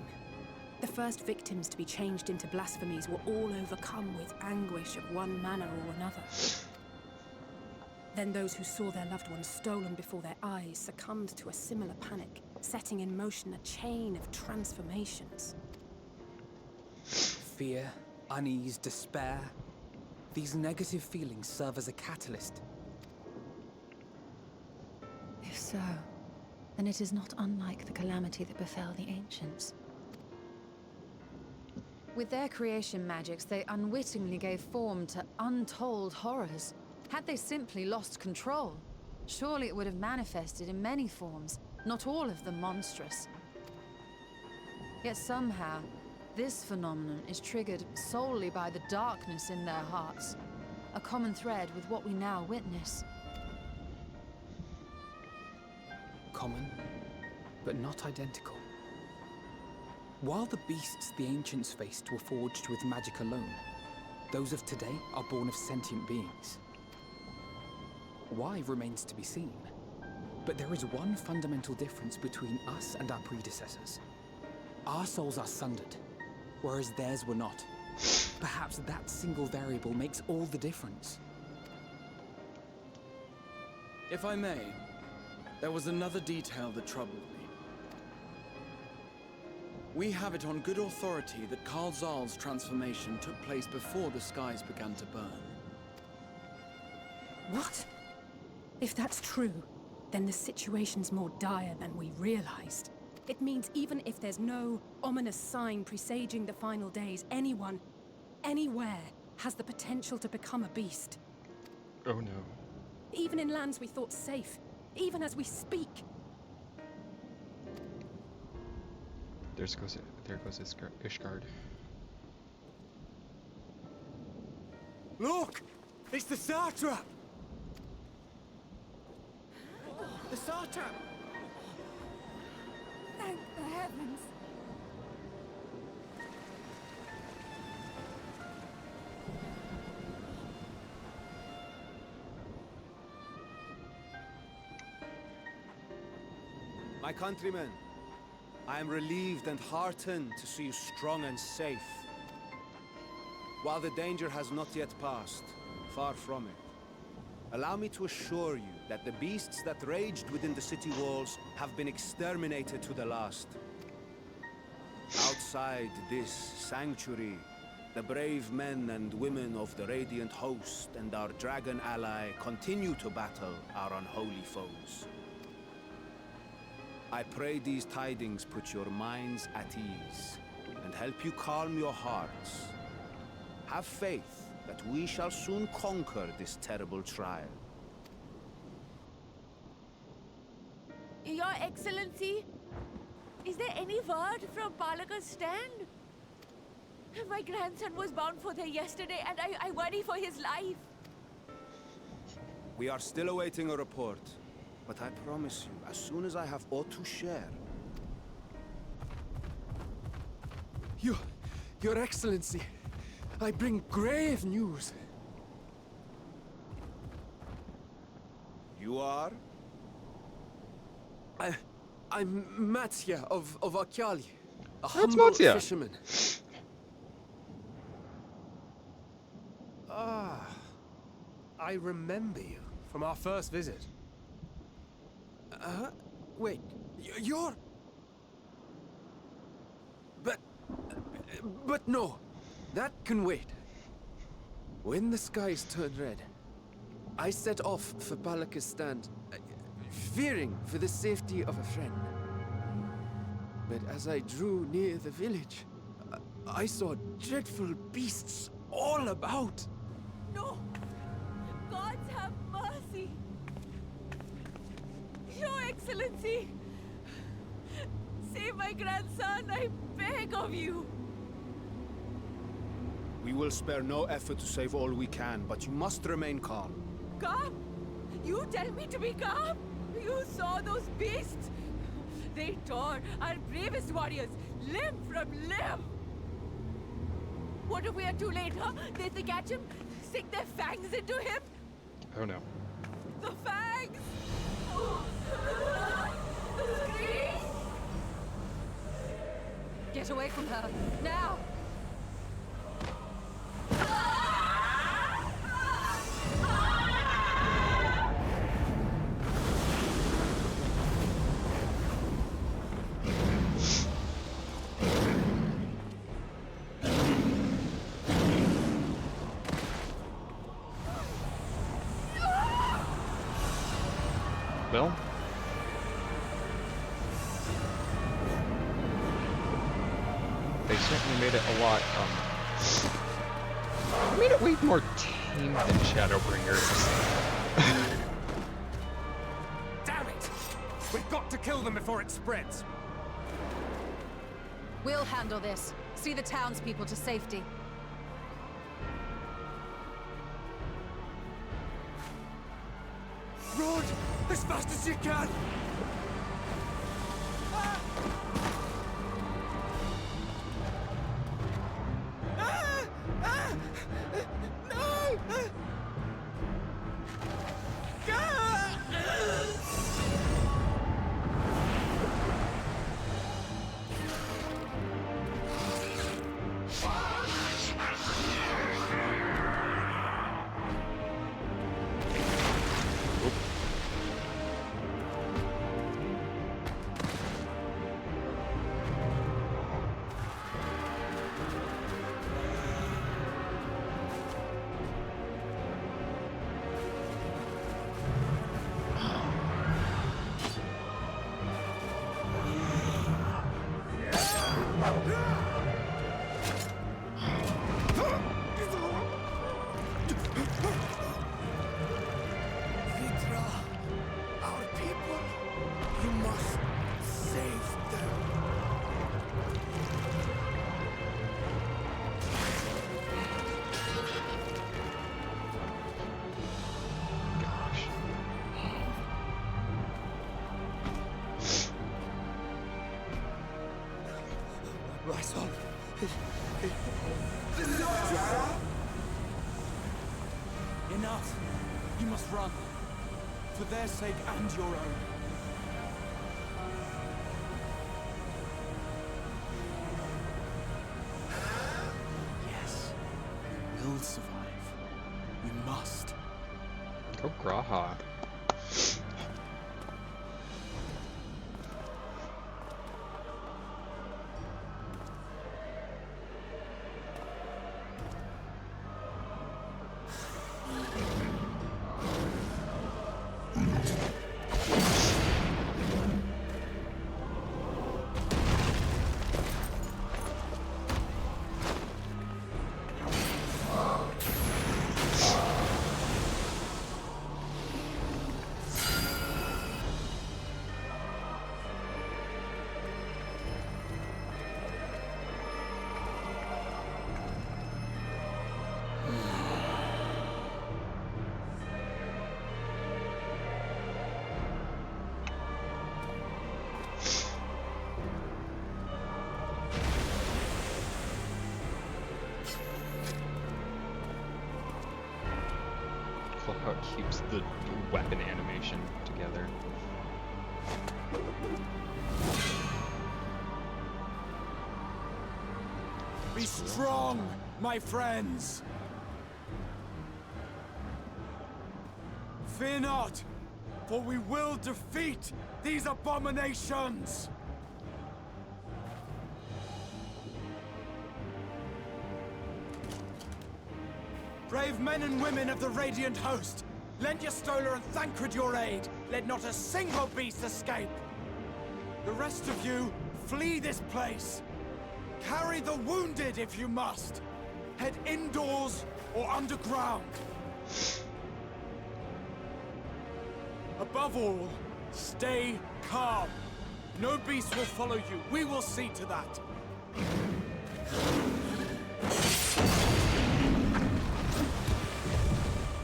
The first victims to be changed into blasphemies were all overcome with anguish of one manner or another. Then those who saw their loved ones stolen before their eyes succumbed to a similar panic, setting in motion a chain of transformations. Fear, unease, despair. These negative feelings serve as a catalyst. If so, then it is not unlike the calamity that befell the ancients. With their creation magics, they unwittingly gave form to untold horrors. Had they simply lost control, surely it would have manifested in many forms, not all of them monstrous. Yet somehow, this phenomenon is triggered solely by the darkness in their hearts, a common thread with what we now witness. Common, but not identical. While the beasts the ancients faced were forged with magic alone, those of today are born of sentient beings. Why remains to be seen. But there is one fundamental difference between us and our predecessors. Our souls are sundered, whereas theirs were not. Perhaps that single variable makes all the difference. If I may, there was another detail that troubled me. We have it on good authority that Karl Zahl's transformation took place before the skies began to burn. What? If that's true, then the situation's more dire than we realized. It means even if there's no ominous sign presaging the final days, anyone, anywhere, has the potential to become a beast. Oh no. Even in lands we thought safe, even as we speak. There goes Ishgard. Look! It's the Satrap! The Satrap! Thank the heavens. My countrymen, I am relieved and heartened to see you strong and safe. While the danger has not yet passed, far from it, allow me to assure you that the beasts that raged within the city walls have been exterminated to the last. Outside this sanctuary, the brave men and women of the Radiant Host and our dragon ally continue to battle our unholy foes. I pray these tidings put your minds at ease and help you calm your hearts. Have faith that we shall soon conquer this terrible trial. Your Excellency, is there any word from Palaka's stand? My grandson was bound for there yesterday, and I worry for his life. We are still awaiting a report, but I promise you, as soon as I have aught to share... Your Excellency, I bring grave news. You are? I'm Matsya of Akyali, a That's humble Matsya. fisherman. Ah, I remember you from our first visit. Wait, you're... But no, that can wait. When the skies turned red, I set off for Palaka's stand, fearing for the safety of a friend. But as I drew near the village, I saw dreadful beasts all about. No! Gods have mercy! Your Excellency! Save my grandson, I beg of you! We will spare no effort to save all we can, but you must remain calm. Calm? You tell me to be calm? You saw those beasts? They tore our bravest warriors limb from limb! What if we are too late, huh? They catch him, stick their fangs into him? Oh no. The fangs! The screams! Get away from her, now! Well, they certainly made it a lot, made it way more tame than Shadowbringers. Damn it! We've got to kill them before it spreads. We'll handle this. See the townspeople to safety. Run! As fast as you can! No! Vitra, our people, you must save them. Gosh. My son. Enough! You must run. For their sake and your own. Yes. We'll survive. We must. Go Graha. Love how it keeps the weapon animation together. Be strong, my friends! Fear not, for we will defeat these abominations! Brave men and women of the Radiant Host, lend your Stola and Thancred your aid. Let not a single beast escape. The rest of you, flee this place. Carry the wounded if you must. Head indoors or underground. Above all, stay calm. No beast will follow you. We will see to that.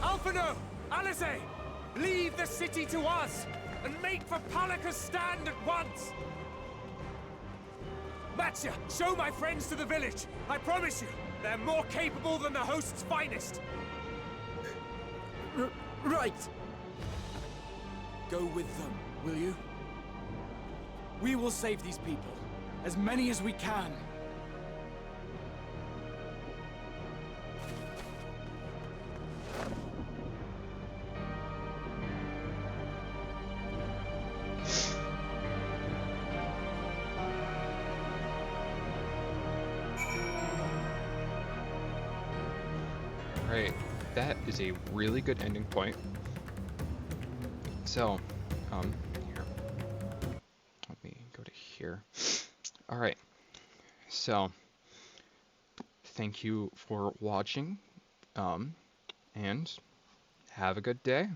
Alphino! Alice! Leave the city to us, and make for Palaka's stand at once! Matsya, show my friends to the village. I promise you, they're more capable than the host's finest. Right. Go with them, will you? We will save these people. As many as we can. Alright, that is a really good ending point. So, here. Let me go to here. Alright, so, thank you for watching, and have a good day.